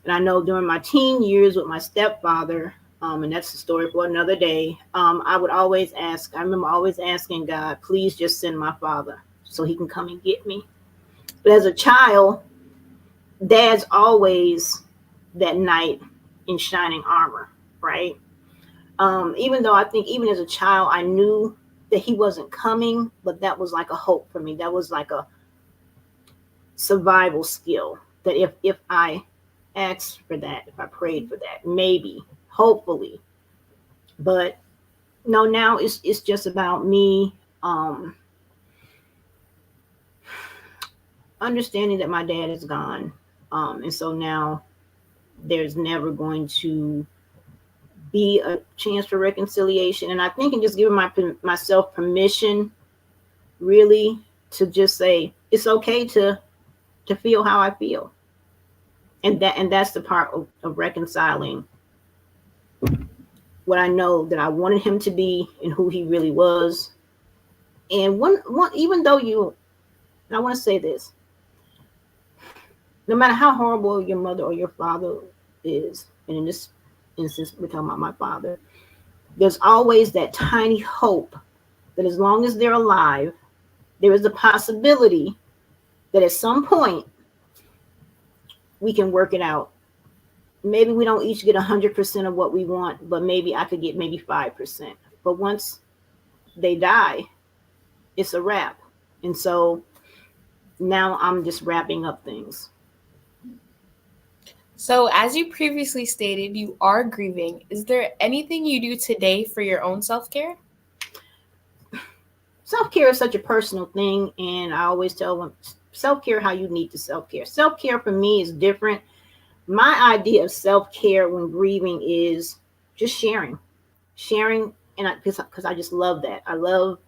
And I know during my teen years with my stepfather, and that's a story for another day, I would always ask, I remember always asking God, please just send my father so he can come and get me. But as a child, dad's always that knight in shining armor, right? Even though I think even as a child, I knew that he wasn't coming, but that was like a hope for me. That was like a survival skill that if I asked for that, if I prayed for that, maybe, hopefully. But no, now it's just about me understanding that my dad is gone. And so now there's never going to be a chance for reconciliation. And I think in just giving myself permission really to just say it's okay to feel how I feel. And that's the part of reconciling what I know that I wanted him to be and who he really was. And one even though I want to say this, no matter how horrible your mother or your father is, and in this instance, we're talking about my father, there's always that tiny hope that as long as they're alive, there is a possibility that at some point we can work it out. Maybe we don't each get 100% of what we want, but maybe I could get maybe 5%. But once they die, it's a wrap. And so now I'm just wrapping up things. So as you previously stated, you are grieving. Is there anything you do today for your own self-care? Self-care is such a personal thing. And I always tell them self-care how you need to self-care. Self-care for me is different. My idea of self-care when grieving is just sharing. And because I just love that. I love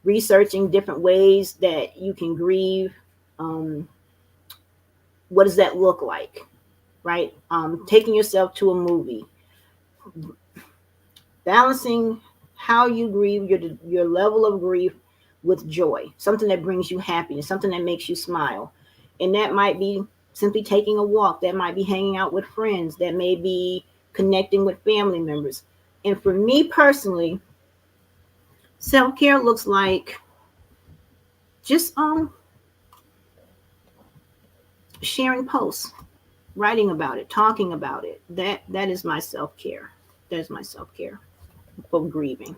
researching different ways that you can grieve. What does that look like? Right? Taking yourself to a movie, balancing how you grieve, your level of grief with joy, something that brings you happiness, something that makes you smile. And that might be simply taking a walk. That might be hanging out with friends. That may be connecting with family members. And for me personally, self-care looks like just sharing posts, writing about it, talking about it. That is my self-care. That is my self-care for grieving.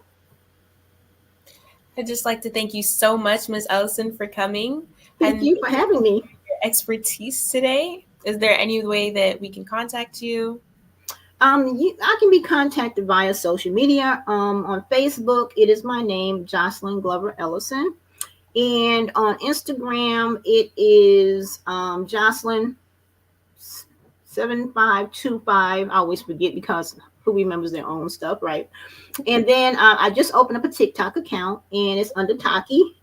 I'd just like to thank you so much, Ms. Ellison, for coming. Thank you for having me. Your expertise today. Is there any way that we can contact you? I can be contacted via social media. On Facebook, it is my name, Jocelyn Glover Ellison. And on Instagram, it is Jocelyn 7525. I always forget because who remembers their own stuff, right? And then I just opened up a TikTok account and it's under Taki.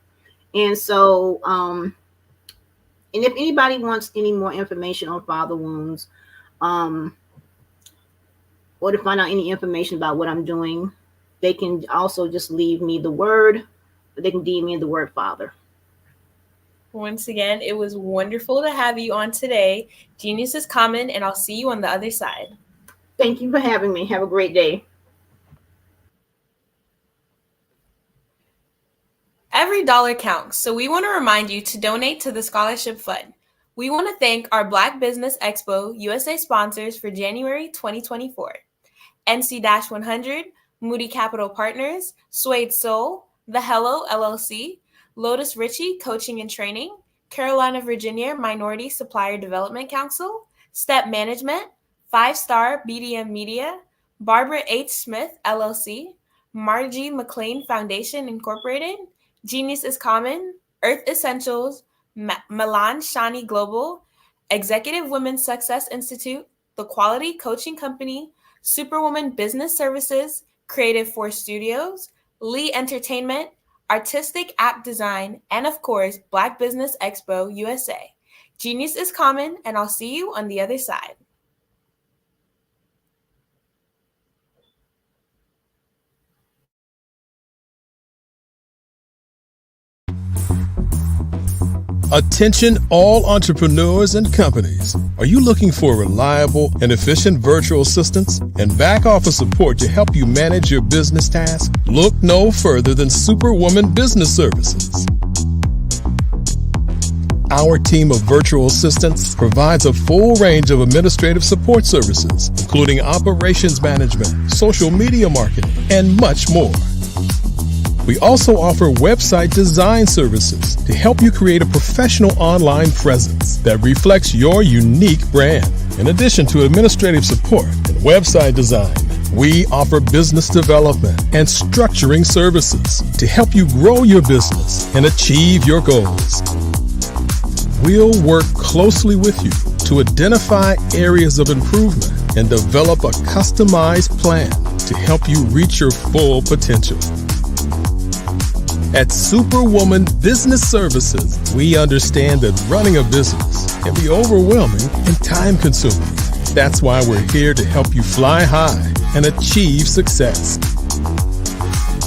And so, and if anybody wants any more information on father wounds, or to find out any information about what I'm doing, they can also just leave me the word, or they can DM me the word father. Once again, it was wonderful to have you on today. Genius is common, and I'll see you on the other side. Thank you for having me. Have a great day. Every dollar counts, so we want to remind you to donate to the Scholarship Fund. We want to thank our Black Business Expo USA sponsors for January 2024. NC-100, Moody Capital Partners, Suede Soul, The Hello LLC, Lotus Ritchie Coaching and Training, Carolina, Virginia Minority Supplier Development Council, Step Management, 5-Star BDM Media, Barbara H. Smith LLC, Margie McLean Foundation Incorporated, Genius is Common, Earth Essentials, Milan Shani Global, Executive Women's Success Institute, The Quality Coaching Company, Superwoman Business Services, Creative Force Studios, Lee Entertainment, Artistic App Design, and of course, Black Business Expo USA. Genius is common, and I'll see you on the other side. Attention all entrepreneurs and companies. Are you looking for reliable and efficient virtual assistants and back office support to help you manage your business tasks? Look no further than Superwoman Business Services. Our team of virtual assistants provides a full range of administrative support services, including operations management, social media marketing, and much more. We also offer website design services to help you create a professional online presence that reflects your unique brand. In addition to administrative support and website design, we offer business development and structuring services to help you grow your business and achieve your goals. We'll work closely with you to identify areas of improvement and develop a customized plan to help you reach your full potential. At Superwoman Business Services, we understand that running a business can be overwhelming and time-consuming. That's why we're here to help you fly high and achieve success.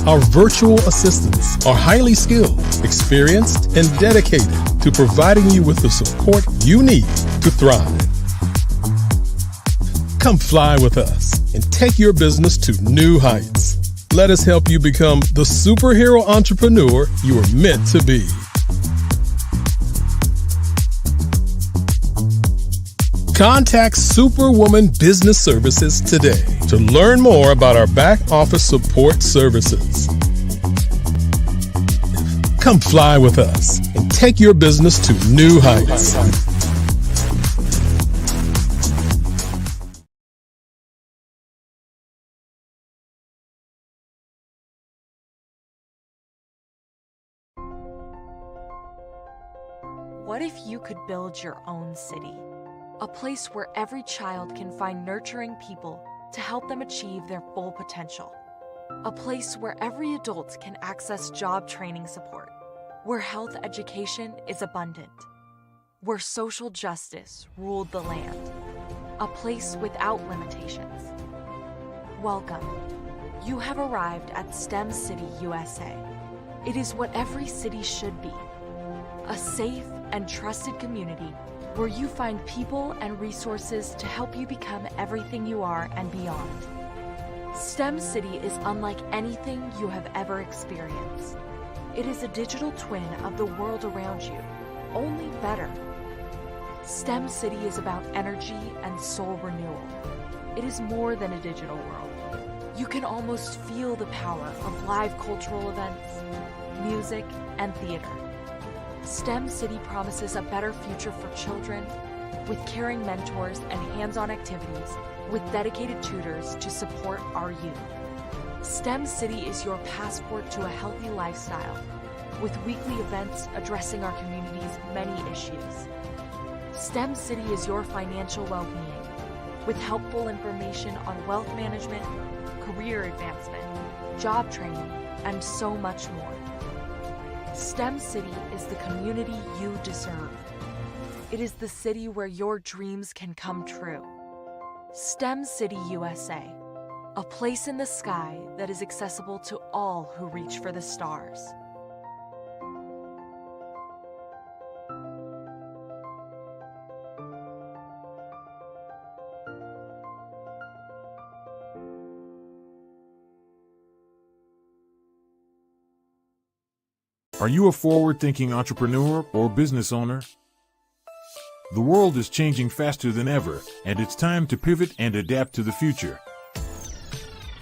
Our virtual assistants are highly skilled, experienced, and dedicated to providing you with the support you need to thrive. Come fly with us and take your business to new heights. Let us help you become the superhero entrepreneur you are meant to be. Contact Superwoman Business Services today to learn more about our back office support services. Come fly with us and take your business to new heights. What if you could build your own city? A place where every child can find nurturing people to help them achieve their full potential. A place where every adult can access job training support. Where health education is abundant. Where social justice ruled the land. A place without limitations. Welcome. You have arrived at STEM City USA. It is what every city should be. A safe and trusted community where you find people and resources to help you become everything you are and beyond. STEM City is unlike anything you have ever experienced. It is a digital twin of the world around you, only better. STEM City is about energy and soul renewal. It is more than a digital world. You can almost feel the power of live cultural events, music, and theater. STEM City promises a better future for children with caring mentors and hands-on activities with dedicated tutors to support our youth. STEM City is your passport to a healthy lifestyle with weekly events addressing our community's many issues. STEM City is your financial well-being with helpful information on wealth management, career advancement, job training, and so much more. STEM City is the community you deserve. It is the city where your dreams can come true. STEM City USA, a place in the sky that is accessible to all who reach for the stars. Are you a forward-thinking entrepreneur or business owner? The world is changing faster than ever, and it's time to pivot and adapt to the future.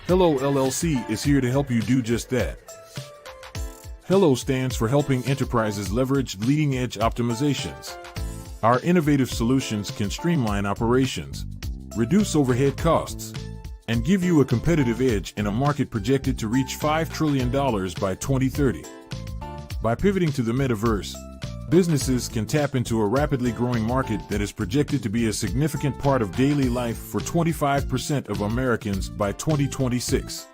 Hello LLC is here to help you do just that. Hello stands for helping enterprises leverage leading-edge optimizations. Our innovative solutions can streamline operations, reduce overhead costs, and give you a competitive edge in a market projected to reach $5 trillion by 2030. By pivoting to the metaverse, businesses can tap into a rapidly growing market that is projected to be a significant part of daily life for 25% of Americans by 2026.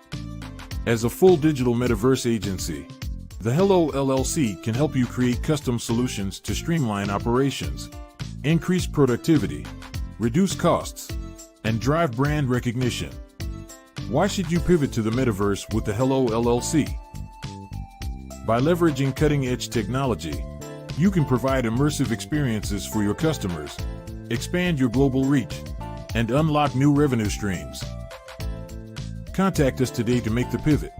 As a full digital metaverse agency, the Hello LLC can help you create custom solutions to streamline operations, increase productivity, reduce costs, and drive brand recognition. Why should you pivot to the metaverse with the Hello LLC? By leveraging cutting-edge technology, You can provide immersive experiences for your customers, expand your global reach, and unlock new revenue streams. Contact us today to make the pivot.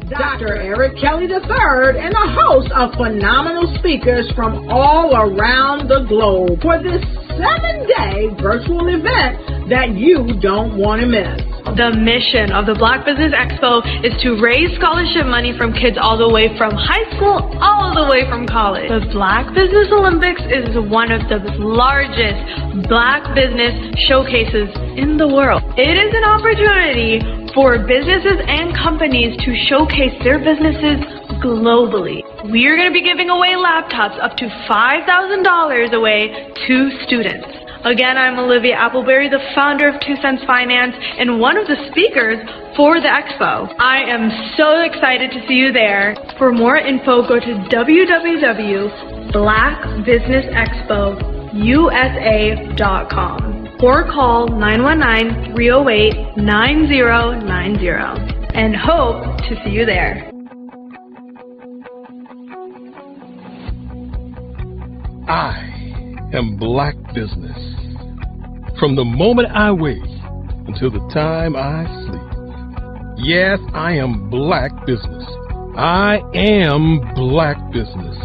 Dr. Eric Kelly III and a host of phenomenal speakers from all around the globe for this 7-day virtual event that you don't want to miss. The mission of the Black Business Expo is to raise scholarship money from kids all the way from high school, all the way from college. The Black Business Olympics is one of the largest Black business showcases in the world. It is an opportunity for businesses and companies to showcase their businesses globally. We are going to be giving away laptops up to $5,000 away to students. Again, I'm Olivia Appleberry, the founder of 2 Cents Finance and one of the speakers for the expo. I am so excited to see you there. For more info, go to www.blackbusinessexpousa.com or call 919-308-9090 and hope to see you there. I am Black Business. From the moment I wake until the time I sleep. Yes, I am Black Business. I am Black Business.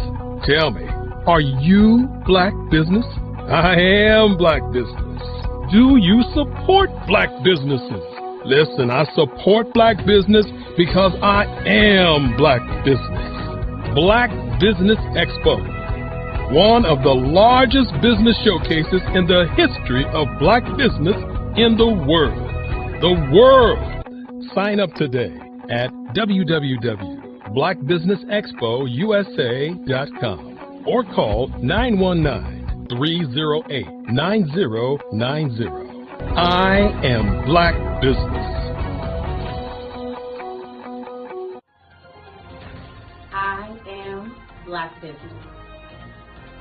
Tell me, are you Black Business? I am Black Business. Do you support Black businesses? Listen, I support Black business because I am Black Business. Black Business Expo, one of the largest business showcases in the history of Black business in the world. The world! Sign up today at www.blackbusinessexpousa.com or call 919-308-9090. I am Black Business. I am Black Business.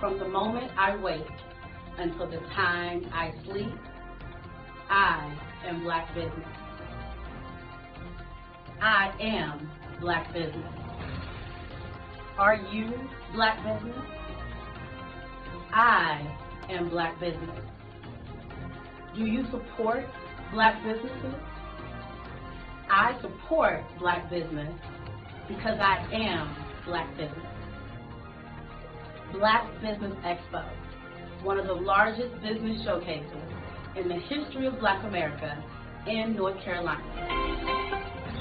From the moment I wake until the time I sleep, I am Black Business. I am Black Business. Are you Black Business? I am Black Business. Do you support Black businesses? I support Black business because I am Black Business. Black Business Expo, one of the largest business showcases in the history of Black America in North Carolina.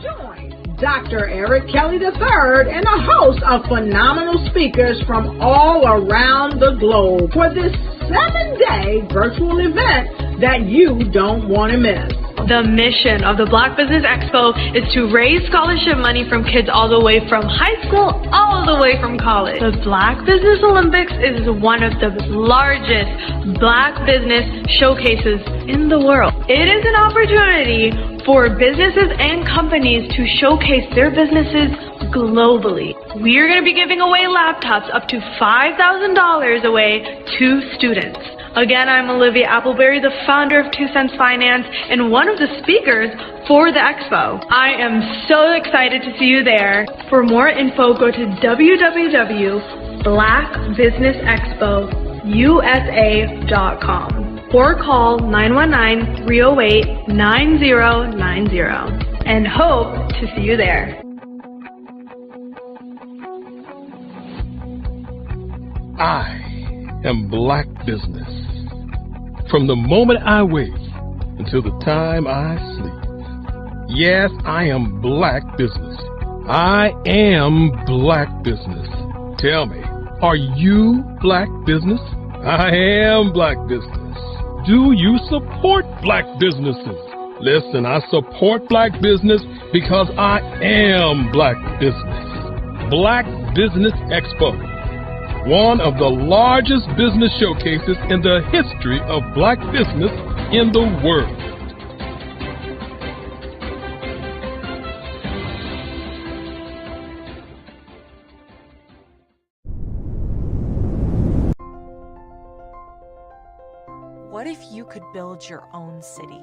Join Dr. Eric Kelly III and a host of phenomenal speakers from all around the globe for this 7-day virtual event that you don't want to miss. The mission of the Black Business Expo is to raise scholarship money from kids all the way from high school, all the way from college. The Black Business Olympics is one of the largest Black business showcases in the world. It is an opportunity for businesses and companies to showcase their businesses globally. We are going to be giving away laptops up to $5,000 away to students. Again, I'm Olivia Appleberry, the founder of 2 Cents Finance and one of the speakers for the expo. I am so excited to see you there. For more info, go to www.blackbusinessexpousa.com or call 919-308-9090 and hope to see you there. I am Black Business. From the moment I wake until the time I sleep. Yes, I am Black Business. I am Black Business. Tell me, are you Black Business? I am Black Business. Do you support Black businesses? Listen, I support Black business because I am Black Business. Black Business Expo, one of the largest business showcases in the history of Black business in the world. What if you could build your own city?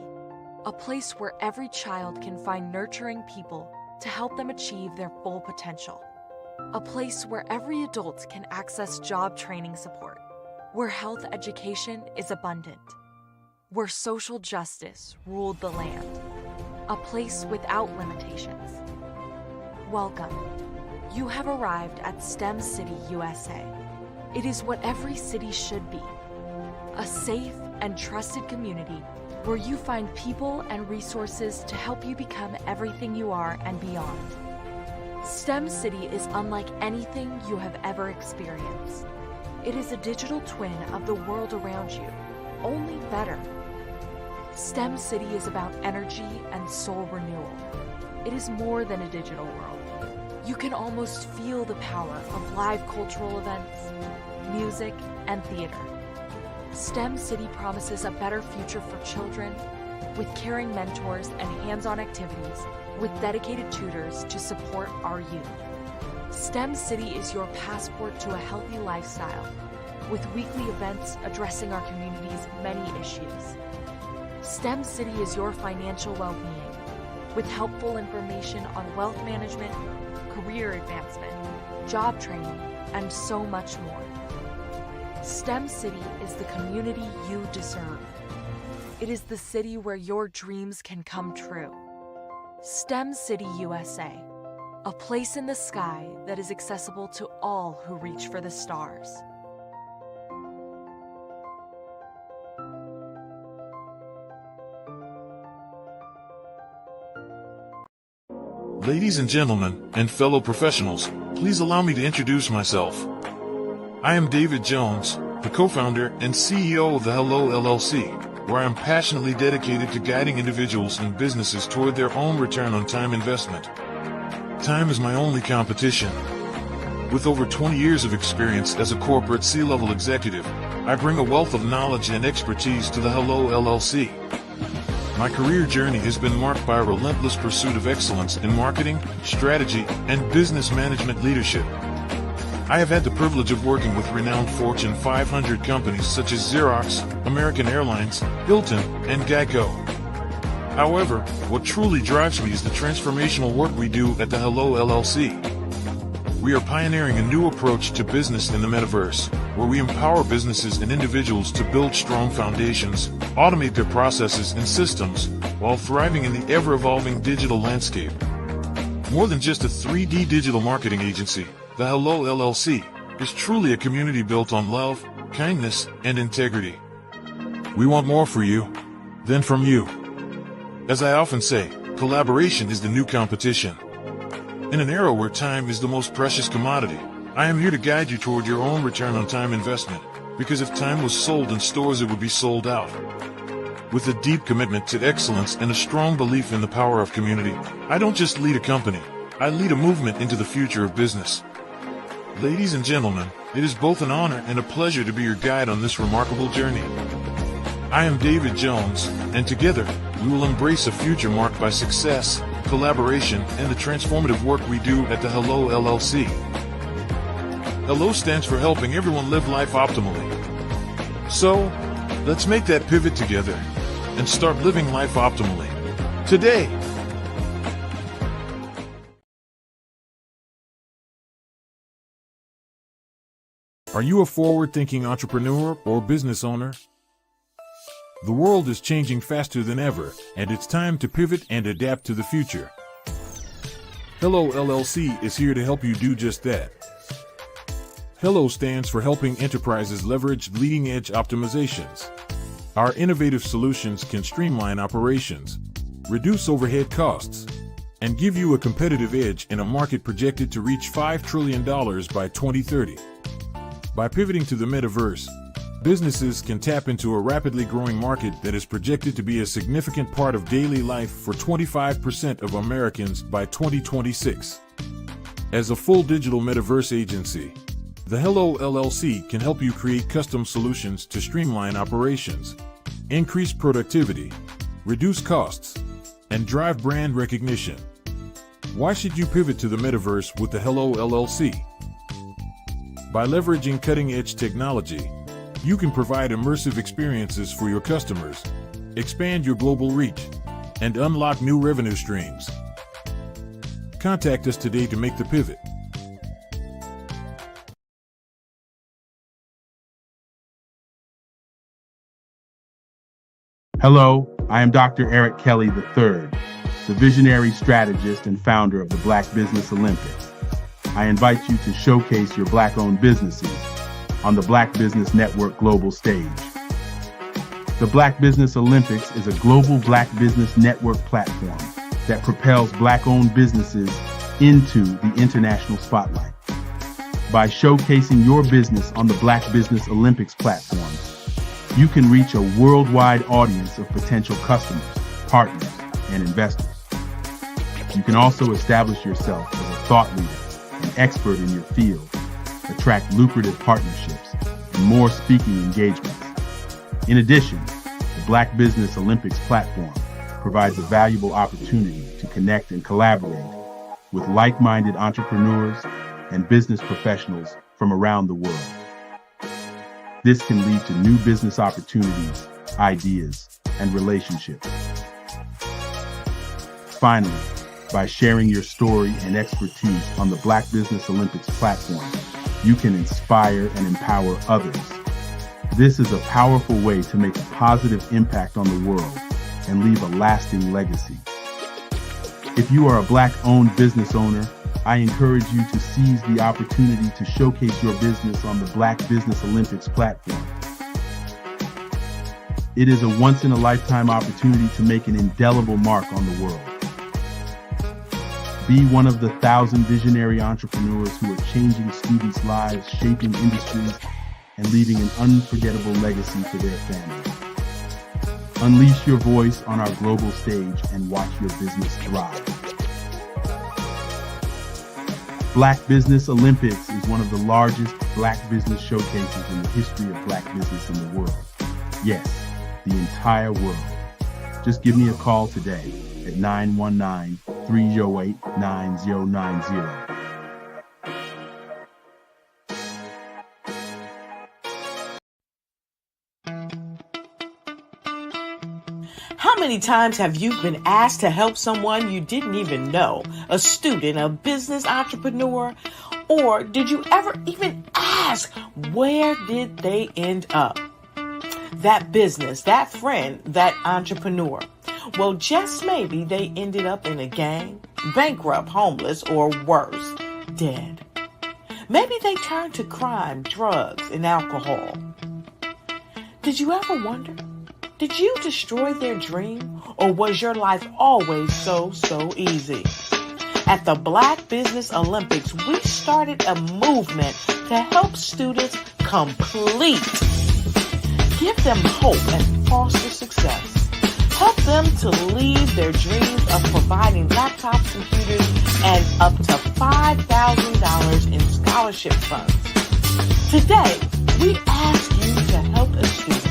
A place where every child can find nurturing people to help them achieve their full potential. A place where every adult can access job training support. Where health education is abundant. Where social justice ruled the land. A place without limitations. Welcome. You have arrived at STEM City USA. It is what every city should be. A safe and trusted community where you find people and resources to help you become everything you are and beyond. STEM City is unlike anything you have ever experienced. It is a digital twin of the world around you, only better. STEM City is about energy and soul renewal. It is more than a digital world. You can almost feel the power of live cultural events, music, and theater. STEM City promises a better future for children with caring mentors and hands-on activities with dedicated tutors to support our youth. STEM City is your passport to a healthy lifestyle with weekly events addressing our community's many issues. STEM City is your financial well-being with helpful information on wealth management, career advancement, job training, and so much more. STEM City is the community you deserve. It is the city where your dreams can come true. STEM City USA, a place in the sky that is accessible to all who reach for the stars. Ladies and gentlemen, and fellow professionals, please allow me to introduce myself. I am David Jones, the co-founder and CEO of the Hello LLC, where I am passionately dedicated to guiding individuals and businesses toward their own return on time investment. Time is my only competition. With over 20 years of experience as a corporate C-level executive, I bring a wealth of knowledge and expertise to the Hello LLC. My career journey has been marked by a relentless pursuit of excellence in marketing, strategy, and business management leadership. I have had the privilege of working with renowned Fortune 500 companies such as Xerox, American Airlines, Hilton, and Geico. However, what truly drives me is the transformational work we do at the Hello LLC. We are pioneering a new approach to business in the metaverse, where we empower businesses and individuals to build strong foundations, automate their processes and systems, while thriving in the ever-evolving digital landscape. More than just a 3D digital marketing agency, the Hello LLC is truly a community built on love, kindness, and integrity. We want more for you than from you. As I often say, collaboration is the new competition. In an era where time is the most precious commodity, I am here to guide you toward your own return on time investment, because if time was sold in stores, it would be sold out. With a deep commitment to excellence and a strong belief in the power of community, I don't just lead a company, I lead a movement into the future of business. Ladies and gentlemen, it is both an honor and a pleasure to be your guide on this remarkable journey. I am David Jones, and together, we will embrace a future marked by success, collaboration, and the transformative work we do at the Hello LLC. Hello stands for helping everyone live life optimally. So, let's make that pivot together and start living life optimally today. Are you a forward-thinking entrepreneur or business owner? The world is changing faster than ever, and it's time to pivot and adapt to the future. Hello LLC is here to help you do just that. HELLO stands for Helping Enterprises Leverage Leading-Edge Optimizations. Our innovative solutions can streamline operations, reduce overhead costs, and give you a competitive edge in a market projected to reach $5 trillion by 2030. By pivoting to the metaverse, businesses can tap into a rapidly growing market that is projected to be a significant part of daily life for 25% of Americans by 2026. As a full digital metaverse agency, the HELLO LLC can help you create custom solutions to streamline operations, increase productivity, reduce costs, and drive brand recognition. Why should you pivot to the metaverse with the HELLO LLC? By leveraging cutting-edge technology, you can provide immersive experiences for your customers, expand your global reach, and unlock new revenue streams. Contact us today to make the pivot. Hello, I am Dr. Eric Kelly III, the visionary strategist and founder of the Black Business Olympics. I invite you to showcase your Black-owned businesses on the Black Business Network global stage. The Black Business Olympics is a global Black Business Network platform that propels Black-owned businesses into the international spotlight. By showcasing your business on the Black Business Olympics platform, you can reach a worldwide audience of potential customers, partners, and investors. You can also establish yourself as a thought leader, an expert in your field, attract lucrative partnerships, and more speaking engagements. In addition, the Black Business Olympics platform provides a valuable opportunity to connect and collaborate with like-minded entrepreneurs and business professionals from around the world. This can lead to new business opportunities, ideas, and relationships. Finally, by sharing your story and expertise on the Black Business Olympics platform, you can inspire and empower others. This is a powerful way to make a positive impact on the world and leave a lasting legacy. If you are a Black-owned business owner, I encourage you to seize the opportunity to showcase your business on the Black Business Olympics platform. It is a once-in-a-lifetime opportunity to make an indelible mark on the world. Be one of the 1,000 visionary entrepreneurs who are changing students' lives, shaping industries, and leaving an unforgettable legacy for their families. Unleash your voice on our global stage and watch your business thrive. Black Business Olympics is one of the largest Black business showcases in the history of Black business in the world. Yes, the entire world. Just give me a call today at 919-308-9090. How many times have you been asked to help someone you didn't even know, a student, a business entrepreneur, or did you ever even ask, where did they end up? That business, that friend, that entrepreneur. Well, just maybe they ended up in a gang, bankrupt, homeless, or worse, dead. Maybe they turned to crime, drugs, and alcohol. Did you ever wonder? Did you destroy their dream, or was your life always so easy? At the Black Business Olympics, we started a movement to help students complete. Give them hope and foster success. Help them to leave their dreams of providing laptops, computers, and up to $5,000 in scholarship funds. Today, we ask you to help a student,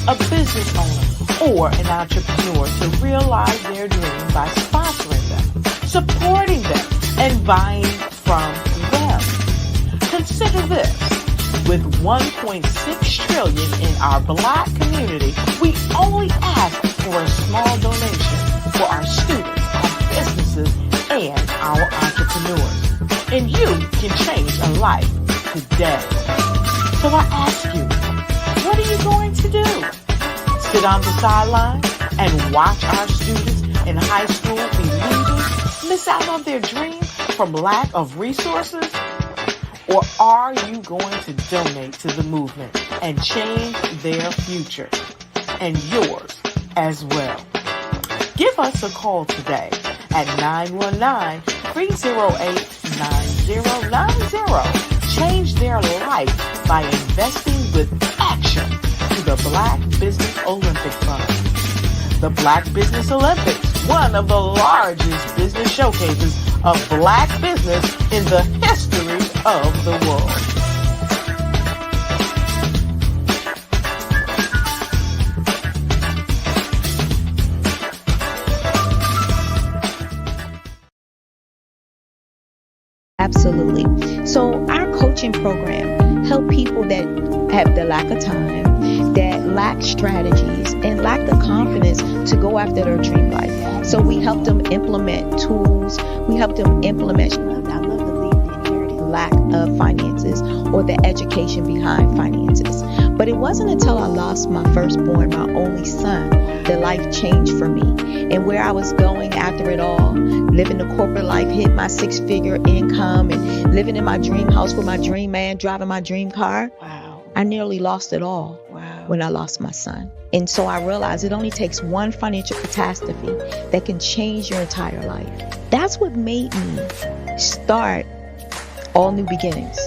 a business owner, or an entrepreneur to realize their dream by sponsoring them, supporting them, and buying from them. Consider this. With $1.6 trillion in our Black community, we only ask for a small donation for our students, our businesses, and our entrepreneurs. And you can change a life today. So I ask you, what are you going to do? Sit on the sideline and watch our students in high school be leaders, miss out on their dream from lack of resources? Or are you going to donate to the movement and change their future and yours as well? Give us a call today at 919-308-9090. Change their life by investing with action to the Black Business Olympic Fund. The Black Business Olympics, one of the largest business showcases of Black business in the history of the world. Absolutely. So our coaching program help people that have the lack of time, that lack strategies, and lack the confidence to go after their dream life. So we help them implement tools. We help them implement, I love to leave the inherited lack of finances or the education behind finances. But it wasn't until I lost my firstborn, my only son, that life changed for me. And where I was going after it all, living the corporate life, hit my 6-figure income, and living in my dream house with my dream man, driving my dream car. Wow. I nearly lost it all when I lost my son. And so I realized it only takes one financial catastrophe that can change your entire life. That's what made me start All New Beginnings.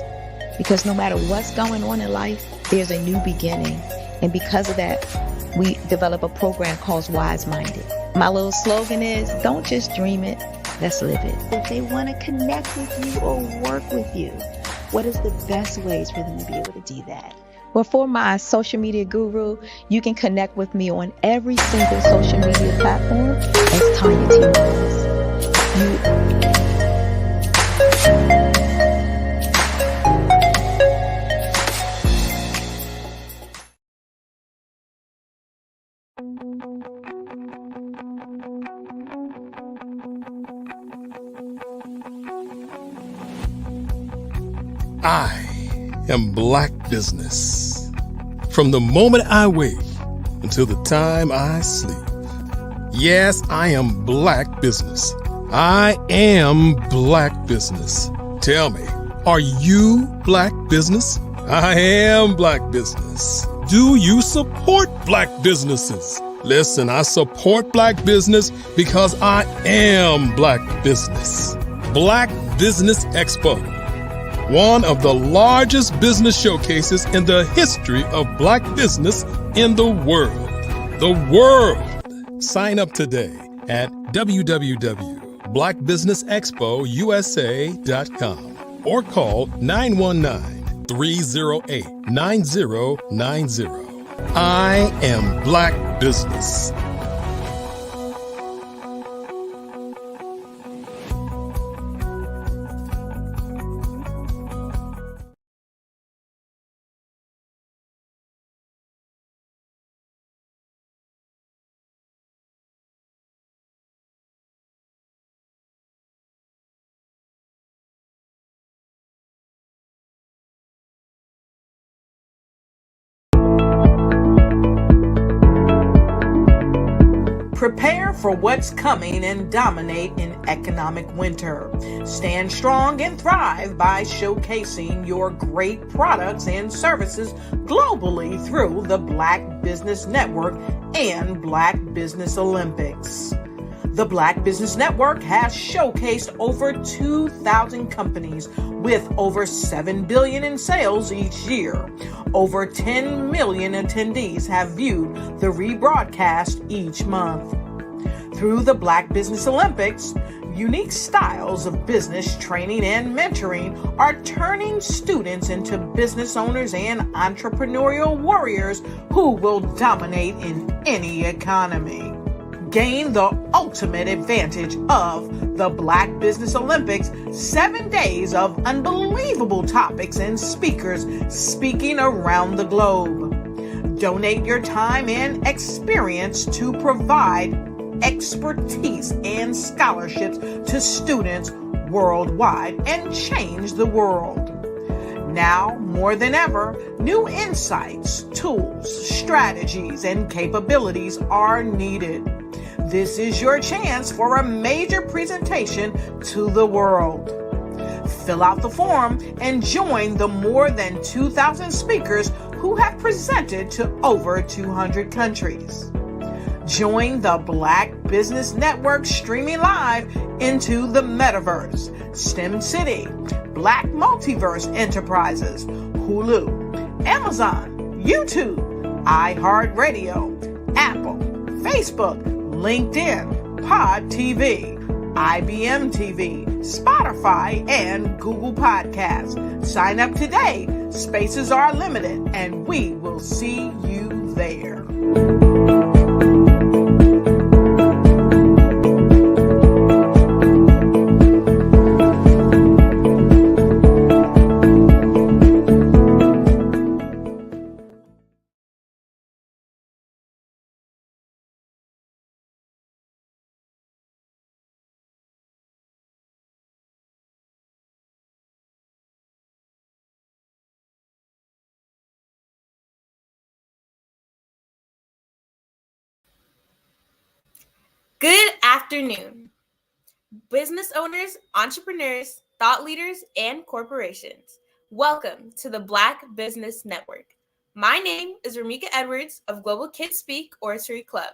Because no matter what's going on in life, there's a new beginning. And because of that, we develop a program called Wise Minded. My little slogan is, don't just dream it, let's live it. If they want to connect with you or work with you, what is the best ways for them to be able to do that? Well, for my social media guru, you can connect with me on every single social media platform as Tanya T. Rose. I am Black Business. From the moment I wake until the time I sleep. Yes, I am Black Business. I am Black Business. Tell me, are you Black Business? I am Black Business. Do you support Black businesses? Listen, I support Black business because I am Black Business. Black Business Expo, one of the largest business showcases in the history of Black business in the world. The world! Sign up today at www.blackbusinessexpousa.com or call 919-308-9090. I am Black Business. Prepare for what's coming and dominate in economic winter. Stand strong and thrive by showcasing your great products and services globally through the Black Business Network and Black Business Olympics. The Black Business Network has showcased over 2,000 companies with over $7 billion in sales each year. Over 10 million attendees have viewed the rebroadcast each month. Through the Black Business Olympics, unique styles of business training and mentoring are turning students into business owners and entrepreneurial warriors who will dominate in any economy. Gain the ultimate advantage of the Black Business Olympics, 7 days of unbelievable topics and speakers speaking around the globe. Donate your time and experience to provide expertise and scholarships to students worldwide and change the world. Now, more than ever, new insights, tools, strategies, and capabilities are needed. This is your chance for a major presentation to the world. Fill out the form and join the more than 2,000 speakers who have presented to over 200 countries. Join the Black Business Network streaming live into the Metaverse, STEM City, Black Multiverse Enterprises, Hulu, Amazon, YouTube, iHeartRadio, Apple, Facebook, LinkedIn, Pod TV, IBM TV, Spotify, and Google Podcasts. Sign up today. Spaces are limited, and we will see you there. Good afternoon, business owners, entrepreneurs, thought leaders, and corporations. Welcome to the Black Business Network. My name is Ramika Edwards of Global Kids Speak Oratory Club,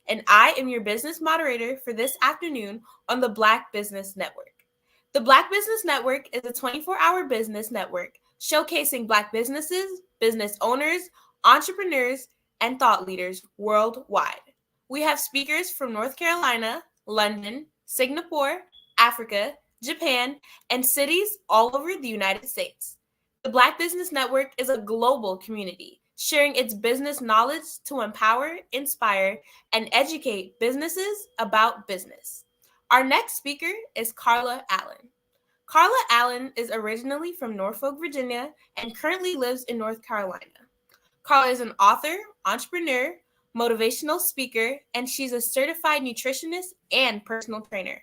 and I am your business moderator for this afternoon on the Black Business Network. The Black Business Network is a 24-hour business network showcasing Black businesses, business owners, entrepreneurs, and thought leaders worldwide. We have speakers from North Carolina, London, Singapore, Africa, Japan, and cities all over the United States. The Black Business Network is a global community, sharing its business knowledge to empower, inspire, and educate businesses about business. Our next speaker is Carla Allen. Carla Allen is originally from Norfolk, Virginia, and currently lives in North Carolina. Carla is an author, entrepreneur, motivational speaker, and she's a certified nutritionist and personal trainer.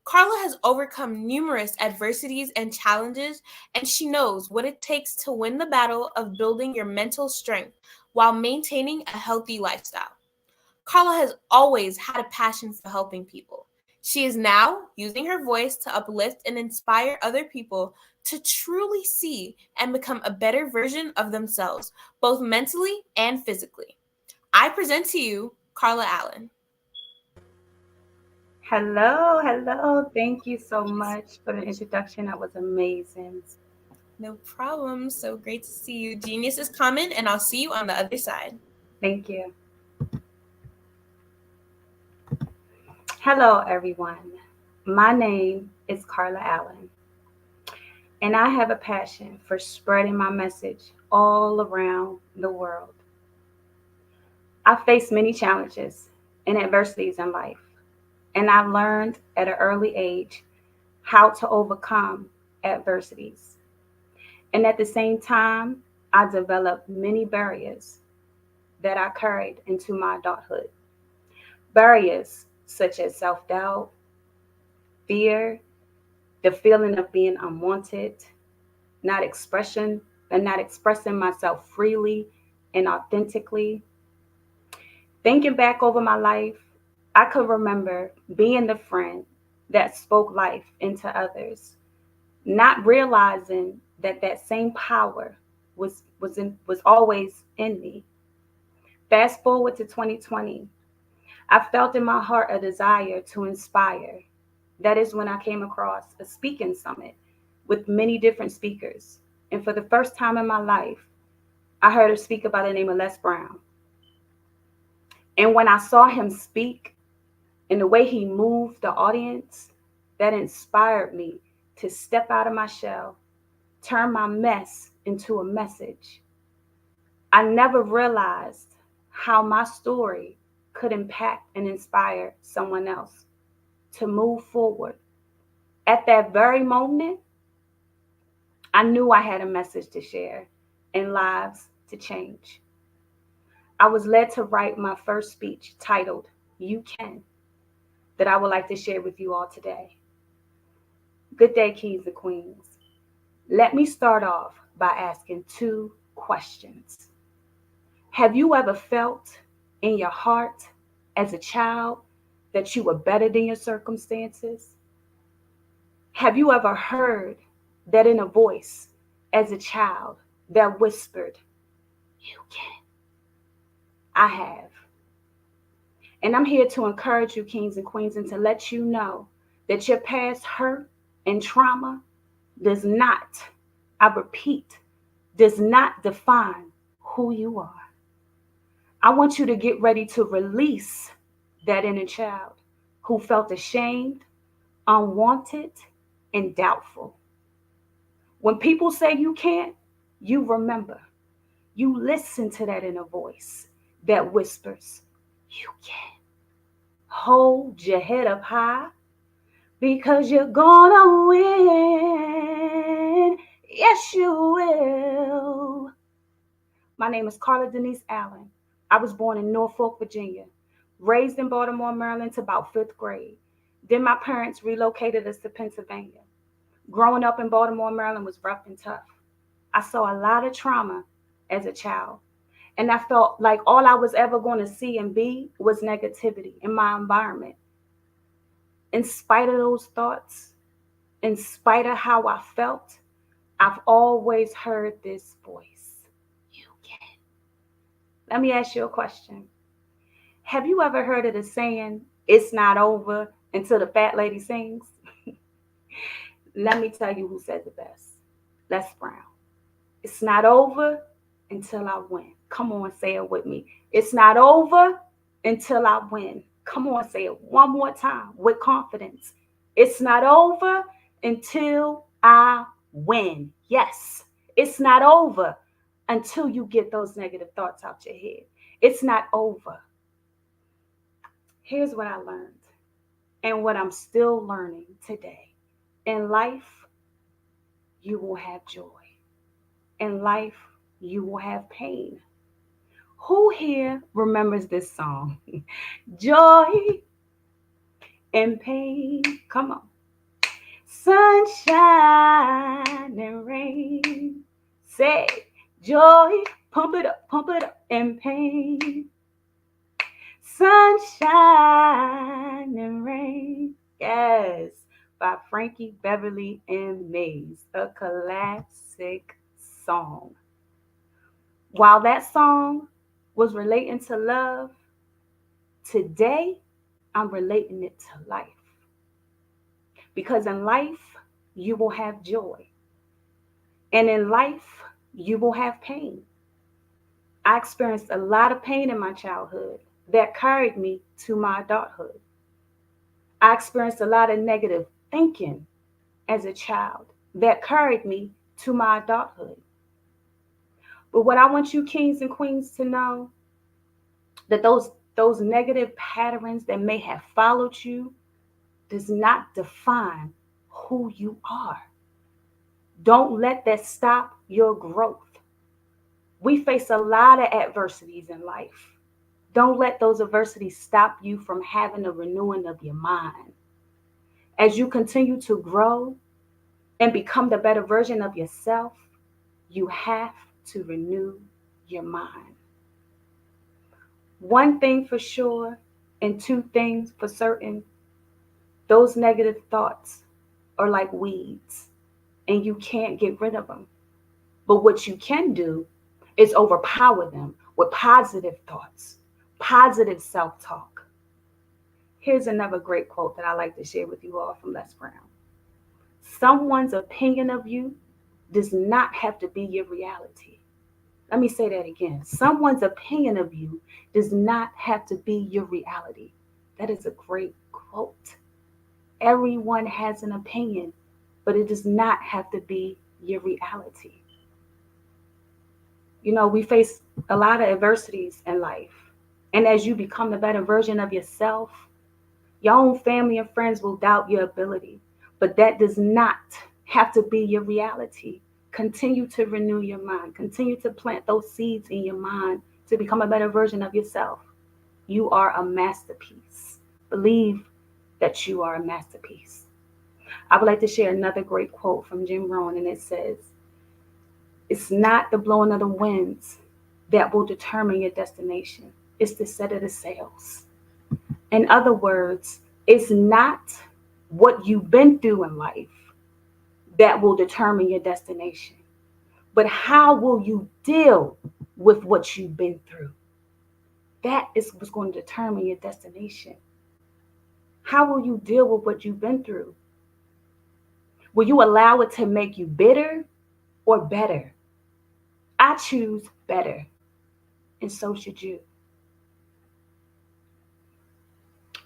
Carla has overcome numerous adversities and challenges, and she knows what it takes to win the battle of building your mental strength while maintaining a healthy lifestyle. Carla has always had a passion for helping people. She is now using her voice to uplift and inspire other people to truly see and become a better version of themselves, both mentally and physically. I present to you Carla Allen. Hello. Thank you so much for the introduction. That was amazing. No problem. So great to see you. Genius is coming, and I'll see you on the other side. Thank you. Hello, everyone. My name is Carla Allen, and I have a passion for spreading my message all around the world. I faced many challenges and adversities in life, and I learned at an early age how to overcome adversities. And at the same time, I developed many barriers that I carried into my adulthood. Barriers such as self-doubt, fear, the feeling of being unwanted, not expressing myself freely and authentically. Thinking back over my life, I could remember being the friend that spoke life into others, not realizing that that same power was always in me. Fast forward to 2020, I felt in my heart a desire to inspire. That is when I came across a speaking summit with many different speakers. And for the first time in my life, I heard a speaker by the name of Les Brown. And when I saw him speak and the way he moved the audience, that inspired me to step out of my shell, turn my mess into a message. I never realized how my story could impact and inspire someone else to move forward. At that very moment, I knew I had a message to share and lives to change. I was led to write my first speech titled, You Can, that I would like to share with you all today. Good day, kings and queens. Let me start off by asking two questions. Have you ever felt in your heart as a child that you were better than your circumstances? Have you ever heard that inner voice as a child that whispered, "You can." I have. And I'm here to encourage you, kings and queens, and to let you know that your past hurt and trauma does not, I repeat, does not define who you are. I want you to get ready to release that inner child who felt ashamed, unwanted, and doubtful. When people say you can't, you remember. You listen to that inner voice that whispers, "You can." Hold your head up high because you're gonna win. Yes, you will. My name is Carla Denise Allen. I was born in Norfolk, Virginia, raised in Baltimore, Maryland to about 5th grade. Then my parents relocated us to Pennsylvania. Growing up in Baltimore, Maryland was rough and tough. I saw a lot of trauma as a child. And I felt like all I was ever going to see and be was negativity in my environment. In spite of those thoughts, in spite of how I felt, I've always heard this voice. You can. Let me ask you a question. Have you ever heard of the saying, "It's not over until the fat lady sings"? Let me tell you who says it best. Les Brown. It's not over until I win. Come on, say it with me. It's not over until I win. Come on, say it one more time with confidence. It's not over until I win. Yes, it's not over until you get those negative thoughts out your head. It's not over. Here's what I learned and what I'm still learning today. In life, you will have joy. In life, you will have pain. Who here remembers this song? Joy and pain. Come on. Sunshine and rain. Say joy, pump it up, and pain. Sunshine and rain. Yes, by Frankie Beverly and Mays, a classic song. While that song was relating to love, today I'm relating it to life. Because in life, you will have joy. And in life, you will have pain. I experienced a lot of pain in my childhood that carried me to my adulthood. I experienced a lot of negative thinking as a child that carried me to my adulthood. But what I want you kings and queens to know, that those negative patterns that may have followed you does not define who you are. Don't let that stop your growth. We face a lot of adversities in life. Don't let those adversities stop you from having a renewing of your mind. As you continue to grow and become the better version of yourself, you have to renew your mind. One thing for sure, and two things for certain, those negative thoughts are like weeds, and you can't get rid of them. But what you can do is overpower them with positive thoughts, positive self-talk. Here's another great quote that I like to share with you all from Les Brown. Someone's opinion of you does not have to be your reality. Let me say that again. Someone's opinion of you does not have to be your reality. That is a great quote. Everyone has an opinion, but it does not have to be your reality. You know, we face a lot of adversities in life. And as you become the better version of yourself, your own family and friends will doubt your ability. But that does not have to be your reality. Continue to renew your mind. Continue to plant those seeds in your mind to become a better version of yourself. You are a masterpiece. Believe that you are a masterpiece. I would like to share another great quote from Jim Rohn, and it says, "It's not the blowing of the winds that will determine your destination. It's the set of the sails." In other words, it's not what you've been through in life that will determine your destination. But how will you deal with what you've been through? That is what's going to determine your destination. How will you deal with what you've been through? Will you allow it to make you bitter or better? I choose better, and so should you.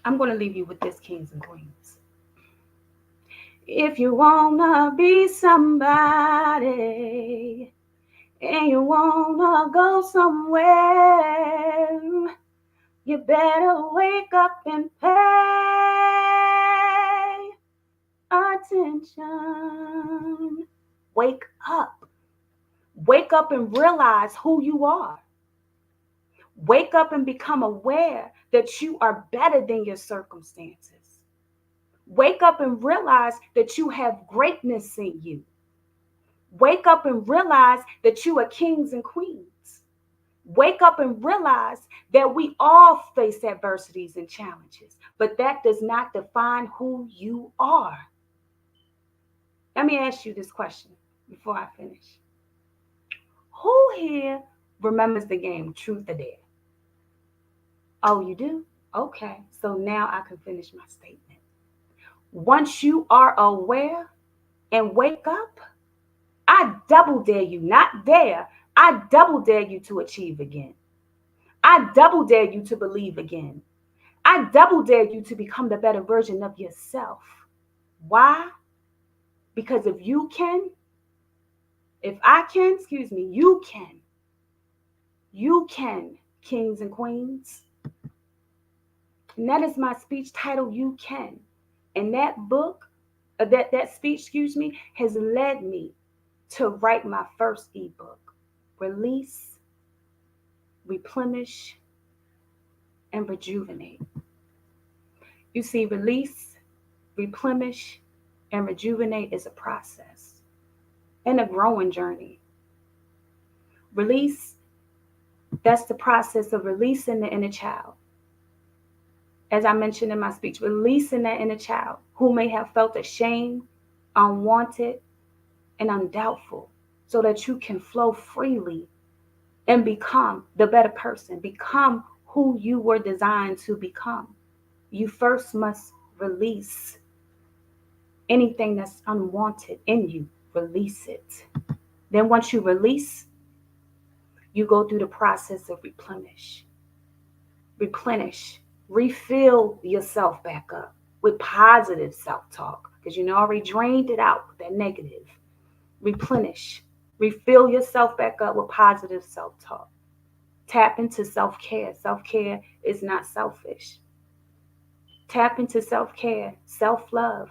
I'm going to leave you with this, kings and queens. If you want to be somebody and you want to go somewhere, you better wake up and pay attention. Wake up. Wake up and realize who you are. Wake up and become aware that you are better than your circumstances. Wake up and realize that you have greatness in you. Wake up and realize that you are kings and queens. Wake up and realize that we all face adversities and challenges, but that does not define who you are. Let me ask you this question before I finish. Who here remembers the game Truth or Dare? Oh, you do? Okay, so now I can finish my statement. Once you are aware and wake up, I double dare you, not dare, I double dare you to achieve again. I double dare you to believe again. I double dare you to become the better version of yourself. Why? Because if you can, if I can, you can. You can, kings and queens. And that is my speech title, You Can. And that book, that speech, has led me to write my first ebook, Release, Replenish, and Rejuvenate. You see, release, replenish, and rejuvenate is a process and a growing journey. Release, that's the process of releasing the inner child. As I mentioned in my speech, releasing that inner child who may have felt ashamed, unwanted, and undoubtful, so that you can flow freely and become the better person, become who you were designed to become. You first must release anything that's unwanted in you. Release it. Then once you release, you go through the process of replenish, refill yourself back up with positive self-talk, because you already drained it out with that negative. Replenish, refill yourself back up with positive self-talk. Tap into self-care. Self-care is not selfish. Tap into self-care, self-love.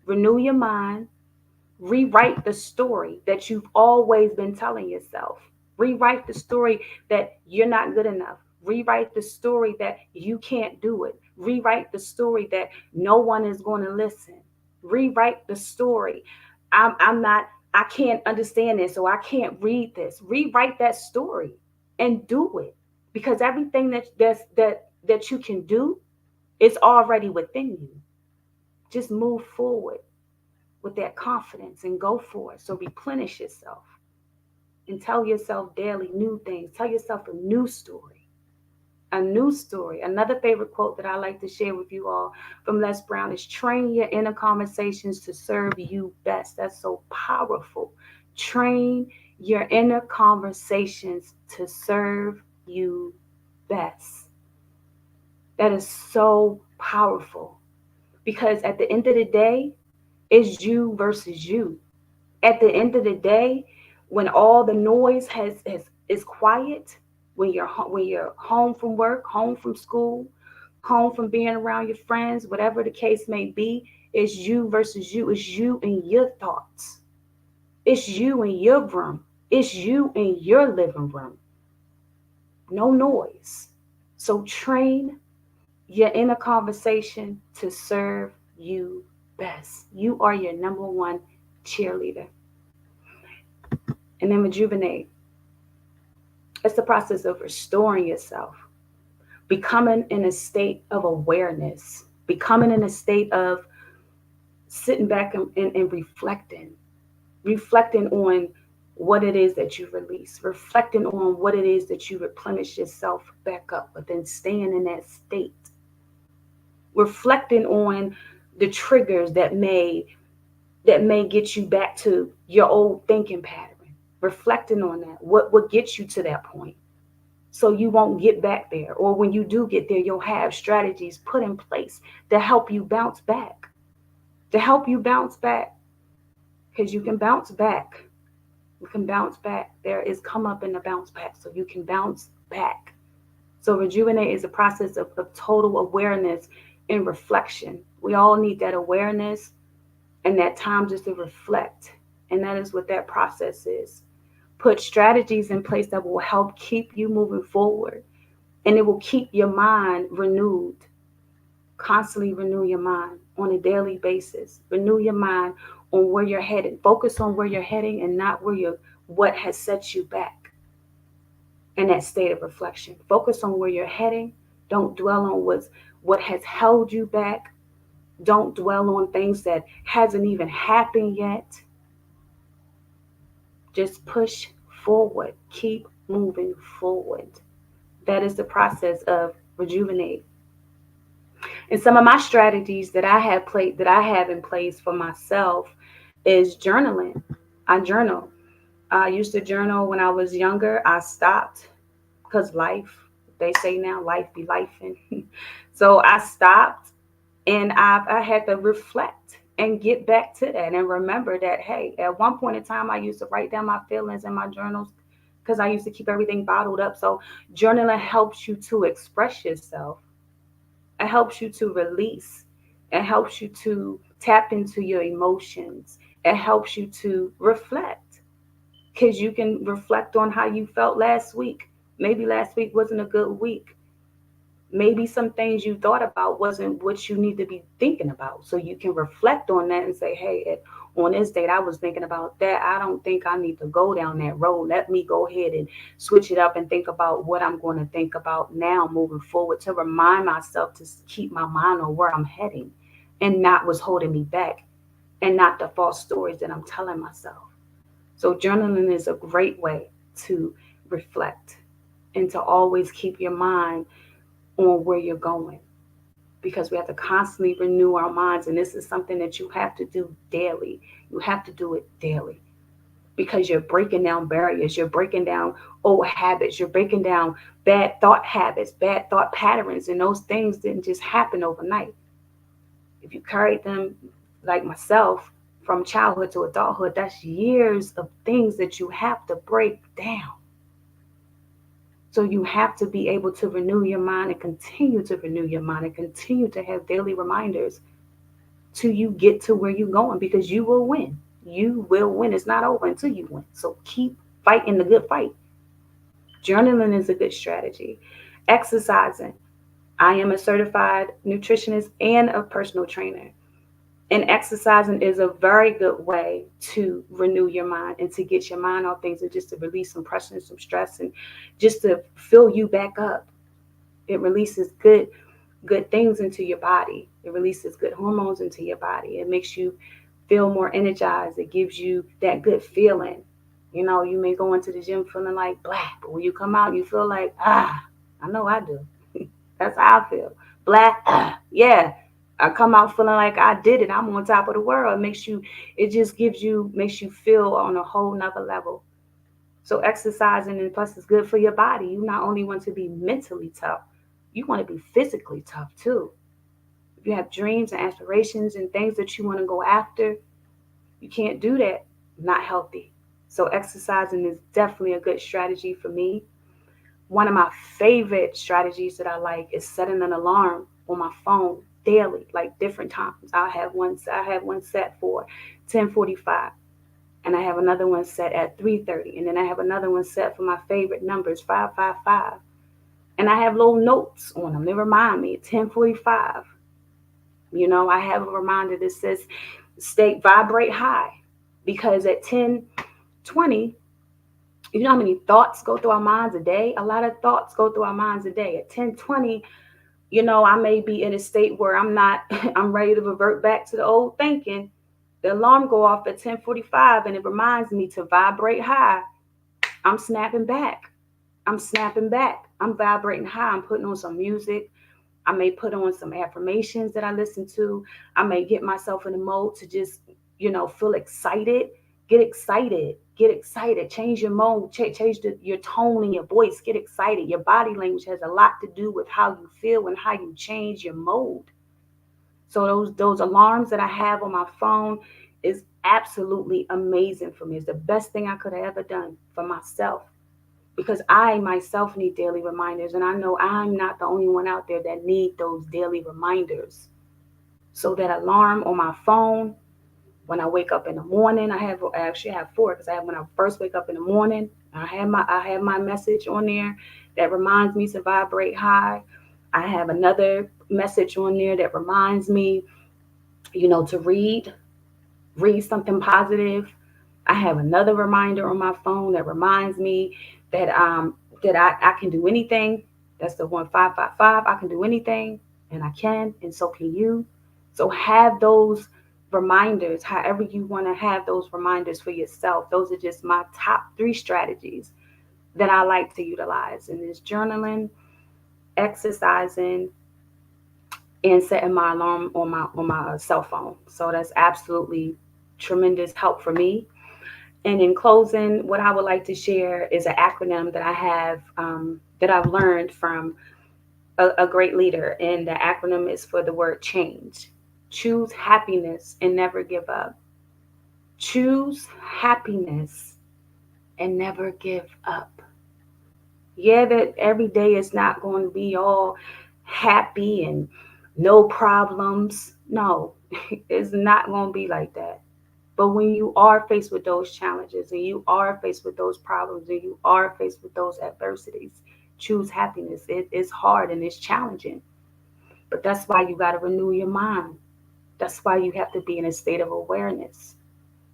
Renew your mind. Rewrite the story that you've always been telling yourself. Rewrite the story that you're not good enough. Rewrite the story that you can't do it. Rewrite the story that no one is going to listen. Rewrite the story. I can't understand this, so I can't read this. Rewrite that story and do it, because everything that you can do is already within you. Just move forward with that confidence and go for it. So replenish yourself and tell yourself daily new things. Tell yourself a new story. A new story. Another favorite quote that I like to share with you all from Les Brown is, train your inner conversations to serve you best. That's so powerful. Train your inner conversations to serve you best. That is so powerful, because at the end of the day, it's you versus you. At the end of the day, when all the noise is quiet, when you're home from work, home from school, home from being around your friends, whatever the case may be, it's you versus you. It's you and your thoughts. It's you in your room. It's you in your living room. No noise. So train your inner conversation to serve you best. You are your number one cheerleader. And then rejuvenate. It's the process of restoring yourself, becoming in a state of awareness, becoming in a state of sitting back and reflecting on what it is that you release, reflecting on what it is that you replenish yourself back up, but then staying in that state, reflecting on the triggers that may get you back to your old thinking pattern, reflecting on that, what gets you to that point, so you won't get back there. Or when you do get there, you'll have strategies put in place to help you bounce back, because you can bounce back. You can bounce back. There is come up in the bounce back, so you can bounce back. So rejuvenate is a process of total awareness and reflection. We all need that awareness and that time just to reflect. And that is what that process is. Put strategies in place that will help keep you moving forward. And it will keep your mind renewed. Constantly renew your mind on a daily basis. Renew your mind on where you're headed. Focus on where you're heading and not what has set you back. In that state of reflection, focus on where you're heading. Don't dwell on what has held you back. Don't dwell on things that hasn't even happened yet. Just push forward. Keep moving forward. That is the process of rejuvenate. And some of my strategies that I have in place for myself is journaling. I journal. I used to journal when I was younger. I stopped because they say now life be lifing. So I stopped, and I had to reflect and get back to that and remember that, hey, at one point in time, I used to write down my feelings in my journals because I used to keep everything bottled up. So journaling helps you to express yourself. It helps you to release. It helps you to tap into your emotions. It helps you to reflect, because you can reflect on how you felt last week. Maybe last week wasn't a good week. Maybe some things you thought about wasn't what you need to be thinking about. So you can reflect on that and say, hey, on this date, I was thinking about that. I don't think I need to go down that road. Let me go ahead and switch it up and think about what I'm going to think about now moving forward, to remind myself to keep my mind on where I'm heading and not what's holding me back and not the false stories that I'm telling myself. So journaling is a great way to reflect and to always keep your mind on where you're going, because we have to constantly renew our minds. And this is something that you have to do daily. You have to do it daily, because you're breaking down barriers. You're breaking down old habits. You're breaking down bad thought habits, bad thought patterns. And those things didn't just happen overnight. If you carried them, like myself, from childhood to adulthood, that's years of things that you have to break down. So you have to be able to renew your mind and continue to renew your mind and continue to have daily reminders till you get to where you're going, because you will win. You will win. It's not over until you win. So keep fighting the good fight. Journaling is a good strategy. Exercising. I am a certified nutritionist and a personal trainer. And exercising is a very good way to renew your mind and to get your mind off things and just to release some pressure and some stress and just to fill you back up. It releases good things into your body. It releases good hormones into your body. It makes you feel more energized. It gives you that good feeling. You know, you may go into the gym feeling like black, but when you come out, you feel like, I know I do. That's how I feel. Black, yeah. I come out feeling like I did it. I'm on top of the world. Makes you feel on a whole nother level. So exercising, and plus it's good for your body. You not only want to be mentally tough, you want to be physically tough too. If you have dreams and aspirations and things that you want to go after, you can't do that not healthy. So exercising is definitely a good strategy for me. One of my favorite strategies that I like is setting an alarm on my phone daily, like different times. I have one set for 10:45, and I have another one set at 3:30, and then I have another one set for my favorite numbers, 555. And I have little notes on them. They remind me at 10:45. You know, I have a reminder that says vibrate high, because at 10:20, you know how many thoughts go through our minds a day? A lot of thoughts go through our minds a day. At 10:20, I may be in a state where I'm ready to revert back to the old thinking. The alarm go off at 10:45 and it reminds me to vibrate high. I'm snapping back. I'm snapping back. I'm vibrating high. I'm putting on some music. I may put on some affirmations that I listen to. I may get myself in the mode to just, feel excited. Get excited. Get excited. Change your mode. Change your tone in your voice. Get excited. Your body language has a lot to do with how you feel and how you change your mode. So those alarms that I have on my phone is absolutely amazing for me. It's the best thing I could have ever done for myself, because I myself need daily reminders, and I know I'm not the only one out there that need those daily reminders. So that alarm on my phone, when I wake up in the morning, I actually have four, because I have when I first wake up in the morning, I have my message on there that reminds me to vibrate high. I have another message on there that reminds me, to read something positive. I have another reminder on my phone that reminds me that I can do anything. That's the 1555. I can do anything, and I can, and so can you. So have those reminders, however you want to have those reminders for yourself. Those are just my top 3 strategies that I like to utilize, and it's journaling, exercising, and setting my alarm on my cell phone. So that's absolutely tremendous help for me. And in closing, what I would like to share is an acronym that I have that I've learned from a great leader, and the acronym is for the word change. Choose happiness and never give up. Choose happiness and never give up. Yeah, that every day is not going to be all happy and no problems. No, it's not going to be like that. But when you are faced with those challenges, and you are faced with those problems, and you are faced with those adversities, choose happiness. It is hard and it's challenging. But that's why you got to renew your mind. That's why you have to be in a state of awareness.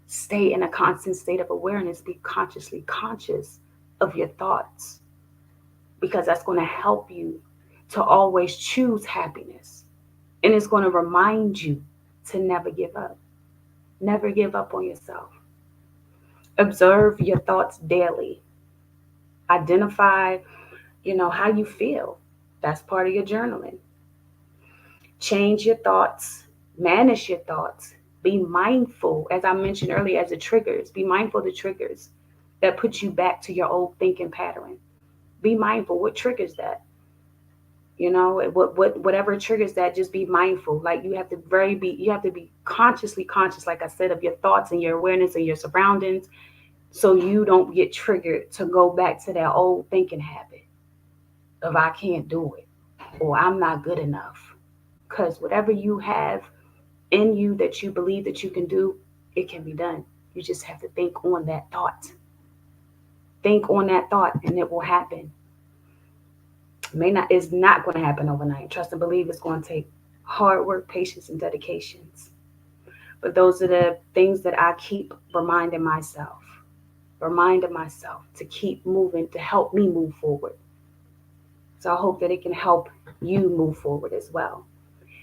Stay in a constant state of awareness. Be consciously conscious of your thoughts, because that's going to help you to always choose happiness. And it's going to remind you to never give up. Never give up on yourself. Observe your thoughts daily. Identify, how you feel. That's part of your journaling. Change your thoughts. Manage your thoughts. Be mindful, as I mentioned earlier, as the triggers. Be mindful of the triggers that put you back to your old thinking pattern. Be mindful. What triggers that? Whatever triggers that, just be mindful. Like you have to be consciously conscious, like I said, of your thoughts and your awareness and your surroundings, so you don't get triggered to go back to that old thinking habit of I can't do it, or I'm not good enough. Because whatever you have in you that you believe that you can do, it can be done. You just have to think on that thought. Think on that thought and it will happen. It's not going to happen overnight. Trust and believe it's going to take hard work, patience, and dedications. But those are the things that I keep reminding myself to keep moving, to help me move forward. So I hope that it can help you move forward as well.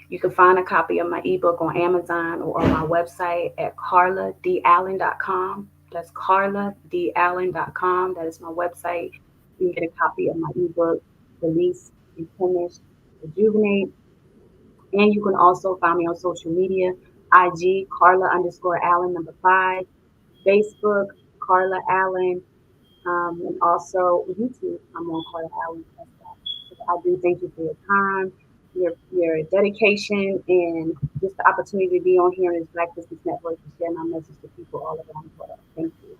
You can find a copy of my ebook on Amazon or on my website at carladallen.com. That's carladallen.com. That is my website. You can get a copy of my ebook, Release, Replenish, Rejuvenate. And you can also find me on social media, IG, Carla_Allen 5, Facebook, Carla Allen, and also YouTube, I'm on Carla Allen. I do thank you for your time, your dedication, and just the opportunity to be on here in this Black Business Network to share my message to people all around the world. Thank you.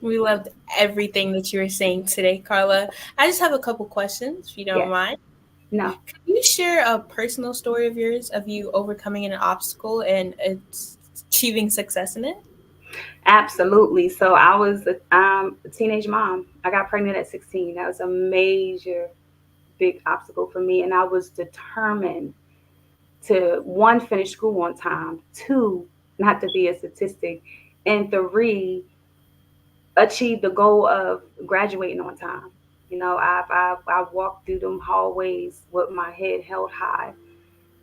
We loved everything that you were saying today, Carla. I just have a couple questions, if you don't mind. No. Can you share a personal story of yours, of you overcoming an obstacle and achieving success in it? Absolutely. So I was a teenage mom. I got pregnant at 16. That was a major, big obstacle for me. And I was determined to, 1, finish school on time, 2, not to be a statistic, and 3, achieve the goal of graduating on time. You know, I walked through them hallways with my head held high,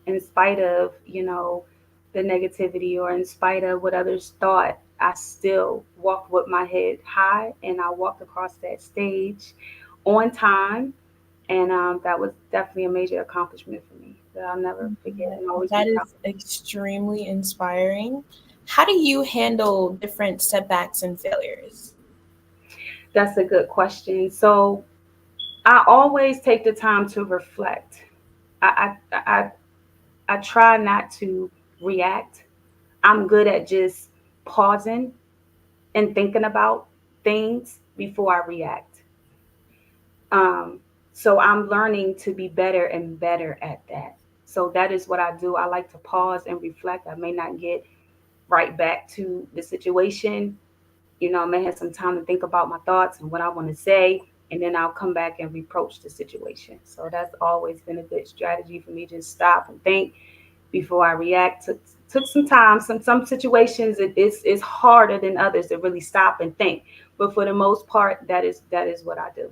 in spite of, you know, the negativity or in spite of what others thought. I still walked with my head high, and I walked across that stage on time. And that was definitely a major accomplishment for me that I'll never forget and always be That proud is extremely inspiring. How do you handle different setbacks and failures? That's a good question. So I always take the time to reflect. I try not to react. I'm good at just pausing and thinking about things before I react. Um, so I'm learning to be better and better at that. So that is what I do. I like to pause and reflect. I may not get right back to the situation. You know, I may have some time to think about my thoughts and what I want to say, and then I'll come back and reproach the situation. So that's always been a good strategy for me. Just stop and think before I react. Took some time. Some situations it's harder than others to really stop and think. But for the most part, that is what I do.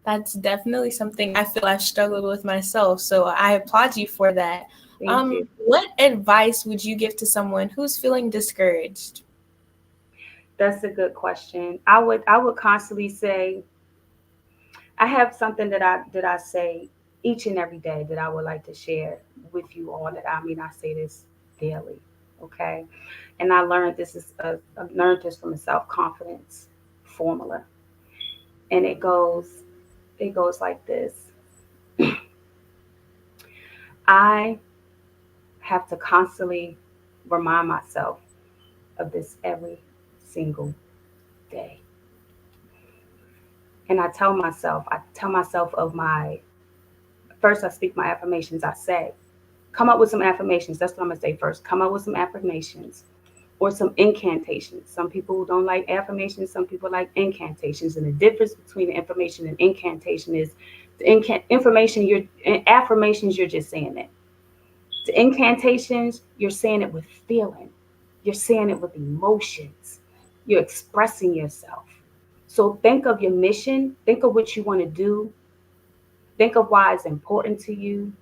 That's definitely something I feel I've struggled with myself. So I applaud you for that. Thank you. What advice would you give to someone who's feeling discouraged? That's a good question. I would constantly say I have something that I say each and every day that I would like to share with you all. That I mean, I say this daily, okay? And I've learned this from a self confidence formula, and it goes like this: I have to constantly remind myself of this every single day, and I tell myself of my first. I speak my affirmations. I say, come up with some affirmations. That's what I'm gonna say first. Come up with some affirmations or some incantations. Some people don't like affirmations, some people like incantations. And the difference between the information and incantation is information affirmations, you're just saying it. The incantations, you're saying it with feeling. You're saying it with emotions. You're expressing yourself. So think of your mission, think of what you want to do, think of why it's important to you,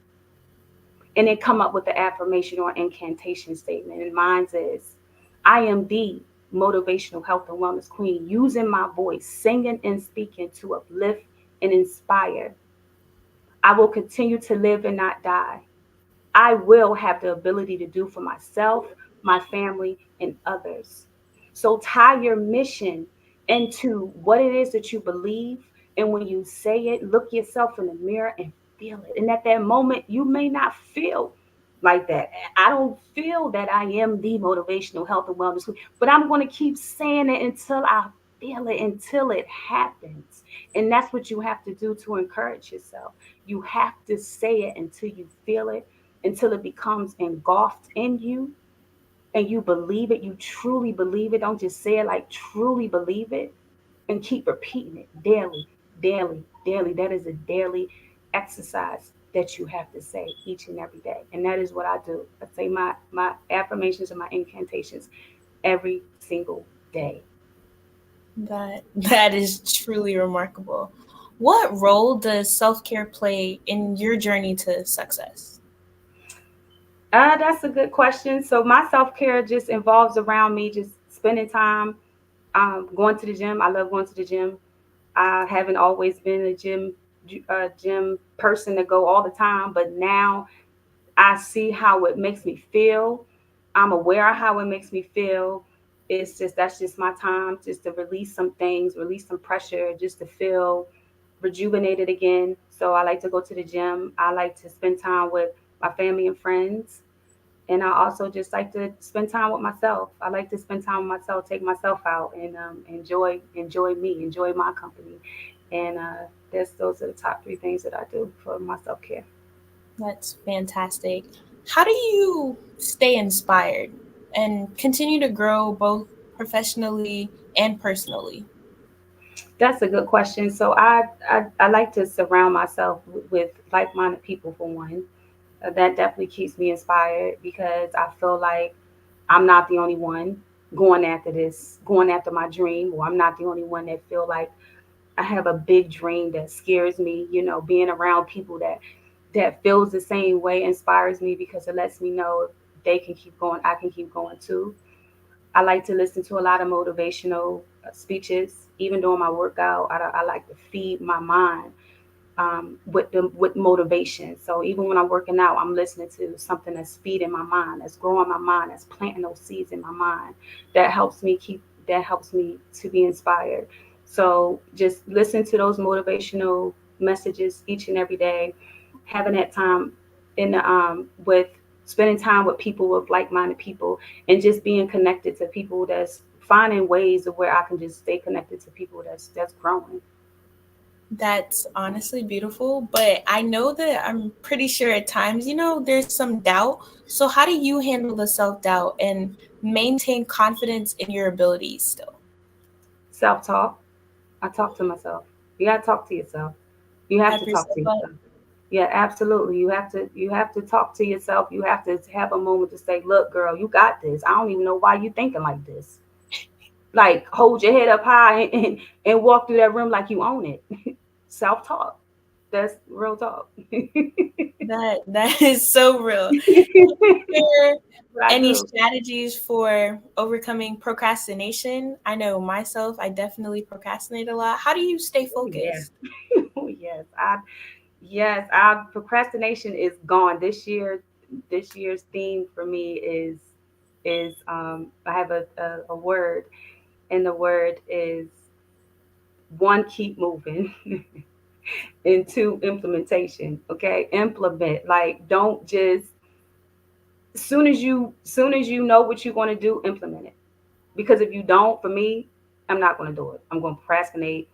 and then come up with the affirmation or incantation statement. And mine is, I am the motivational health and wellness queen, using my voice, singing and speaking to uplift and inspire. I will continue to live and not die. I will have the ability to do for myself, my family, and others. So tie your mission into what it is that you believe. And when you say it, look yourself in the mirror and feel it. And at that moment, you may not feel like that. I don't feel that I am the motivational health and wellness, but I'm going to keep saying it until I feel it, until it happens. And that's what you have to do to encourage yourself. You have to say it until you feel it, until it becomes engulfed in you and you believe it, you truly believe it. Don't just say it, like truly believe it, and keep repeating it daily, daily, daily. That is a daily exercise that you have to say each and every day. And that is what I do. I say my affirmations and my incantations every single day. That is truly remarkable. What role does self-care play in your journey to success? That's a good question. So my self care just involves around me just spending time, going to the gym. I love going to the gym. I haven't always been a gym person to go all the time, but now I see how it makes me feel. I'm aware of how it makes me feel. It's just that's just my time, just to release some things, release some pressure, just to feel rejuvenated again. So I like to go to the gym. I like to spend time with my family and friends. And I also just like to spend time with myself. I like to spend time with myself, take myself out, and enjoy me, enjoy my company. And those are the top three things that I do for my self care. That's fantastic. How do you stay inspired and continue to grow both professionally and personally? That's a good question. So I like to surround myself with like minded people for one. That definitely keeps me inspired because I feel like I'm not the only one going after this, going after my dream, or I'm not the only one that feel like I have a big dream that scares me. Being around people that feels the same way inspires me because it lets me know if they can keep going, I can keep going too. I like to listen to a lot of motivational speeches, even during my workout. I like to feed my mind with motivation. So even when I'm working out, I'm listening to something that's feeding my mind, that's growing my mind, that's planting those seeds in my mind. That helps me to be inspired. So just listen to those motivational messages each and every day, having that time in the with spending time with people, with like-minded people, and just being connected to people that's finding ways of where I can just stay connected to people that's growing. That's honestly beautiful, but I know that I'm pretty sure at times, there's some doubt. So how do you handle the self-doubt and maintain confidence in your abilities still? Self-talk. I talk to myself. You gotta talk to yourself. You have Pep to talk yourself to up. yourself. Yeah, absolutely. You have to talk to yourself. You have to have a moment to say, "Look, girl, you got this. I don't even know why you thinking like this." Like, hold your head up high and walk through that room like you own it. Self-talk. That's real talk. That is so real. There What I any do. strategies for overcoming procrastination? I know myself, I definitely procrastinate a lot. How do you stay Oh yeah. focused? Oh yes. Our procrastination is gone this year. This year's theme for me is I have a word, and the word is one, keep moving, and two, implementation. Okay, implement. Like, don't just soon as you know what you're going to do, implement it. Because if you don't, for me, I'm not going to do it. I'm going to procrastinate.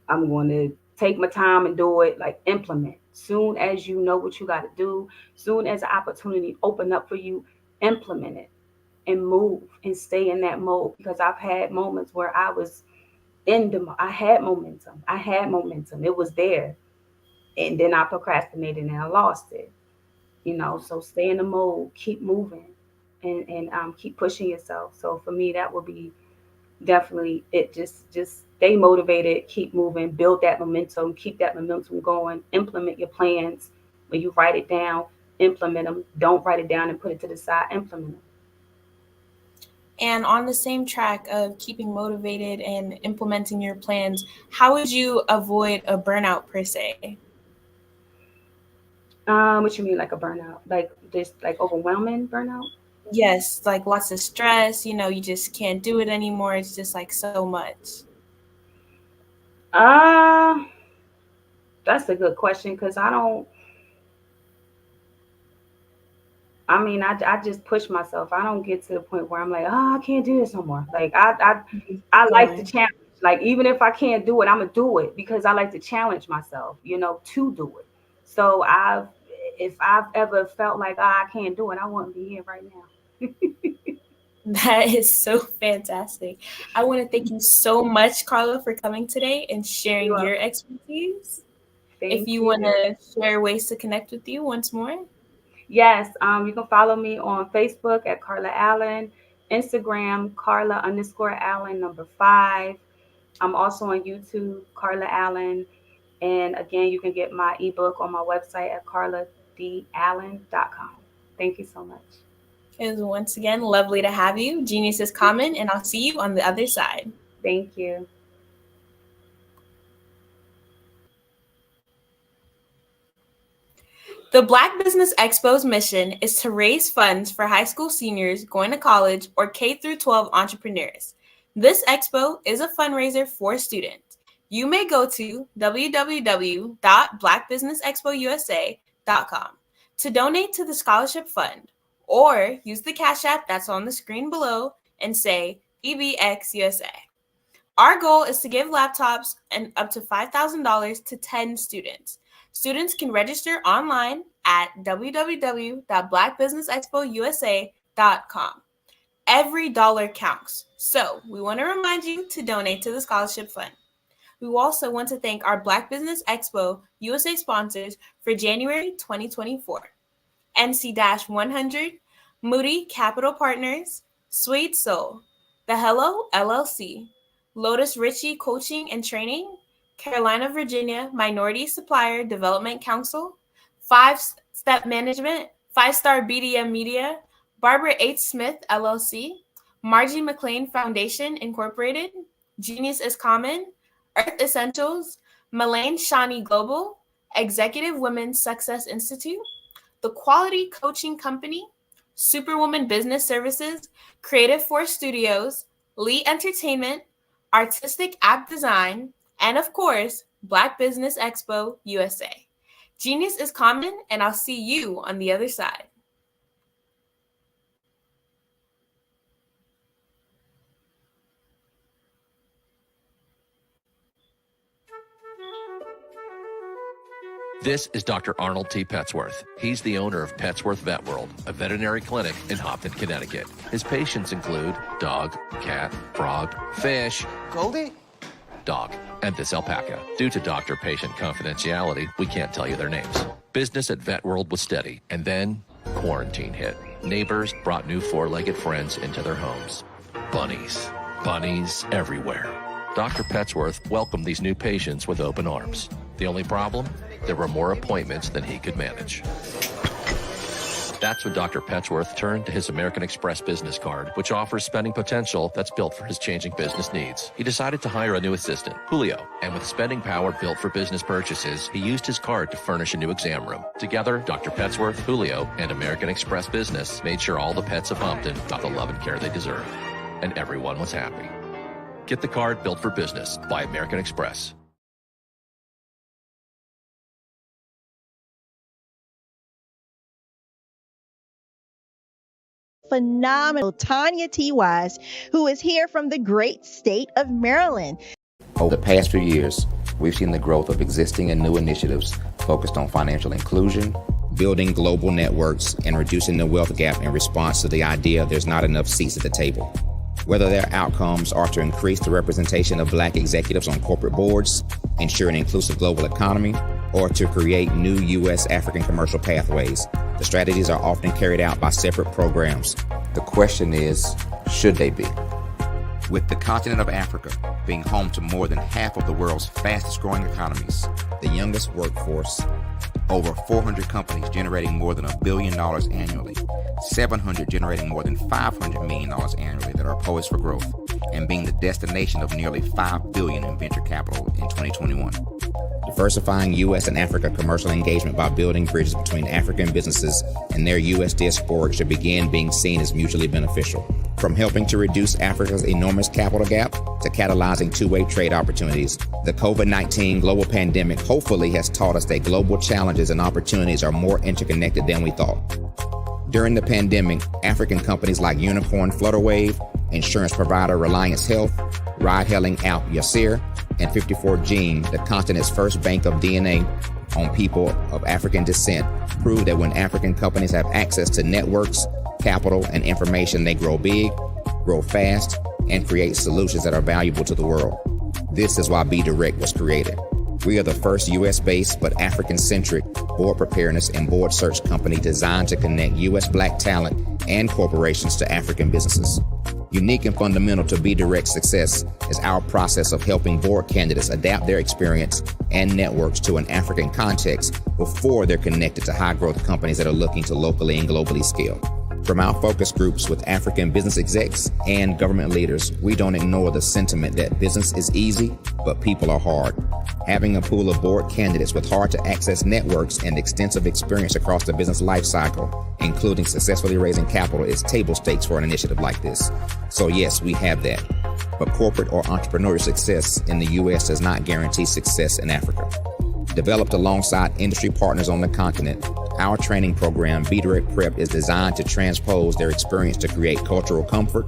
I'm going to take my time and do it. Like, implement. Soon as you know what you got to do, soon as the opportunity open up for you, implement it and move and stay in that mode. Because I've had moments where I was I had momentum. It was there, and then I procrastinated and I lost it. So stay in the mode, keep moving, and keep pushing yourself. So for me, that would be definitely it. Just stay motivated, keep moving, build that momentum, keep that momentum going, implement your plans. When you write it down, implement them. Don't write it down and put it to the side. Implement them. And on the same track of keeping motivated and implementing your plans, how would you avoid a burnout per se? What you mean, like a burnout? Like just like overwhelming burnout? Yes, like lots of stress, you just can't do it anymore. It's just like so much. Uh, that's a good question because I don't. I mean, I just push myself. I don't get to the point where I'm like, oh, I can't do this no more. Like I like to Going. challenge. Like, even if I can't do it, I'm gonna do it because I like to challenge myself, to do it. So if I've ever felt like, I can't do it, I wouldn't be here right now. That is so fantastic. I want to thank you so much, Carla, for coming today and You're sharing your welcome. expertise. If Thank you want you. to share ways to connect with you once more. Yes, you can follow me on Facebook at Carla Allen, Instagram Carla_Allen _5. I'm also on YouTube, Carla Allen. And again, you can get my ebook on my website at carladallen.com. Thank you so much. It was once again lovely to have you. Genius is common, and I'll see you on the other side. Thank you. The Black Business Expo's mission is to raise funds for high school seniors going to college or K-12 entrepreneurs. This expo is a fundraiser for students. You may go to www.blackbusinessexpousa.com to donate to the scholarship fund, or use the Cash App that's on the screen below and say BBXUSA. Our goal is to give laptops and up to $5,000 to 10 students. Students can register online at www.blackbusinessexpousa.com. Every dollar counts, so we want to remind you to donate to the scholarship fund. We also want to thank our Black Business Expo USA sponsors for January 2024. NC-100, Moody Capital Partners, Sweet Soul, The Hello LLC, Lotus Ritchie Coaching and Training, Carolina, Virginia Minority Supplier Development Council, 5-Step Management, 5-Star BDM Media, Barbara H. Smith, LLC, Margie McLean Foundation, Incorporated, Genius is Common, Earth Essentials, Melaine Shawnee Global, Executive Women's Success Institute, The Quality Coaching Company, Superwoman Business Services, Creative Force Studios, Lee Entertainment, Artistic App Design, and of course, Black Business Expo USA. Genius is common, and I'll see you on the other side. This is Dr. Arnold T. Petsworth. He's the owner of Petsworth Vet World, a veterinary clinic in Hopton, Connecticut. His patients include dog, cat, frog, fish, Goldie, dog, and this alpaca. Due to doctor-patient confidentiality, we can't tell you their names. Business at Vet World was steady, and then quarantine hit. Neighbors brought new four-legged friends into their homes. Bunnies. Bunnies everywhere. Dr. Petsworth welcomed these new patients with open arms. The only problem? There were more appointments than he could manage. That's when Dr. Petsworth turned to his American Express business card, which offers spending potential that's built for his changing business needs. He decided to hire a new assistant, Julio, and with spending power built for business purchases, he used his card to furnish a new exam room. Together, Dr. Petsworth, Julio, and American Express Business made sure all the pets of Hopton got the love and care they deserve. And everyone was happy. Get the card built for business by American Express. Phenomenal Tanya T. Wise, who is here from the great state of Maryland. Over the past few years, we've seen the growth of existing and new initiatives focused on financial inclusion, building global networks, and reducing the wealth gap in response to the idea there's not enough seats at the table. Whether their outcomes are to increase the representation of Black executives on corporate boards, ensure an inclusive global economy, or to create new U.S. African commercial pathways, the strategies are often carried out by separate programs. The question is, should they be? With the continent of Africa being home to more than half of the world's fastest growing economies, the youngest workforce, over 400 companies generating more than $1 billion annually, 700 generating more than $500 million annually that are poised for growth, and being the destination of nearly $5 billion in venture capital in 2021. Diversifying U.S. and Africa commercial engagement by building bridges between African businesses and their U.S. diaspora should begin being seen as mutually beneficial. From helping to reduce Africa's enormous capital gap to catalyzing two-way trade opportunities, the COVID-19 global pandemic hopefully has taught us that global challenges and opportunities are more interconnected than we thought. During the pandemic, African companies like Unicorn Flutterwave, insurance provider Reliance Health, ride-hailing app Yasir, and 54Gene, the continent's first bank of DNA on people of African descent, proved that when African companies have access to networks, capital, and information, they grow big, grow fast, and create solutions that are valuable to the world. This is why Be Direct was created. We are the first U.S.-based but African-centric board preparedness and board search company designed to connect U.S. Black talent and corporations to African businesses. Unique and fundamental to Be Direct's success is our process of helping board candidates adapt their experience and networks to an African context before they're connected to high-growth companies that are looking to locally and globally scale. From our focus groups with African business execs and government leaders, we don't ignore the sentiment that business is easy, but people are hard. Having a pool of board candidates with hard-to-access networks and extensive experience across the business life cycle, including successfully raising capital, is table stakes for an initiative like this. So yes, we have that. But corporate or entrepreneurial success in the U.S. does not guarantee success in Africa. Developed alongside industry partners on the continent, our training program, Be Direct Prep, is designed to transpose their experience to create cultural comfort,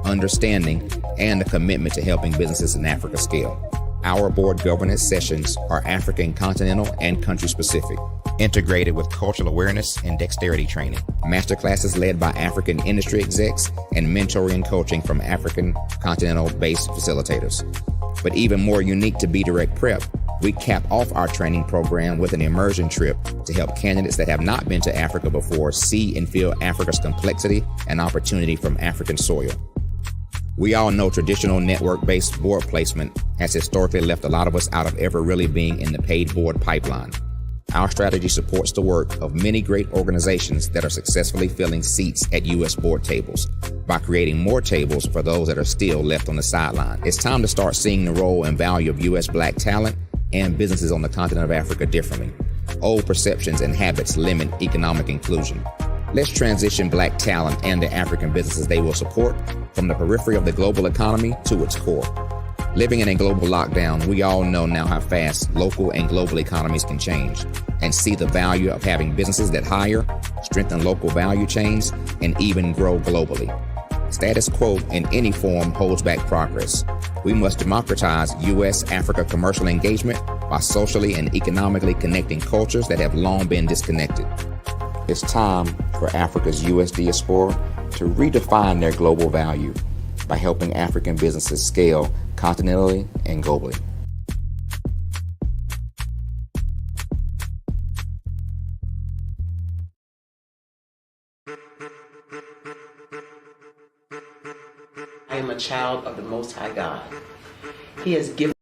understanding, and a commitment to helping businesses in Africa scale. Our board governance sessions are African, continental, and country-specific, integrated with cultural awareness and dexterity training, masterclasses led by African industry execs, and mentoring coaching from African continental-based facilitators. But even more unique to Be Direct Prep, we cap off our training program with an immersion trip to help candidates that have not been to Africa before see and feel Africa's complexity and opportunity from African soil. We all know traditional network-based board placement has historically left a lot of us out of ever really being in the paid board pipeline. Our strategy supports the work of many great organizations that are successfully filling seats at U.S. board tables by creating more tables for those that are still left on the sideline. It's time to start seeing the role and value of U.S. Black talent and businesses on the continent of Africa differently. Old perceptions and habits limit economic inclusion. Let's transition Black talent and the African businesses they will support from the periphery of the global economy to its core. Living in a global lockdown, we all know now how fast local and global economies can change and see the value of having businesses that hire, strengthen local value chains, and even grow globally. Status quo in any form holds back progress. We must democratize U.S.-Africa commercial engagement by socially and economically connecting cultures that have long been disconnected. It's time for Africa's U.S. diaspora to redefine their global value by helping African businesses scale continentally and globally. I am a child of the Most High God. He has given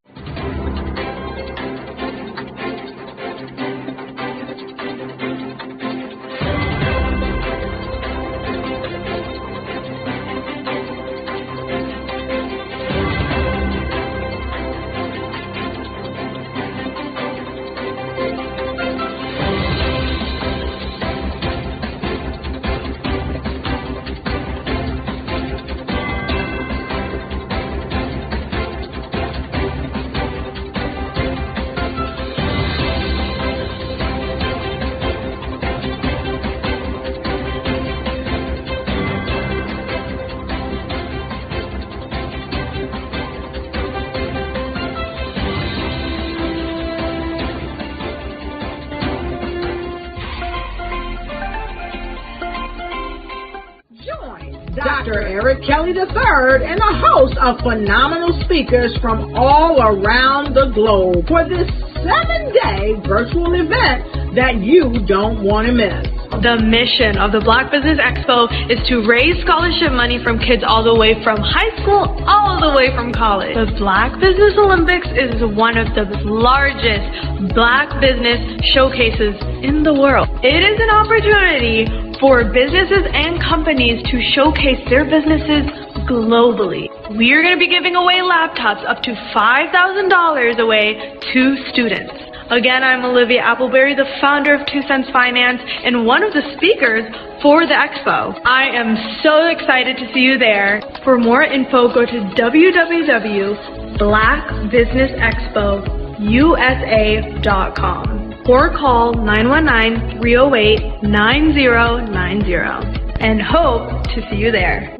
Dr. Eric Kelly III and a host of phenomenal speakers from all around the globe for this 7-day virtual event that you don't want to miss. The mission of the Black Business Expo is to raise scholarship money from kids all the way from high school all the way from college. The Black Business Olympics is one of the largest Black business showcases in the world. It is an opportunity for businesses and companies to showcase their businesses globally. We are going to be giving away laptops up to $5,000 away to students. Again, I'm Olivia Appleberry, the founder of 2 Cents Finance and one of the speakers for the expo. I am so excited to see you there. For more info, go to www.blackbusinessexpousa.com or call 919-308-9090 and hope to see you there.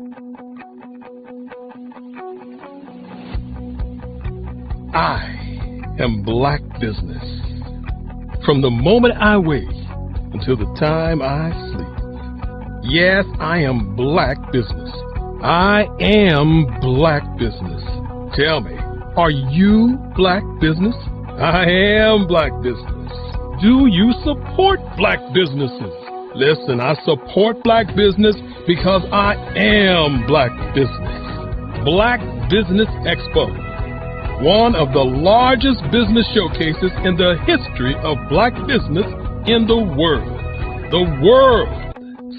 I am Black Business. From the moment I wake until the time I sleep. Yes, I am Black Business. I am Black Business. Tell me, are you Black Business? I am Black Business. Do you support Black businesses? Listen, I support Black business because I am Black Business. Black Business Expo, one of the largest business showcases in the history of Black business in the world. The world!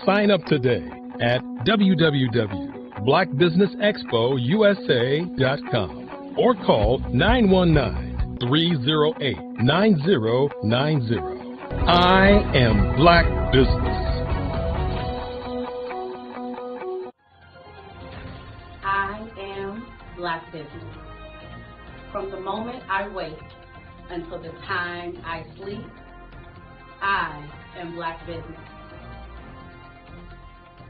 Sign up today at www.blackbusinessexpousa.com or call 919-308-9090. I am Black Business. I am Black Business. From the moment I wake until the time I sleep, I am Black Business.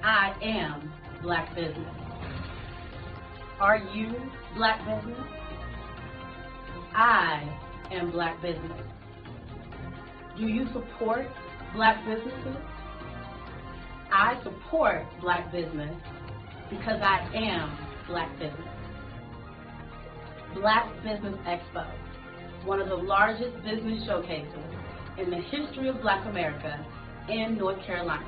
I am Black Business. Are you Black Business? I am Black Business. Do you support Black businesses? I support Black business because I am Black Business. Black Business Expo, one of the largest business showcases in the history of Black America in North Carolina.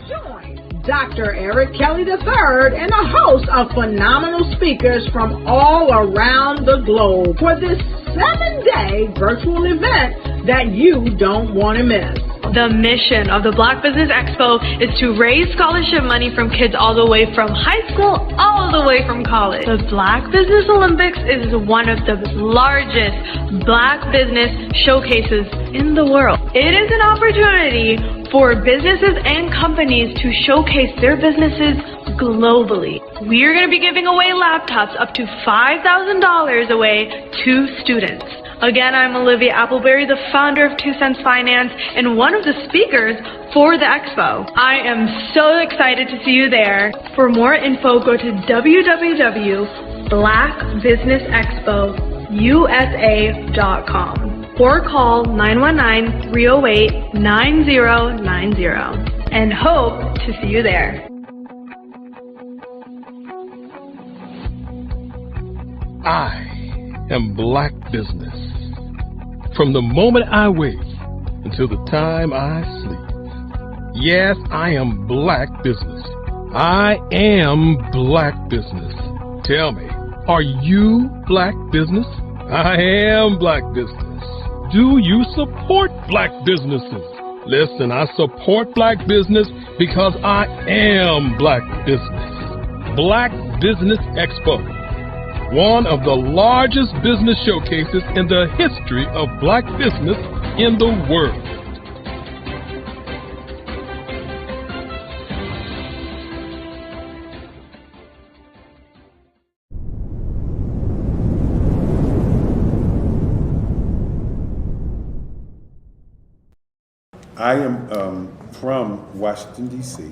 Join Dr. Eric Kelly III, and a host of phenomenal speakers from all around the globe for this 7-day virtual event that you don't want to miss. The mission of the Black Business Expo is to raise scholarship money from kids all the way from high school, all the way from college. The Black Business Olympics is one of the largest Black business showcases in the world. It is an opportunity for businesses and companies to showcase their businesses globally. We are going to be giving away laptops up to $5,000 away to students. Again, I'm Olivia Appleberry, the founder of 2 Cents Finance and one of the speakers for the expo. I am so excited to see you there. For more info, go to www.blackbusinessexpousa.com or call 919-308-9090 and hope to see you there. I am Black Business. From the moment I wake until the time I sleep. Yes, I am Black Business. I am Black Business. Tell me, are you Black Business? I am Black Business. Do you support Black businesses? Listen, I support Black business because I am Black Business. Black Business Expo, one of the largest business showcases in the history of Black business in the world. I am from Washington, D.C.,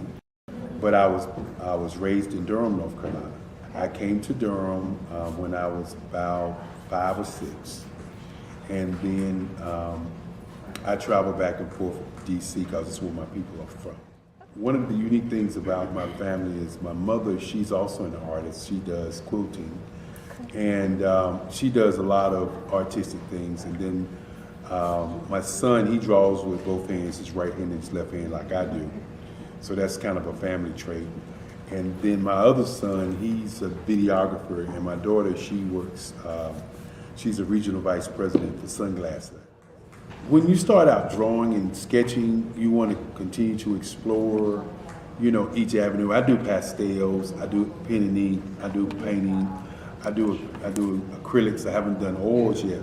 but I was raised in Durham, North Carolina. I came to Durham when I was about 5 or 6, and then I traveled back and forth to D.C. because it's where my people are from. One of the unique things about my family is my mother, she's also an artist. She does quilting, and she does a lot of artistic things. And then my son, he draws with both hands, his right hand and his left hand like I do. So that's kind of a family trait. And then my other son, he's a videographer, and my daughter, she works, she's a regional vice president for Sunglasses. When you start out drawing and sketching, you want to continue to explore, you know, each avenue. I do pastels, I do pen and ink, I do painting, I do acrylics. I haven't done oils yet.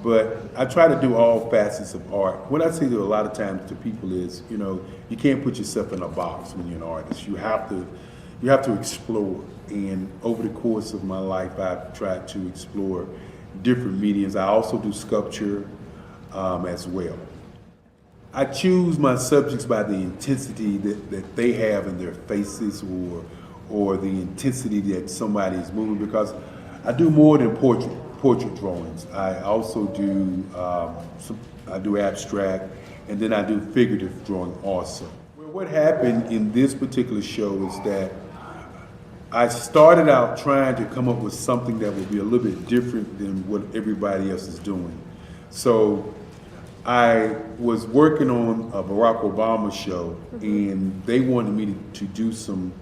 But I try to do all facets of art. What I say to a lot of times to people is, you know, you can't put yourself in a box when you're an artist. You have to explore. And over the course of my life, I've tried to explore different mediums. I also do sculpture as well. I choose my subjects by the intensity that they have in their faces, or the intensity that somebody is moving, because I do more than portrait drawings. I also do I do abstract, and then I do figurative drawing also. Well, what happened in this particular show is that I started out trying to come up with something that would be a little bit different than what everybody else is doing. So I was working on a Barack Obama show, and they wanted me to do some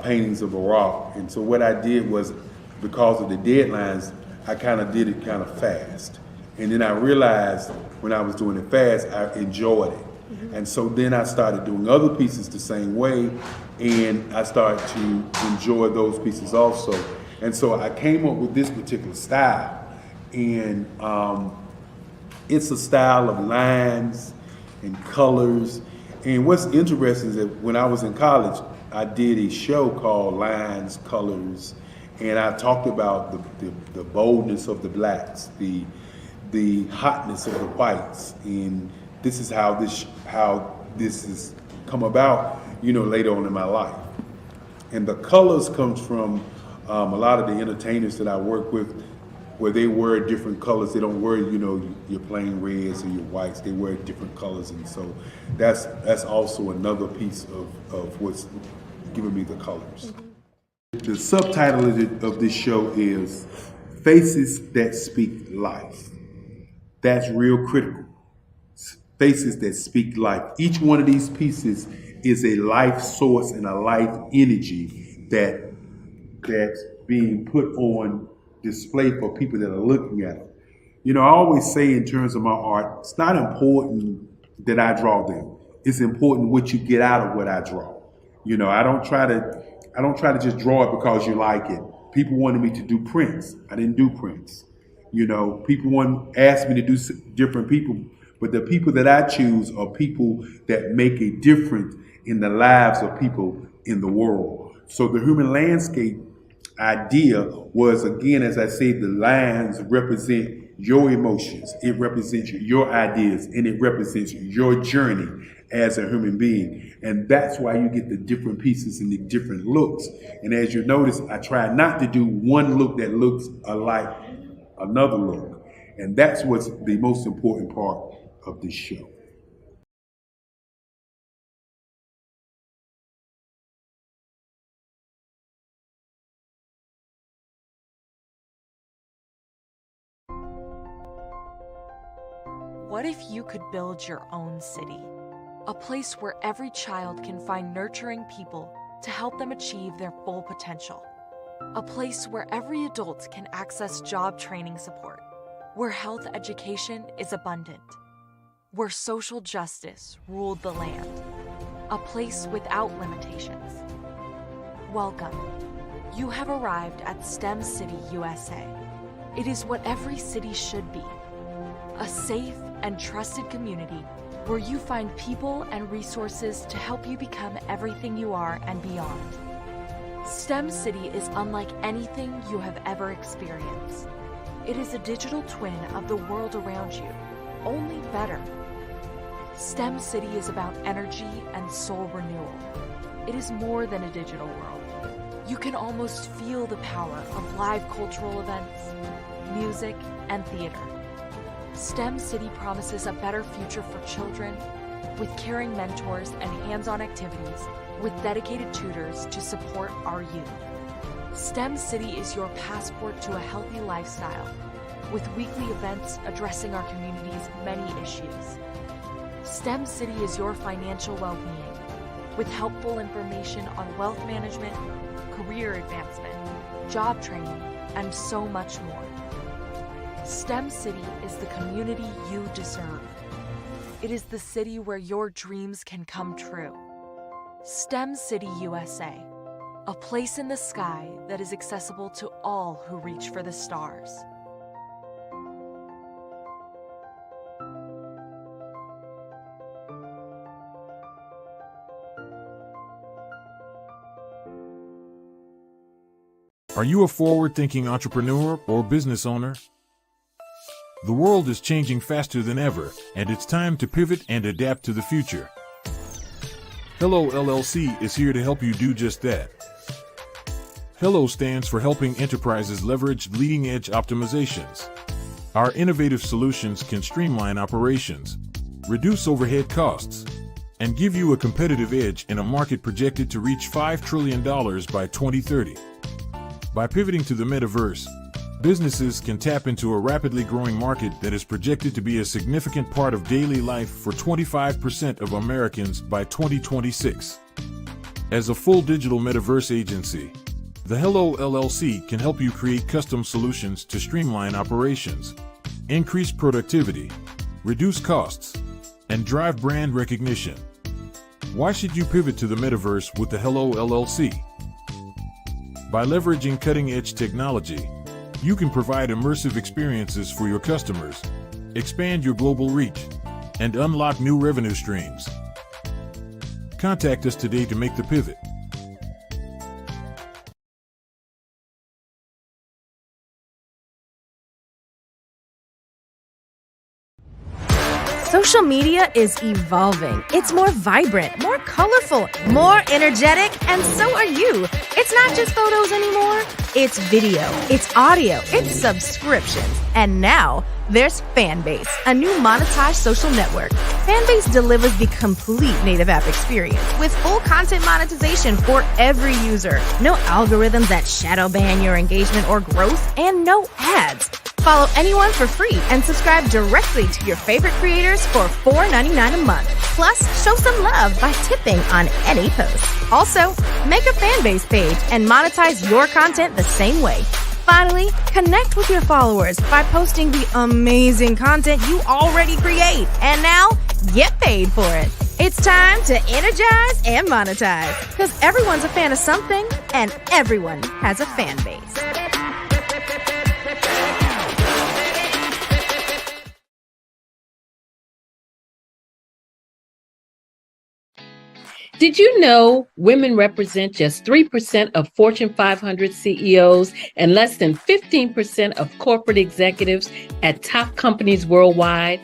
paintings of Barack. And so what I did was, because of the deadlines, I kind of did it kind of fast. And then I realized when I was doing it fast, I enjoyed it. And so then I started doing other pieces the same way, and I started to enjoy those pieces also. And so I came up with this particular style, and it's a style of lines and colors. And what's interesting is that when I was in college, I did a show called Lines, Colors, and I talked about the boldness of the blacks, the hotness of the whites, and this is how this has come about, you know, later on in my life. And the colors comes from a lot of the entertainers that I work with, where they wear different colors. They don't wear, you know, your plain reds or your whites. They wear different colors, and so that's also another piece of what's giving me the colors. The subtitle of this show is Faces That Speak Life. That's real critical. Faces that speak life. Each one of these pieces is a life source and a life energy that's being put on display for people that are looking at them. You know, I always say in terms of my art, it's not important that I draw them. It's important what you get out of what I draw. You know, I don't try to just draw it because you like it. People wanted me to do prints. I didn't do prints. You know, people asked me to do different people, but the people that I choose are people that make a difference in the lives of people in the world. So the human landscape idea was, again, as I said, the lines represent your emotions, it represents your ideas, and it represents your journey as a human being. And that's why you get the different pieces and the different looks. And as you notice, I try not to do one look that looks alike another look. And that's what's the most important part of this show. What if you could build your own city? A place where every child can find nurturing people to help them achieve their full potential. A place where every adult can access job training support. Where health education is abundant. Where social justice ruled the land. A place without limitations. Welcome. You have arrived at STEM City USA. It is what every city should be. A safe and trusted community where you find people and resources to help you become everything you are and beyond. STEM City is unlike anything you have ever experienced. It is a digital twin of the world around you, only better. STEM City is about energy and soul renewal. It is more than a digital world. You can almost feel the power of live cultural events, music, and theater. STEM City promises a better future for children with caring mentors and hands-on activities with dedicated tutors to support our youth. STEM City is your passport to a healthy lifestyle with weekly events addressing our community's many issues. STEM City is your financial well-being with helpful information on wealth management, career advancement, job training, and so much more. STEM City is the community you deserve. It is the city where your dreams can come true. STEM City USA, a place in the sky that is accessible to all who reach for the stars. Are you a forward-thinking entrepreneur or business owner? The world is changing faster than ever, and it's time to pivot and adapt to the future. Hello LLC is here to help you do just that. Hello stands for helping enterprises leverage leading-edge optimizations. Our innovative solutions can streamline operations, reduce overhead costs, and give you a competitive edge in a market projected to reach $5 trillion by 2030. By pivoting to the metaverse, businesses can tap into a rapidly growing market that is projected to be a significant part of daily life for 25% of Americans by 2026. As a full digital metaverse agency, the Hello LLC can help you create custom solutions to streamline operations, increase productivity, reduce costs, and drive brand recognition. Why should you pivot to the metaverse with the Hello LLC? By leveraging cutting-edge technology, you can provide immersive experiences for your customers, expand your global reach, and unlock new revenue streams. Contact us today to make the pivot. Social media is evolving. It's more vibrant, more colorful, more energetic, and so are you. It's not just photos anymore. It's video, it's audio, it's subscriptions. And now there's Fanbase, a new monetized social network. Fanbase delivers the complete native app experience with full content monetization for every user. No algorithms that shadow ban your engagement or growth, and no ads. Follow anyone for free and subscribe directly to your favorite creators for $4.99 a month. Plus, show some love by tipping on any post. Also, make a fan base page and monetize your content the same way. Finally, connect with your followers by posting the amazing content you already create. And now, get paid for it. It's time to energize and monetize, because everyone's a fan of something and everyone has a fan base. Did you know women represent just 3% of Fortune 500 CEOs and less than 15% of corporate executives at top companies worldwide?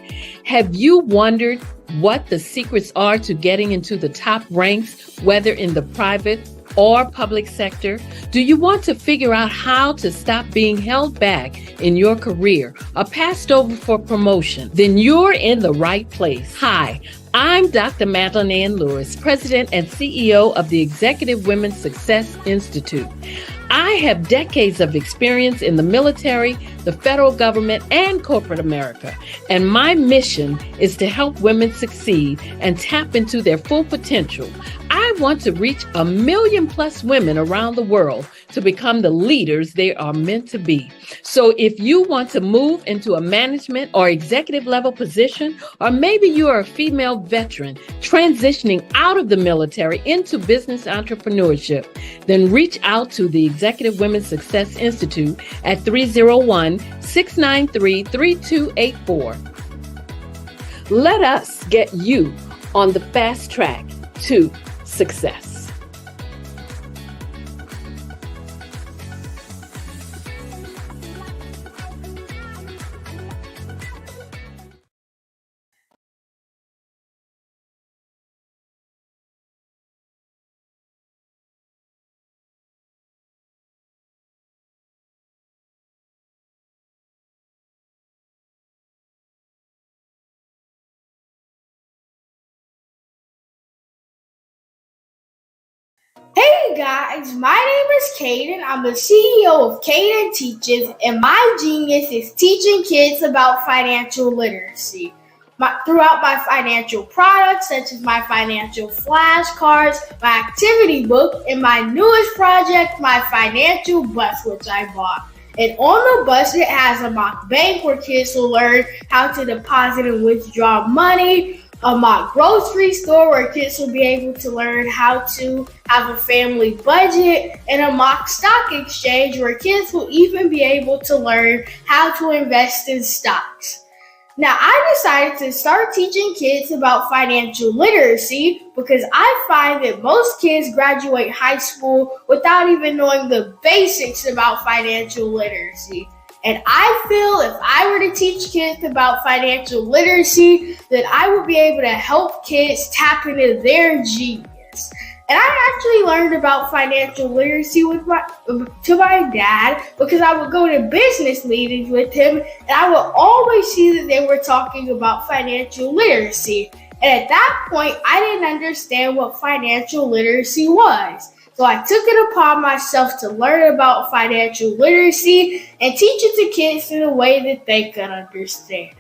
Have you wondered what the secrets are to getting into the top ranks, whether in the private or public sector? Do you want to figure out how to stop being held back in your career or passed over for promotion? Then you're in the right place. Hi, I'm Dr. Madeline Ann Lewis, President and CEO of the Executive Women's Success Institute. I have decades of experience in the military, the federal government, and corporate America, and my mission is to help women succeed and tap into their full potential. I want to reach 1 million+ women around the world to become the leaders they are meant to be. So if you want to move into a management or executive level position, or maybe you are a female veteran transitioning out of the military into business entrepreneurship, then reach out to the Executive Women's Success Institute at 301-693-3284. Let us get you on the fast track to success. Hey guys, my name is Caden. I'm the CEO of Caden Teaches, and my genius is teaching kids about financial literacy. Throughout my financial products, such as my financial flashcards, my activity book, and my newest project, my financial bus, which I bought. And on the bus, it has a mock bank where kids will learn how to deposit and withdraw money, a mock grocery store where kids will be able to learn how to have a family budget, and a mock stock exchange where kids will even be able to learn how to invest in stocks. Now, I decided to start teaching kids about financial literacy because I find that most kids graduate high school without even knowing the basics about financial literacy. And I feel if I were to teach kids about financial literacy, that I would be able to help kids tap into their genius. And I actually learned about financial literacy to my dad because I would go to business meetings with him and I would always see that they were talking about financial literacy. And at that point, I didn't understand what financial literacy was. So I took it upon myself to learn about financial literacy and teach it to kids in a way that they could understand.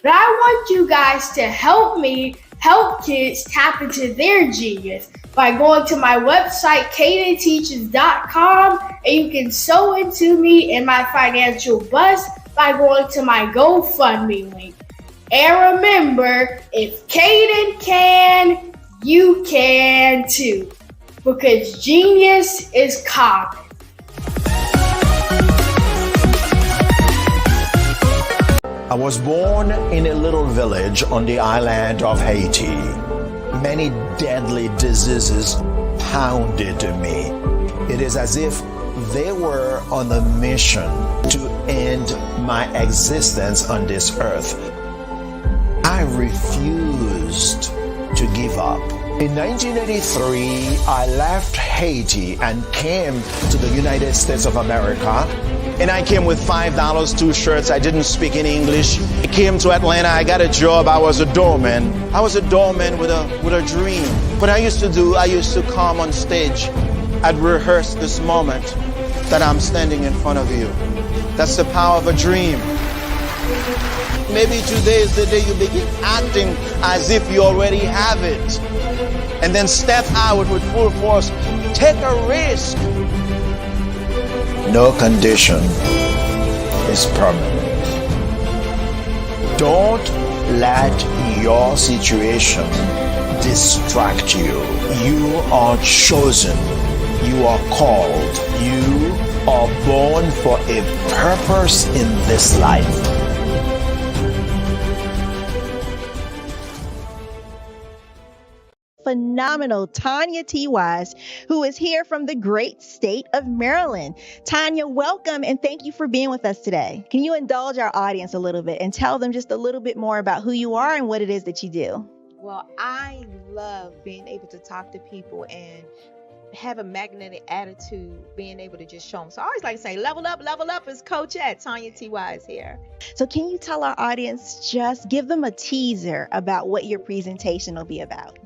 But I want you guys to help me help kids tap into their genius by going to my website, cadenteaches.com, and you can sew into me in my financial bus by going to my GoFundMe link. And remember, if Caden can, you can too. Because genius is common. I was born in a little village on the island of Haiti. Many deadly diseases pounded me. It is as if they were on a mission to end my existence on this earth. I refused to give up. In 1983, I left Haiti and came to the United States of America. And I came with $5, 2 shirts. I didn't speak any English. I came to Atlanta. I got a job. I was a doorman. I was a doorman with a dream. What I used to do, I used to come on stage. I'd rehearse this moment that I'm standing in front of you. That's the power of a dream. Maybe today is the day you begin acting as if you already have it. And then step out with full force. Take a risk. No condition is permanent. Don't let your situation distract you. You are chosen. You are called. You are born for a purpose in this life. Phenomenal Tanya T. Wise, who is here from the great state of Maryland. Tanya, welcome and thank you for being with us today. Can you indulge our audience a little bit and tell them just a little bit more about who you are and what it is that you do? Well, I love being able to talk to people and have a magnetic attitude, being able to just show them. So I always like to say, level up is Coach at Tanya T. Wise here. So can you tell our audience, just give them a teaser about what your presentation will be about?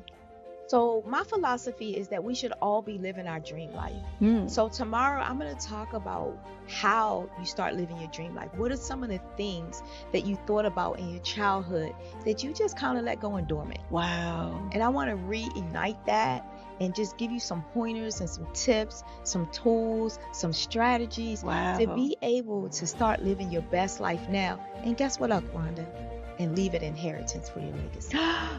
So my philosophy is that we should all be living our dream life. So tomorrow I'm going to talk about how you start living your dream life. What are some of the things that you thought about in your childhood that you just kind of let go and dormant? Wow. And I want to reignite that and just give you some pointers and some tips, some tools, some strategies to be able to start living your best life now. And guess what, Wanda? And leave an inheritance for your legacy.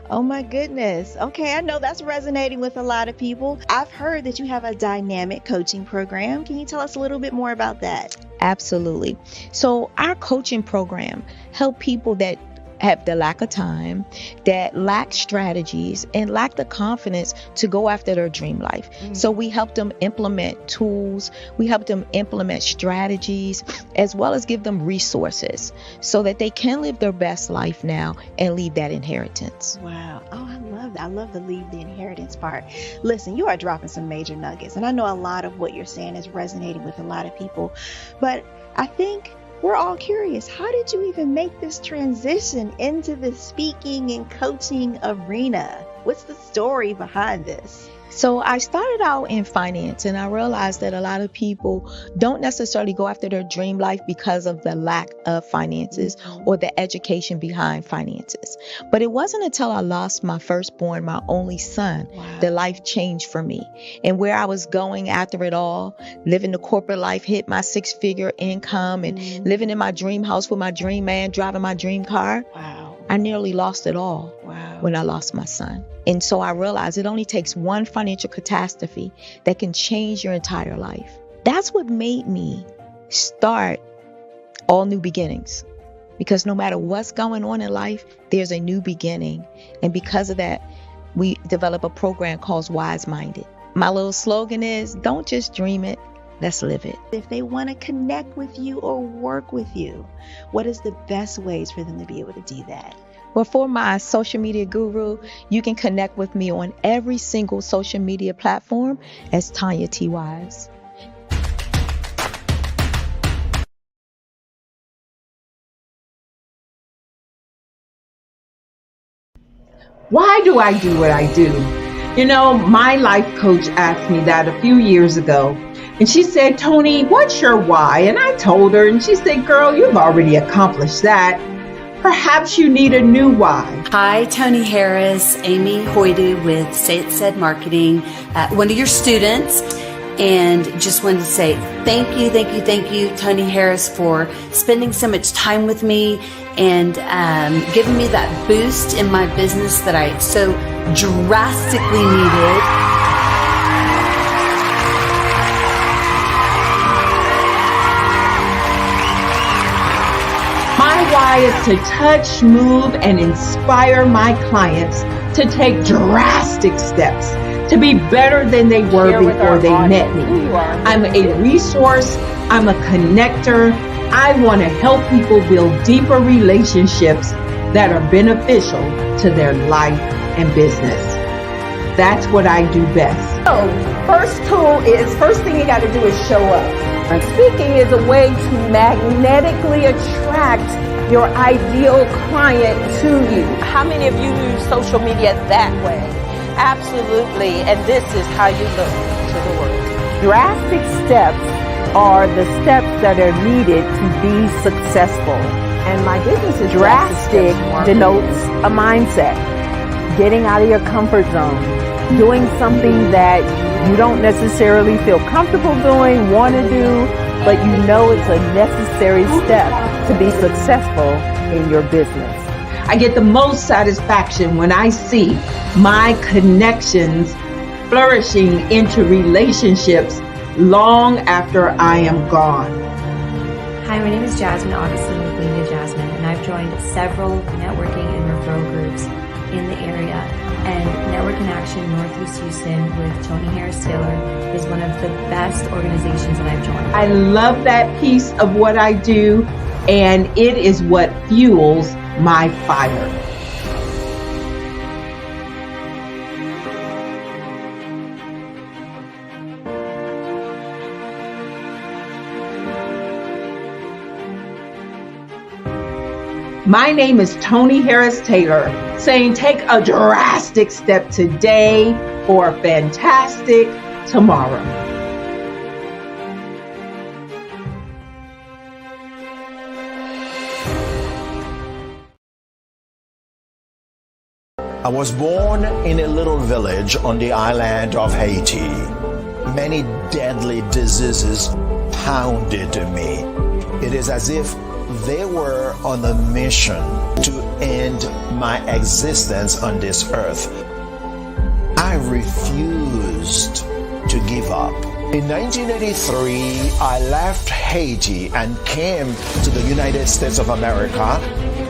Oh my goodness. Okay, I know that's resonating with a lot of people. I've heard that you have a dynamic coaching program. Can you tell us a little bit more about that? Absolutely. So our coaching program help people that have the lack of time, that lack strategies, and lack the confidence to go after their dream life. So we help them implement tools, we help them implement strategies, as well as give them resources so that they can live their best life now and leave that inheritance. Wow. Oh, I love that. I love the leave the inheritance part. Listen, you are dropping some major nuggets, and I know a lot of what you're saying is resonating with a lot of people, but I think we're all curious. How did you even make this transition into the speaking and coaching arena? What's the story behind this? So I started out in finance, and I realized that a lot of people don't necessarily go after their dream life because of the lack of finances or the education behind finances. But it wasn't until I lost my firstborn, my only son, that life changed for me. And where I was going after it all, living the corporate life, hit my 6-figure income and living in my dream house with my dream man, driving my dream car. I nearly lost it all when I lost my son. And so I realized it only takes one financial catastrophe that can change your entire life. That's what made me start All New Beginnings. Because no matter what's going on in life, there's a new beginning. And because of that, we develop a program called Wise Minded. My little slogan is, don't just dream it, let's live it. If they want to connect with you or work with you, what is the best ways for them to be able to do that? Well, for my social media guru, you can connect with me on every single social media platform as Tanya T. Wise. Why do I do what I do? You know, my life coach asked me that a few years ago. And she said, Tony, what's your why? And I told her, and she said, girl, you've already accomplished that. Perhaps you need a new why. Hi, Tony Harris, Amy Hoydu with Say It Said Marketing, one of your students. And just wanted to say thank you, Tony Harris, for spending so much time with me and giving me that boost in my business that I so drastically needed. My why is to touch, move, and inspire my clients to take drastic steps to be better than they were before they met me. I'm a resource. I'm a connector. I want to help people build deeper relationships that are beneficial to their life and business. That's what I do best. So, first thing you got to do is show up. And speaking is a way to magnetically attract your ideal client to you. How many of you use social media that way? Absolutely. And this is how you look to the world. Drastic steps are the steps that are needed to be successful. And my business is drastic denotes a mindset. Getting out of your comfort zone. Doing something that you don't necessarily feel comfortable doing, want to do, but you know it's a necessary step to be successful in your business. I get the most satisfaction when I see my connections flourishing into relationships long after I am gone. Hi, my name is Jasmine Augustine with Linda Jasmine, and I've joined several networking and referral groups in the area. And Network in Action Northeast Houston with Tony Harris Taylor is one of the best organizations that I've joined. I love that piece of what I do, and it is what fuels my fire. My name is Tony Harris Taylor, saying take a drastic step today for a fantastic tomorrow. I was born in a little village on the island of Haiti. Many deadly diseases pounded me. It is as if they were on a mission to end my existence on this earth. I refused to give up. In 1983, I left Haiti and came to the United States of America.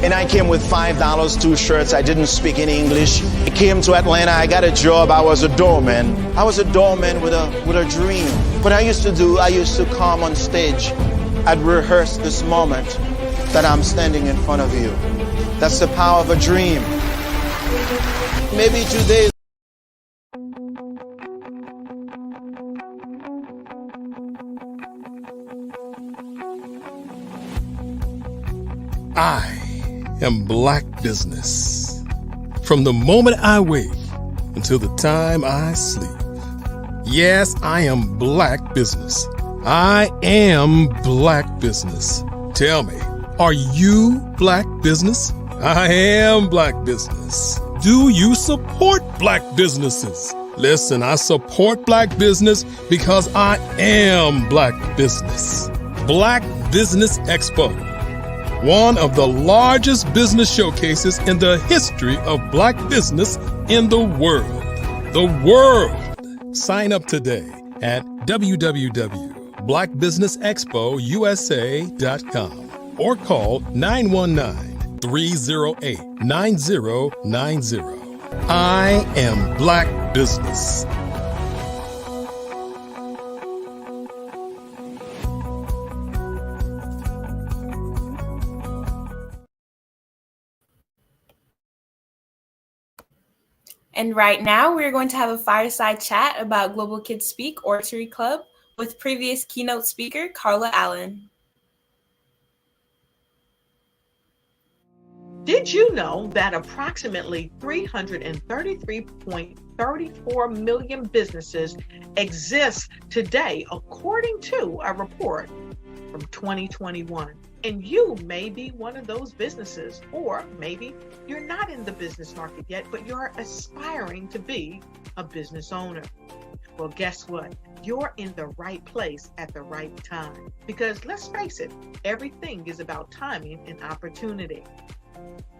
And I came with $5, 2 shirts. I didn't speak any English. I came to Atlanta. I got a job. I was a doorman. I was a doorman with a dream. What I used to come on stage. I'd rehearse this moment that I'm standing in front of you. That's the power of a dream. Maybe today. I am Black Business. From the moment I wake until the time I sleep. Yes, I am Black Business. I am Black Business. Tell me, are you Black Business? I am Black Business. Do you support Black businesses? Listen, I support Black business because I am Black Business. Black Business Expo, one of the largest business showcases in the history of Black business in the world. The world! Sign up today at www.blackbusinessexpousa.com or call 919-308-9090. I am Black Business. And right now, we're going to have a fireside chat about Global Kids Speak Oratory Club with previous keynote speaker, Carla Allen. Did you know that approximately 333.34 million businesses exist today, according to a report from 2021? And you may be one of those businesses, or maybe you're not in the business market yet, but you're aspiring to be a business owner. Well, guess what? You're in the right place at the right time. Because let's face it, everything is about timing and opportunity.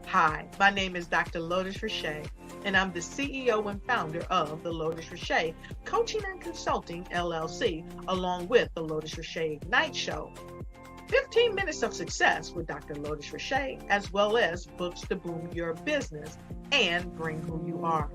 Hi, my name is Dr. Lotus Richey, and I'm the CEO and founder of the Lotus Richey Coaching and Consulting LLC, along with the Lotus Richey Ignite Show. 15 minutes of success with Dr. Lotus Richey, as well as books to boom your business and bring who you are.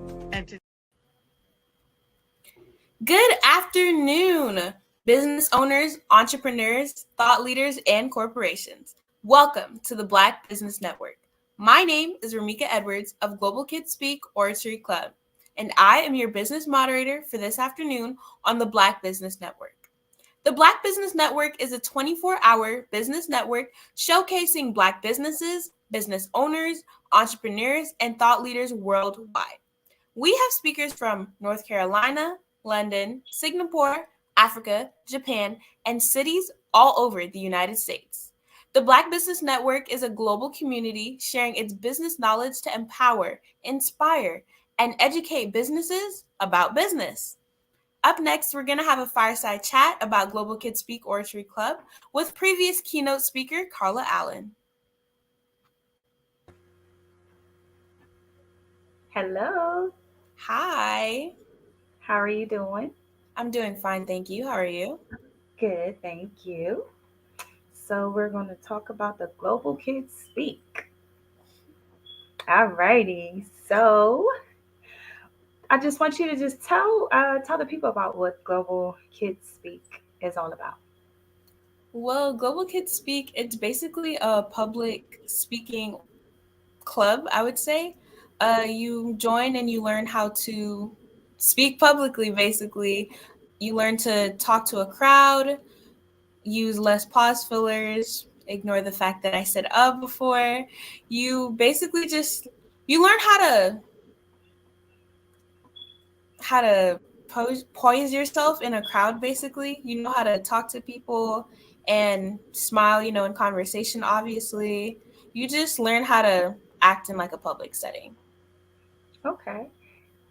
Good afternoon, business owners, entrepreneurs, thought leaders, and corporations. Welcome to the Black Business Network. My name is Ramika Edwards of Global Kids Speak Oratory Club, and I am your business moderator for this afternoon on the Black Business Network. The Black Business Network is a 24-hour business network showcasing Black businesses, business owners, entrepreneurs, and thought leaders worldwide. We have speakers from North Carolina, London, Singapore, Africa, Japan, and cities all over the United States. The Black Business Network is a global community sharing its business knowledge to empower, inspire, and educate businesses about business. Up next, we're going to have a fireside chat about Global Kids Speak Oratory Club with previous keynote speaker Carla Allen. Hello. Hi. How are you doing? I'm doing fine, thank you. How are you? Good, thank you. So we're going to talk about the Global Kids Speak. All righty. So I just want you to just tell the people about what Global Kids Speak is all about. Well, Global Kids Speak, it's basically a public speaking club, I would say. You join and you learn how to speak publicly, basically. You learn to talk to a crowd, use less pause fillers, ignore the fact that I said before. You basically you learn how to poise yourself in a crowd, basically. You know how to talk to people and smile, in conversation, obviously. You just learn how to act in like a public setting. Okay.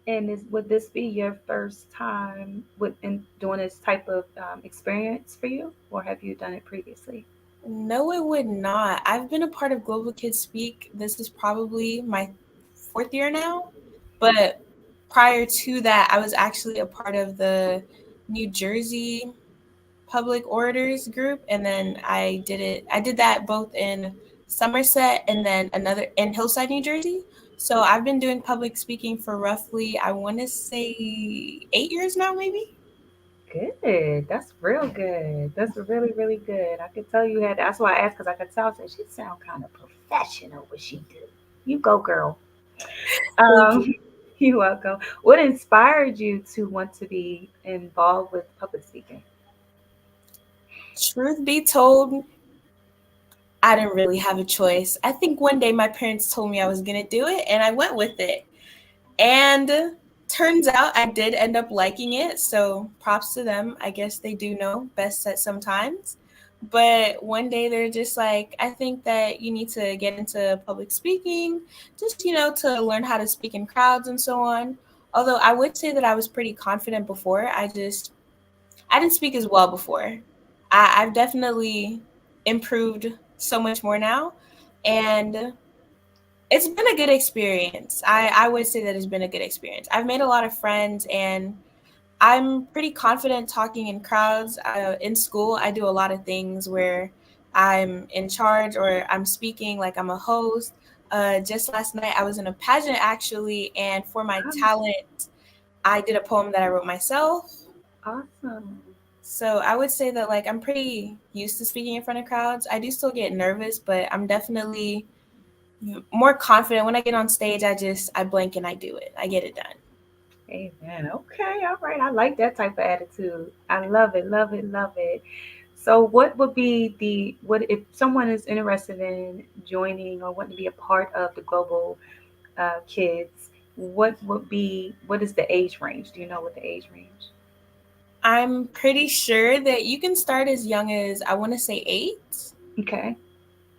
And would this be your first time in doing this type of experience for you, or have you done it previously? No, it would not. I've been a part of Global Kids Speak. This is probably my 4th year now. But prior to that, I was actually a part of the New Jersey Public Orators group. And then I did that both in Somerset and then another in Hillside, New Jersey. So I've been doing public speaking for roughly, I want to say 8 years now, maybe. Good. That's real good. That's really, really good. I could tell you had. That's why I asked, because I could tell that she sound kind of professional. What she do? You go, girl. You're welcome. What inspired you to want to be involved with public speaking? Truth be told, I didn't really have a choice. I think one day my parents told me I was going to do it, and I went with it. And turns out I did end up liking it, so props to them. I guess they do know best at sometimes. But one day they're just like, I think that you need to get into public speaking, just, to learn how to speak in crowds and so on. Although I would say that I was pretty confident before. I didn't speak as well before. I've definitely improved so much more now. And it's been a good experience. I would say that it's been a good experience. I've made a lot of friends, and I'm pretty confident talking in crowds. In school, I do a lot of things where I'm in charge or I'm speaking like I'm a host. Just last night, I was in a pageant, actually, and for my talent, I did a poem that I wrote myself. Awesome. So I would say that, like, I'm pretty used to speaking in front of crowds. I do still get nervous, but I'm definitely more confident. When I get on stage, I blink and I do it. I get it done. Amen. Okay. All right. I like that type of attitude. I love it. Love it. Love it. So what would be what if someone is interested in joining or wanting to be a part of the Global Kids, what is the age range? Do you know what the age range? I'm pretty sure that you can start as young as, I want to say 8. Okay.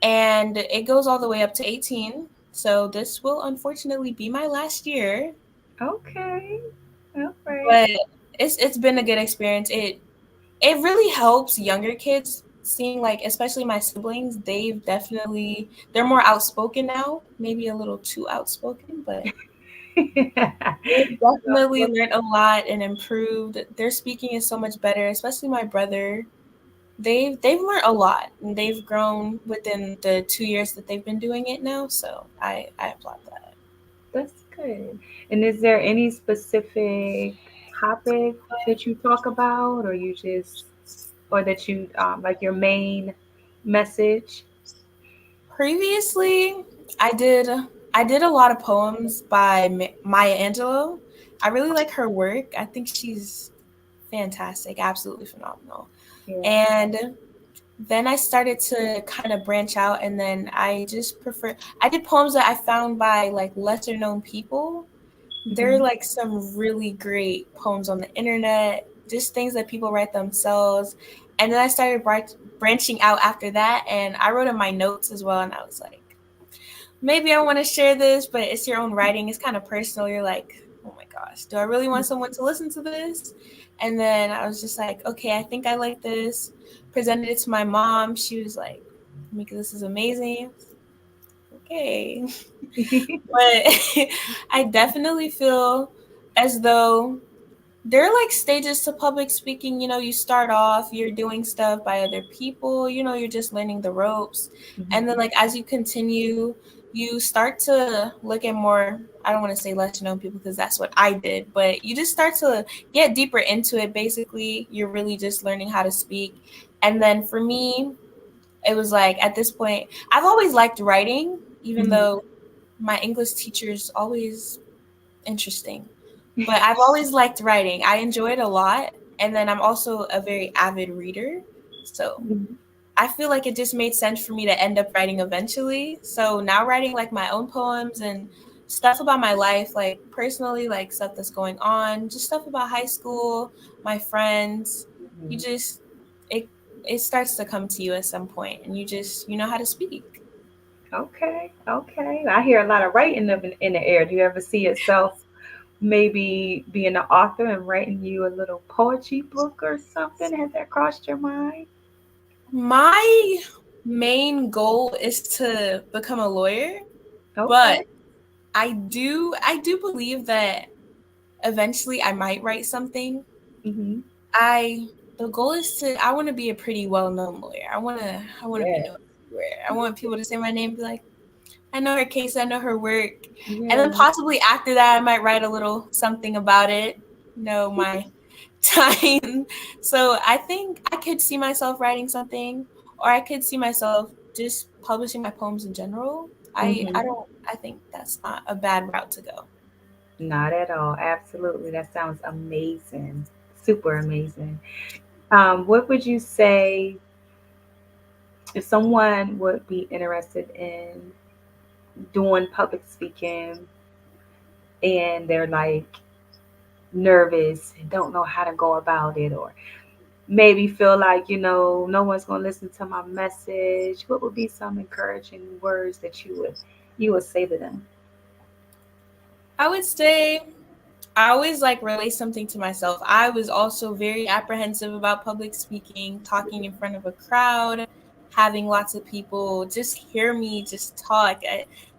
And it goes all the way up to 18. So this will unfortunately be my last year. Okay. All right. But it's been a good experience. It really helps younger kids, seeing, like, especially my siblings. They're more outspoken now, maybe a little too outspoken, but they've definitely learned a lot and improved. Their speaking is so much better, especially my brother. They've learned a lot, and they've grown within the 2 years that they've been doing it now. So I applaud that. That's good. And is there any specific topic that you talk about, or that you like your main message? Previously, I did a lot of poems by Maya Angelou. I really like her work. I think she's fantastic, absolutely phenomenal. Yeah. And then I started to kind of branch out, and then I did poems that I found by, like, lesser known people. There are, like, some really great poems on the internet. just things that people write themselves. And then I started branching out after that, and I wrote in my notes as well, and I was like, maybe I want to share this, but it's your own writing. It's kind of personal. You're like, oh my gosh, do I really want someone to listen to this? And then I was just like, okay, I think I like this. Presented it to my mom. She was like, Mika, this is amazing. Okay. But I definitely feel as though there are like stages to public speaking. You know, you start off, you're doing stuff by other people, you know, you're just learning the ropes. And then like as you continue, you start to look at more, I don't want to say less known people because that's what I did, but you just start to get deeper into it. Basically, you're really just learning how to speak. And then for me, it was like at this point, I've always liked writing, even though my English teacher's always interesting. But I've always liked writing. I enjoy it a lot. And then I'm also a very avid reader. So I feel like it just made sense for me to end up writing eventually. So now writing like my own poems and stuff about my life, like personally, like stuff that's going on, just stuff about high school, my friends. You just, it starts to come to you at some point, and you know how to speak. Okay, okay. I hear a lot of writing in the air. Do you ever see yourself maybe being an author and writing you a little poetry book or something? Has that crossed your mind? My main goal is to become a lawyer, but Okay. I do believe that eventually I might write something. Mm-hmm. The goal is I want to be a pretty well-known lawyer. I want to be Yeah. known everywhere. I want people to say my name and be like, I know her case, I know her work. And then Yeah. possibly after that I might write a little something about it. You know, my time. So I think I could see myself writing something, or I could see myself just publishing my poems in general. Mm-hmm. I think that's not a bad route to go. Not at all. Absolutely. That sounds amazing. Super amazing. What would you say if someone would be interested in doing public speaking and they're like nervous and don't know how to go about it, or maybe feel like, no one's going to listen to my message? What would be some encouraging words that you would say to them? I would say I always like relate something to myself. I was also very apprehensive about public speaking, talking in front of a crowd, having lots of people just hear me just talk.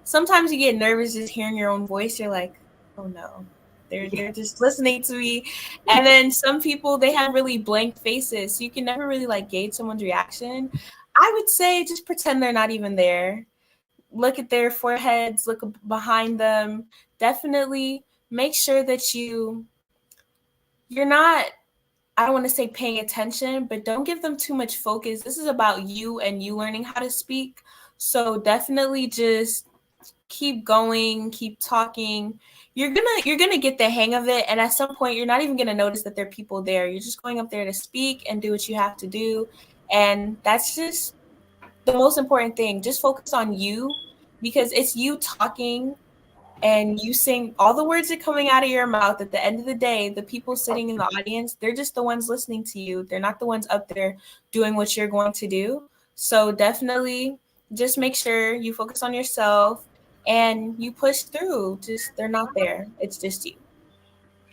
Sometimes you get nervous just hearing your own voice. You're like, oh no, they're just listening to me. And then some people, they have really blank faces, so you can never really like gauge someone's reaction. I would say just pretend they're not even there. Look at their foreheads, look behind them. Definitely make sure that you're not, I don't want to say paying attention, but don't give them too much focus. This is about you and you learning how to speak. So definitely just keep going, keep talking. You're gonna get the hang of it, and at some point you're not even gonna notice that there are people there. You're just going up there to speak and do what you have to do. And that's just the most important thing. Just focus on you, because it's you talking and you sing all the words that are coming out of your mouth. At the end of the day, the people sitting in the audience, they're just the ones listening to you. They're not the ones up there doing what you're going to do. So definitely just make sure you focus on yourself and you push through. Just they're not there. It's just you.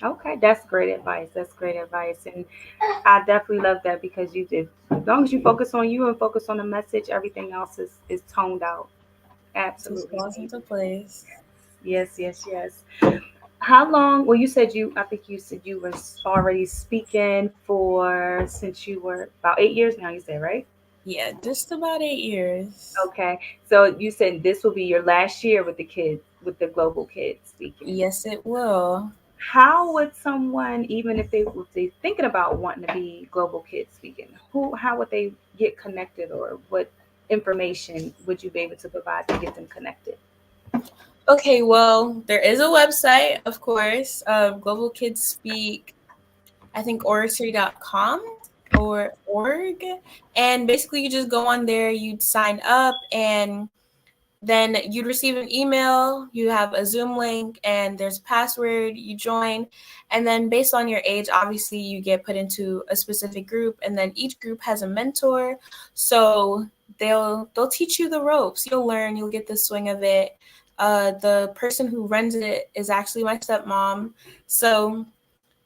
Okay, that's great advice. That's great advice. And I definitely love that, because you did, as long as you focus on you and focus on the message, everything else is toned out. It just Absolutely. falls into place. Yes, yes, yes. How long? Well, I think you said you were already speaking for, since you were about 8 years now, you said, right? Yeah, just about 8 years. Okay. So you said this will be your last year with the kids, with the global kids speaking. Yes, it will. How would someone, even if they thinking about wanting to be global kids speaking, how would they get connected, or what information would you be able to provide to get them connected? Okay, well, there is a website, of course, Global Kids Speak, I think oratory.com or org. And basically you just go on there, you'd sign up, and then you'd receive an email, you have a Zoom link, and there's a password, you join, and then based on your age, obviously you get put into a specific group, and then each group has a mentor, so they'll teach you the ropes. You'll learn, you'll get the swing of it. The person who runs it is actually my stepmom, so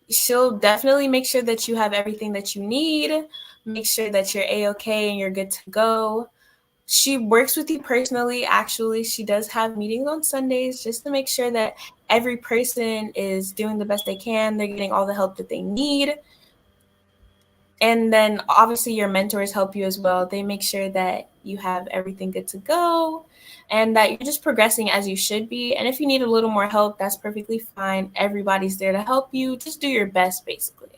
she'll definitely make sure that you have everything that you need, make sure that you're A-okay and you're good to go. She works with you personally. Actually, she does have meetings on Sundays just to make sure that every person is doing the best they can. They're getting all the help that they need. And then obviously your mentors help you as well. They make sure that you have everything good to go and that you're just progressing as you should be. And if you need a little more help, that's perfectly fine. Everybody's there to help you. Just do your best, basically.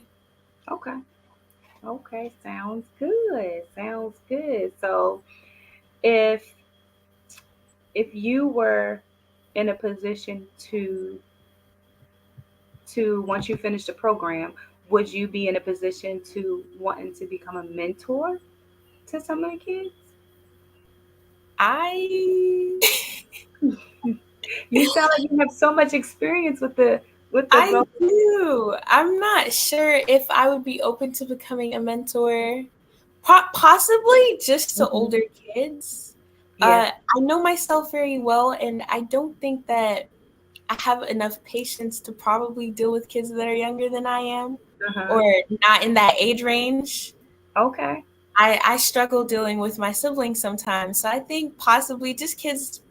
Okay. Okay. Sounds good. Sounds good. So if you were in a position to once you finish the program, would you be in a position to wanting to become a mentor to some of the kids? You sound like you have so much experience with the I do. I'm not sure if I would be open to becoming a mentor. Possibly just to older kids. Yeah. I know myself very well, and I don't think that I have enough patience to probably deal with kids that are younger than I am or not in that age range. Okay. I struggle dealing with my siblings sometimes. So I think possibly just kids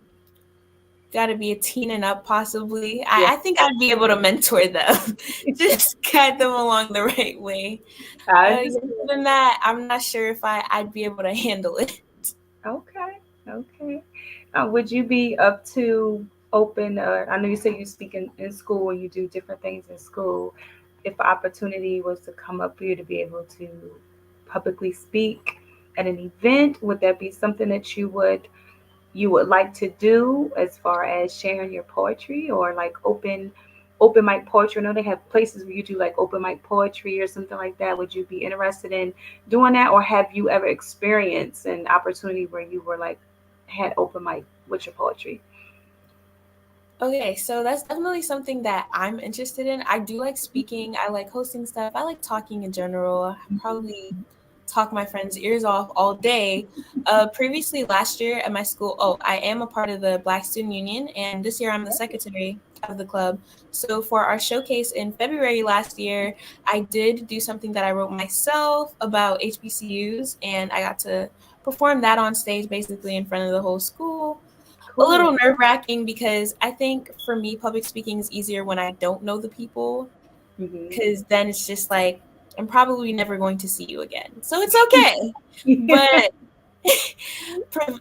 got to be a teen and up possibly. I think I'd be able to mentor them, just guide them along the right way. Other than that, I'm not sure if I'd be able to handle it. Okay. Okay. Would you be up to open? I know you say you speak in school and you do different things in school. If opportunity was to come up for you to be able to publicly speak at an event, would that be something that you would like to do as far as sharing your poetry or like open mic poetry? I know they have places where you do like open mic poetry or something like that. Would you be interested in doing that, or have you ever experienced an opportunity where you were like had open mic with your poetry? Okay, so that's definitely something that I'm interested in. I do like speaking. I like hosting stuff. I like talking in general. I probably talk my friends' ears off all day. Previously, last year at my school, I am a part of the Black Student Union, and this year I'm the secretary of the club. So for our showcase in February last year, I did do something that I wrote myself about HBCUs, and I got to perform that on stage basically in front of the whole school. A little nerve-wracking because I think for me, public speaking is easier when I don't know the people, because then it's just like, I'm probably never going to see you again. So it's okay. But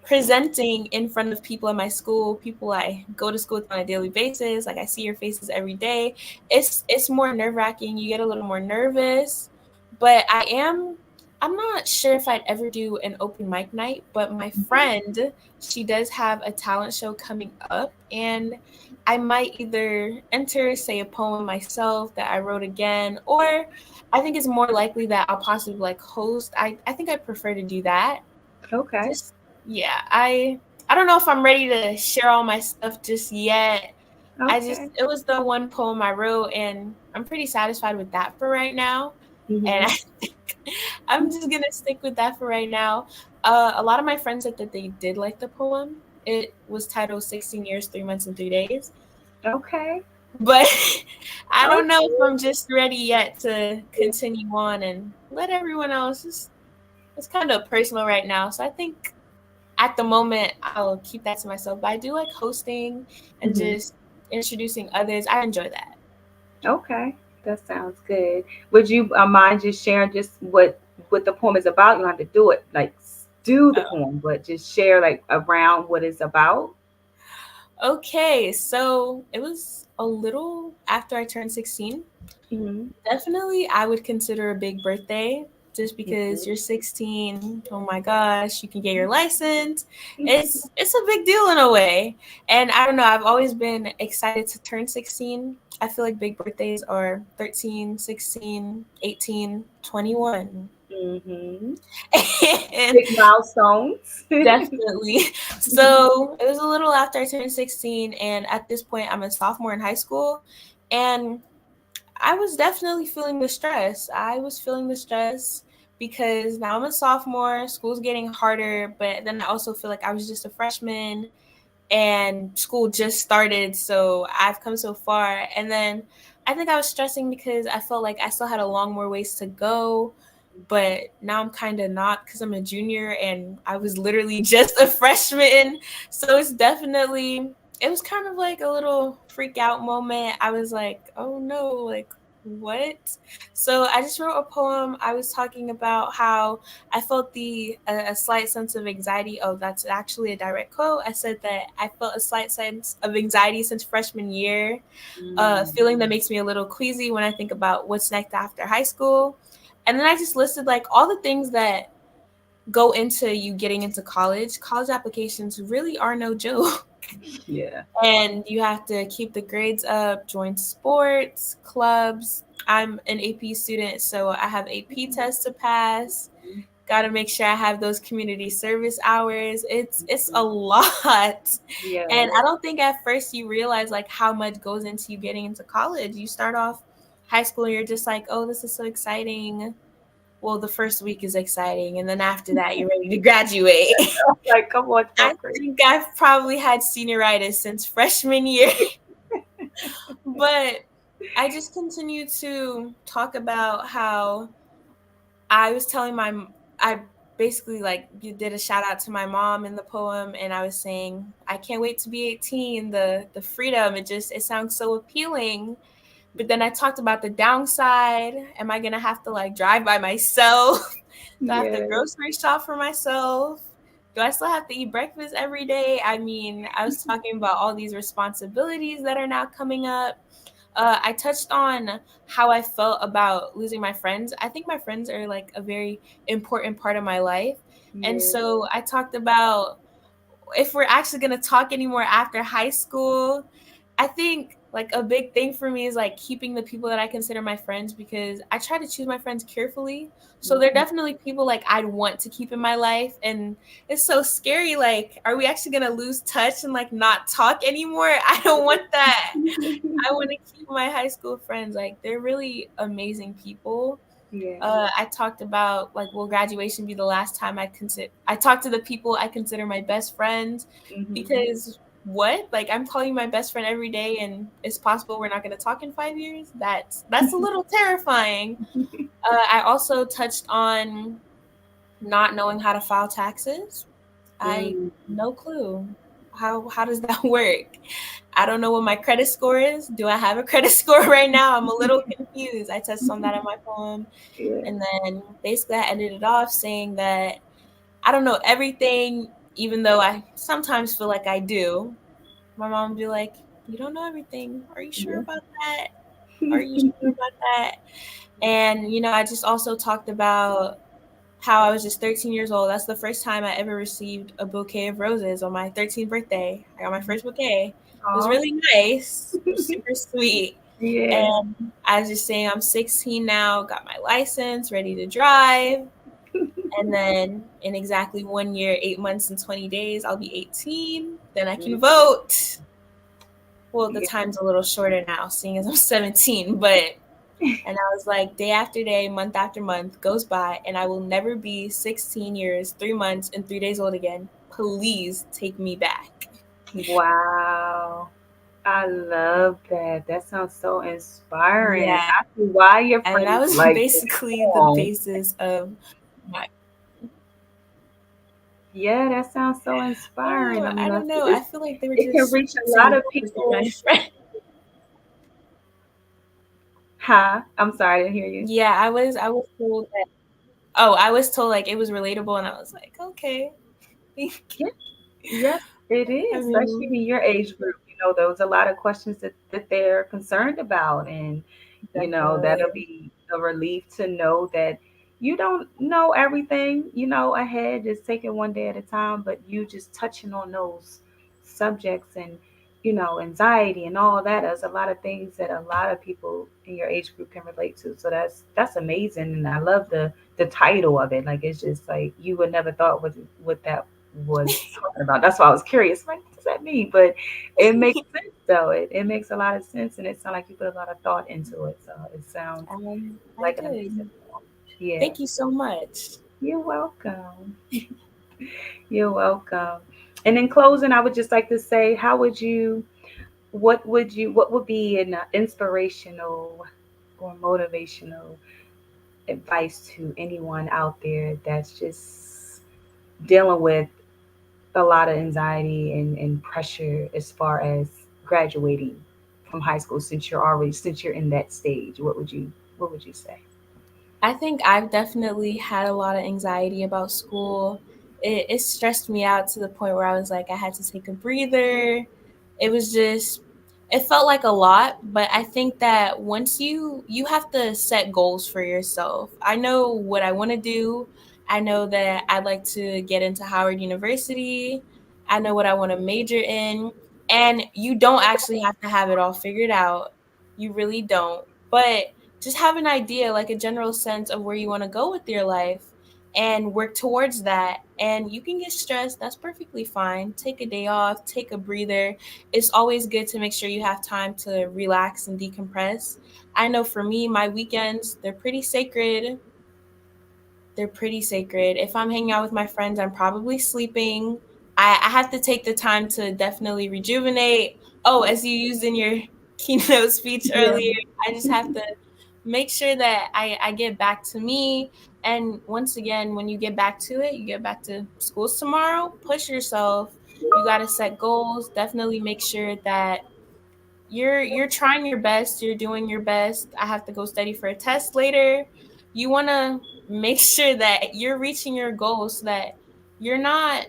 presenting in front of people in my school, people I go to school with on a daily basis, like I see your faces every day, it's more nerve-wracking. You get a little more nervous. But I'm not sure if I'd ever do an open mic night, but my friend, she does have a talent show coming up, and I might either enter, say a poem myself that I wrote again, or I think it's more likely that I'll possibly like host. I think I prefer to do that. Okay. I don't know if I'm ready to share all my stuff just yet. Okay. It was the one poem I wrote, and I'm pretty satisfied with that for right now. And I think I'm just gonna stick with that for right now. A lot of my friends said that they did like the poem. It was titled 16 Years, 3 Months, and 3 Days. Okay. But I don't know if I'm just ready yet to continue on and let everyone else. It's kind of personal right now. So I think at the moment, I'll keep that to myself. But I do like hosting and just introducing others. I enjoy that. Okay. That sounds good. Would you mind just sharing just what the poem is about? You don't have to do it like do the poem, but just share like around what it's about. Okay, so it was a little after I turned 16. Definitely, I would consider a big birthday just because you're 16. Oh my gosh, you can get your license. It's a big deal in a way. And I don't know, I've always been excited to turn 16. I feel like big birthdays are 13, 16, 18, 21. Mm-hmm. And Big milestones. definitely. So it was a little after I turned 16, and at this point, I'm a sophomore in high school, and I was definitely feeling the stress. I was feeling the stress because now I'm a sophomore, school's getting harder, but then I also feel like I was just a freshman and school just started, so I've come so far. And then I think I was stressing because I felt like I still had a long more ways to go, but now I'm kind of not because I'm a junior and I was literally just a freshman. So it's definitely, it was kind of like a little freak out moment. I was like, oh no, like what? So I just wrote a poem. I was talking about how I felt a slight sense of anxiety. Oh, that's actually a direct quote. I said that I felt a slight sense of anxiety since freshman year, feeling that makes me a little queasy when I think about what's next after high school. And then I just listed like all the things that go into you getting into college. College applications really are no joke. Yeah. And you have to keep the grades up, join sports, clubs. I'm an AP student, so I have AP tests to pass. Got to make sure I have those community service hours. It's a lot. Yeah. And I don't think at first you realize like how much goes into you getting into college. You start off high school and you're just like, oh, this is so exciting. Well, the first week is exciting, and then after that, you're ready to graduate. Like, come on, I think I've probably had senioritis since freshman year. But I just continue to talk about how I was telling I basically like you did a shout out to my mom in the poem, and I was saying, I can't wait to be 18, the freedom, it sounds so appealing. But then I talked about the downside. Am I gonna have to like drive by myself? Do I have to grocery shop for myself? Do I still have to eat breakfast every day? I mean, I was talking about all these responsibilities that are now coming up. I touched on how I felt about losing my friends. I think my friends are like a very important part of my life. And so I talked about if we're actually going to talk anymore after high school. I think like a big thing for me is like keeping the people that I consider my friends, because I try to choose my friends carefully. So they're definitely people like I'd want to keep in my life. And it's so scary. Like, are we actually going to lose touch and like not talk anymore? I don't want that. I want to keep my high school friends. Like, they're really amazing people. Yeah. I talked about like, will graduation be the last time I talked to the people I consider my best friends, because what? Like, I'm calling my best friend every day and it's possible we're not going to talk in 5 years. That's a little terrifying. I also touched on not knowing how to file taxes. No clue. How does that work? I don't know what my credit score is. Do I have a credit score right now? I'm a little confused. I touched on that in my poem. And then basically I ended it off saying that I don't know everything, even though I sometimes feel like I do. My mom would be like, you don't know everything. Are you sure about that? Are you sure about that? And, you know, I just also talked about how I was just 13 years old. That's the first time I ever received a bouquet of roses on my 13th birthday. I got my first bouquet. It was really nice. It was super sweet. Yeah. And I was just saying, I'm 16 now, got my license, ready to drive. And then in exactly 1 year, 8 months, and 20 days, I'll be 18. Then I can vote. Well, the time's a little shorter now, seeing as I'm 17, but and I was like, day after day, month after month goes by, and I will never be 16 years, 3 months, and 3 days old again. Please take me back. Wow. I love that. That sounds so inspiring. Yeah. I see why your And that friends was like this basically the song. basis of my. Yeah, that sounds so inspiring. Oh, I mean, I don't know. I feel like they were it can just reach a lot saying, of "Oh, this is people. my friend." Huh? I'm sorry, I didn't hear you. Yeah, I was told that. Oh, I was told like it was relatable, and I was like, okay. Yeah. Yes, it I is, especially mean, in your age group. You know, there was a lot of questions that they're concerned about. And, you know, that'll definitely. be a relief to know that you don't know everything, you know, ahead, just taking one day at a time, but you just touching on those subjects and anxiety and all that. There's a lot of things that a lot of people in your age group can relate to. So that's amazing, and I love the title of it. Like, it's just like you would never thought what that was talking about. That's why I was curious. Like, what does that mean? But it makes sense though. It makes a lot of sense, and it sounds like you put a lot of thought into it. So it sounds I like an did. amazing film. Yeah. Thank you so much. You're welcome. You're welcome. And in closing, I would just like to say, what would be an inspirational or motivational advice to anyone out there that's just dealing with a lot of anxiety and pressure as far as graduating from high school, since you're in that stage? What would you say? I think I've definitely had a lot of anxiety about school. It stressed me out to the point where I was like, I had to take a breather. It was just, it felt like a lot, but I think that once you have to set goals for yourself. I know what I want to do. I know that I'd like to get into Howard University. I know what I want to major in, and you don't actually have to have it all figured out. You really don't. But just have an idea, like a general sense of where you want to go with your life and work towards that. And you can get stressed. That's perfectly fine. Take a day off, take a breather. It's always good to make sure you have time to relax and decompress. I know for me, my weekends, they're pretty sacred. They're pretty sacred. If I'm hanging out with my friends, I'm probably sleeping. I have to take the time to definitely rejuvenate. Oh, as you used in your keynote speech Yeah. earlier, I just have to make sure that I get back to me. And once again, when you get back to it, you get back to schools tomorrow, push yourself. You got to set goals. Definitely make sure that you're trying your best, you're doing your best. I have to go study for a test later. You want to make sure that you're reaching your goals so that you're not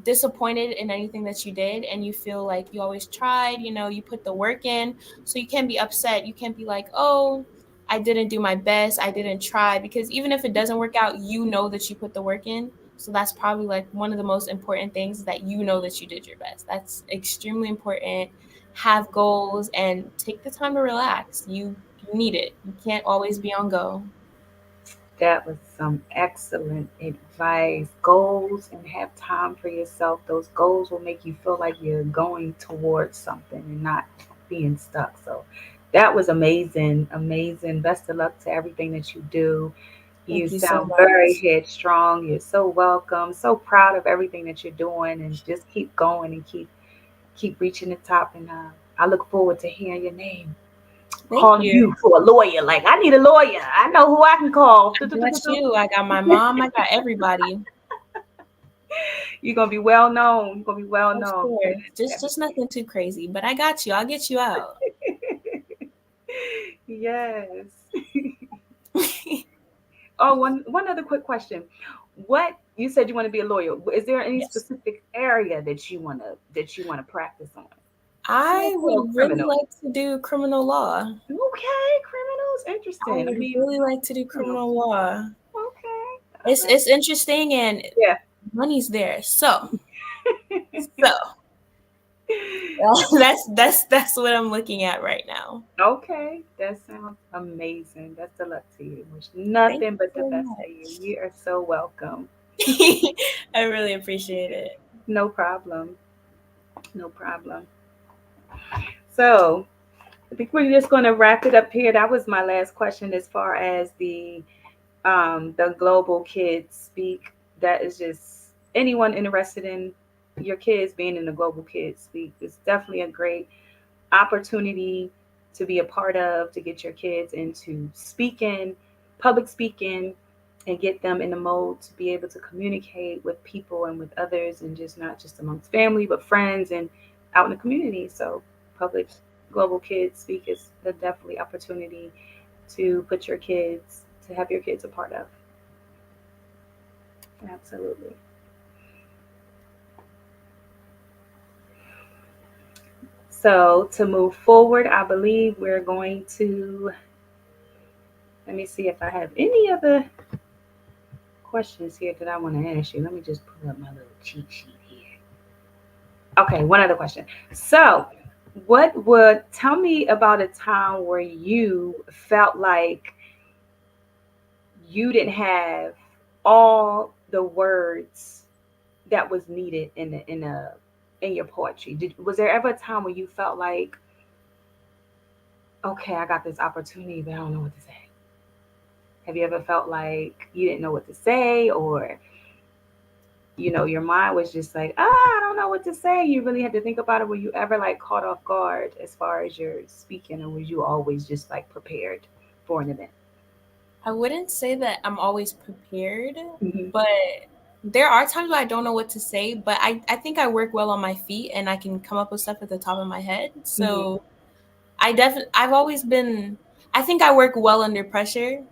disappointed in anything that you did and you feel like you always tried, you put the work in. So you can't be upset. You can't be like, "Oh, I didn't do my best. I didn't try," because even if it doesn't work out, you know that you put the work in. So that's probably like one of the most important things, is that you know that you did your best. That's extremely important. Have goals and take the time to relax. You need it. You can't always be on go. That was some excellent advice. Goals, and have time for yourself. Those goals will make you feel like you're going towards something and not being stuck. So that was amazing. Amazing. Best of luck to everything that you do. You Thank you so sound very much. headstrong. You're so welcome. So proud of everything that you're doing, and just keep going and keep reaching the top. And I look forward to hearing your name. Thank Calling you. you for a lawyer. Like, I need a lawyer. I know who I can call. I got you. I got my mom. I got everybody. You're gonna be well known. You're gonna be well Of known. course. Just nothing too crazy. But I got you. I'll get you out. Yes. Oh, one other quick question. What you said you want to be a lawyer. Is there any Yes. specific area that you wanna practice on? I Civil or would really criminal? like to do criminal law. Okay, criminals. I Interesting. I would mean, really like to do criminal. criminal law. Okay. All It's right. it's interesting and Yeah. money's there. So that's what I'm looking at right now. Okay, that sounds amazing. Best of luck to you. Wish Thank nothing you but the so best for you. much. You are so welcome. I really appreciate it. No problem. No problem. So I think we're just going to wrap it up here. That was my last question as far as the global kids speak. That is just anyone interested in your kids being in the global kids speak. It's definitely a great opportunity to be a part of, to get your kids into speaking, public speaking, and get them in the mode to be able to communicate with people and with others, and just not just amongst family, but friends and out in the community. So public global kids speak is a definitely opportunity to have your kids a part of. Absolutely. So to move forward, I believe we're going to, let me see if I have any other questions here that I want to ask you. Let me just pull up my little cheat sheet here. Okay, one other question. So tell me about a time where you felt like you didn't have all the words that was needed in your poetry? Was there ever a time where you felt like, okay, I got this opportunity, but I don't know what to say? Have you ever felt like you didn't know what to say, or your mind was just like, I don't know what to say? You really had to think about it. Were you ever like caught off guard as far as your speaking, or was you always just like prepared for an event? I wouldn't say that I'm always prepared, Mm-hmm. but there are times where I don't know what to say, but I think I work well on my feet and I can come up with stuff at the top of my head. Mm-hmm. So I've always been, I think I work well under pressure.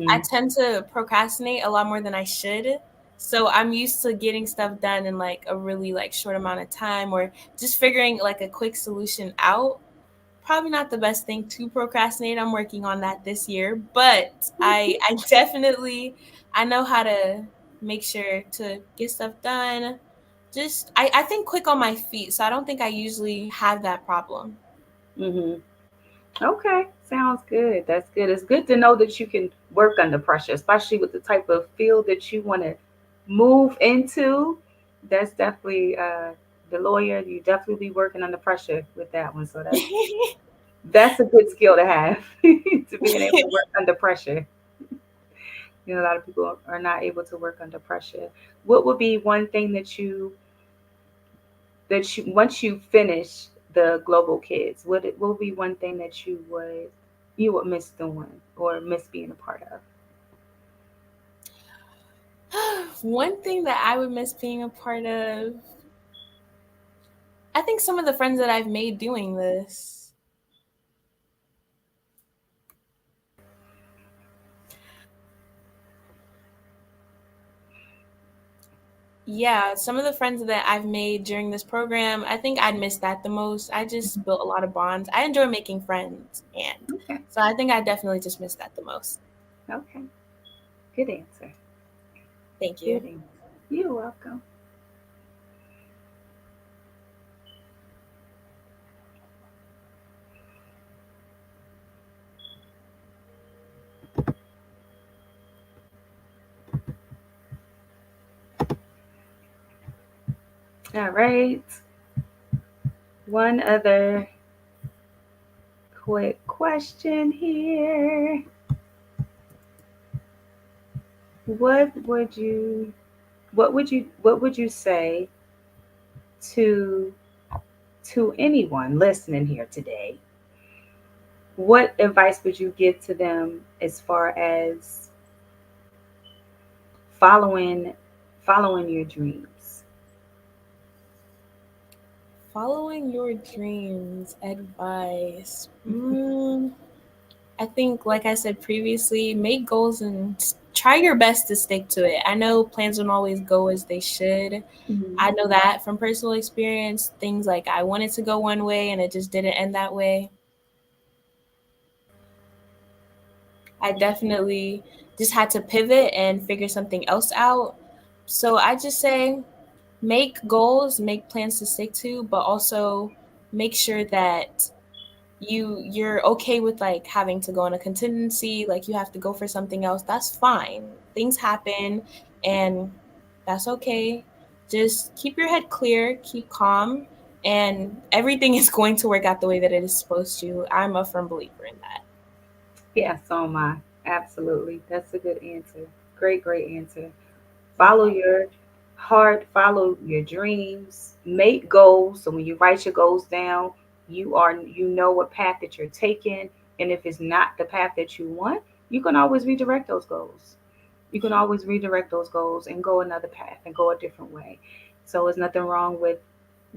I Mm-hmm. tend to procrastinate a lot more than I should. So I'm used to getting stuff done in like a really like short amount of time, or just figuring like a quick solution out. Probably not the best thing to procrastinate. I'm working on that this year, but I definitely, I know how to make sure to get stuff done. Just I think quick on my feet, so I don't think I usually have that problem. Mm-hmm. Okay, sounds good. That's good. It's good to know that you can work under pressure, especially with the type of field that you want to move into. That's definitely the lawyer. You definitely be working under pressure with that one. So that's a good skill to have to being able to work under pressure. A lot of people are not able to work under pressure. What would be one thing that you once you finish the global kids, what would be one thing that you would miss doing or miss being a part of? One thing that I would miss being a part of, I think some of the friends that I've made doing this. Yeah, some of the friends that I've made during this program, I think I'd miss that the most. I just built a lot of bonds. I enjoy making friends, and Okay. so I think I definitely just miss that the most. Okay. Good answer. Thank Good you. answer. You're welcome. All right. One other quick question here. What would you what would you say to anyone listening here today? What advice would you give to them as far as following following your dreams? Following your dreams, advice. I think, like I said previously, make goals and try your best to stick to it. I know plans don't always go as they should. Mhm. I know that from personal experience. Things like I wanted to go one way and it just didn't end that way. I definitely just had to pivot and figure something else out. So I just say make goals, make plans to stick to, but also make sure that you're okay with like having to go on a contingency, like you have to go for something else. That's fine. Things happen and that's okay. Just keep your head clear, keep calm, and everything is going to work out the way that it is supposed to. I'm a firm believer in that. Yeah, so am I. Absolutely. That's a good answer. Great, great answer. Follow your heart, follow your dreams, make goals. So when you write your goals down, you know what path that you're taking. And if it's not the path that you want, you can always redirect those goals. You can always redirect those goals and go another path and go a different way. So there's nothing wrong with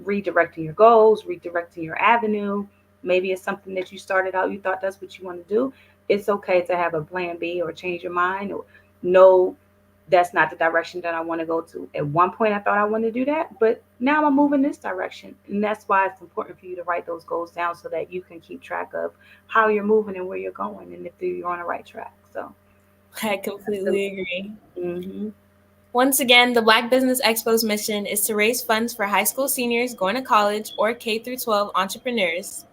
redirecting your goals, redirecting your avenue. Maybe it's something that you started out, you thought that's what you want to do. It's okay to have a plan B or change your mind, or no, that's not the direction that I want to go to. At one point, I thought I wanted to do that, but now I'm moving this direction. And that's why it's important for you to write those goals down so that you can keep track of how you're moving and where you're going and if you're on the right track. So, I completely agree. hmm Once again, the Black Business Expo's mission is to raise funds for high school seniors going to college or K-12 entrepreneurs.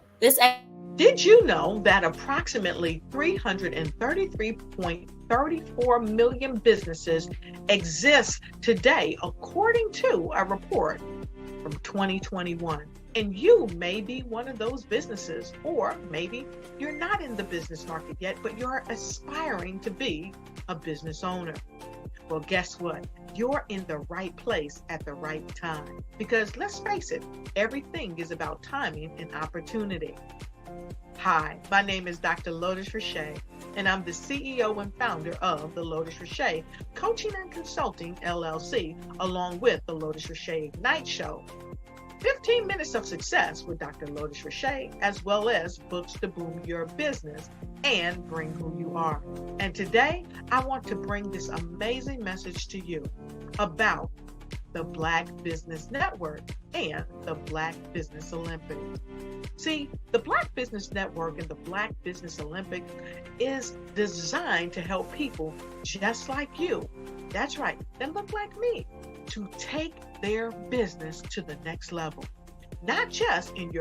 Did you know that approximately 333.34 million businesses exist today, according to a report from 2021? And you may be one of those businesses, or maybe you're not in the business market yet, but you're aspiring to be a business owner. Well, guess what? You're in the right place at the right time. Because let's face it, everything is about timing and opportunity. Hi, my name is Dr. Lotus Richey, and I'm the CEO and founder of the Lotus Richey Coaching and Consulting LLC, along with the Lotus Richey Ignite Show. 15 minutes of success with Dr. Lotus Richey, as well as books to boom your business and bring who you are. And today, I want to bring this amazing message to you about the Black Business Network and the Black Business Olympics. See, the Black Business Network and the Black Business Olympics is designed to help people just like you, that's right, that look like me, to take their business to the next level. Not just in your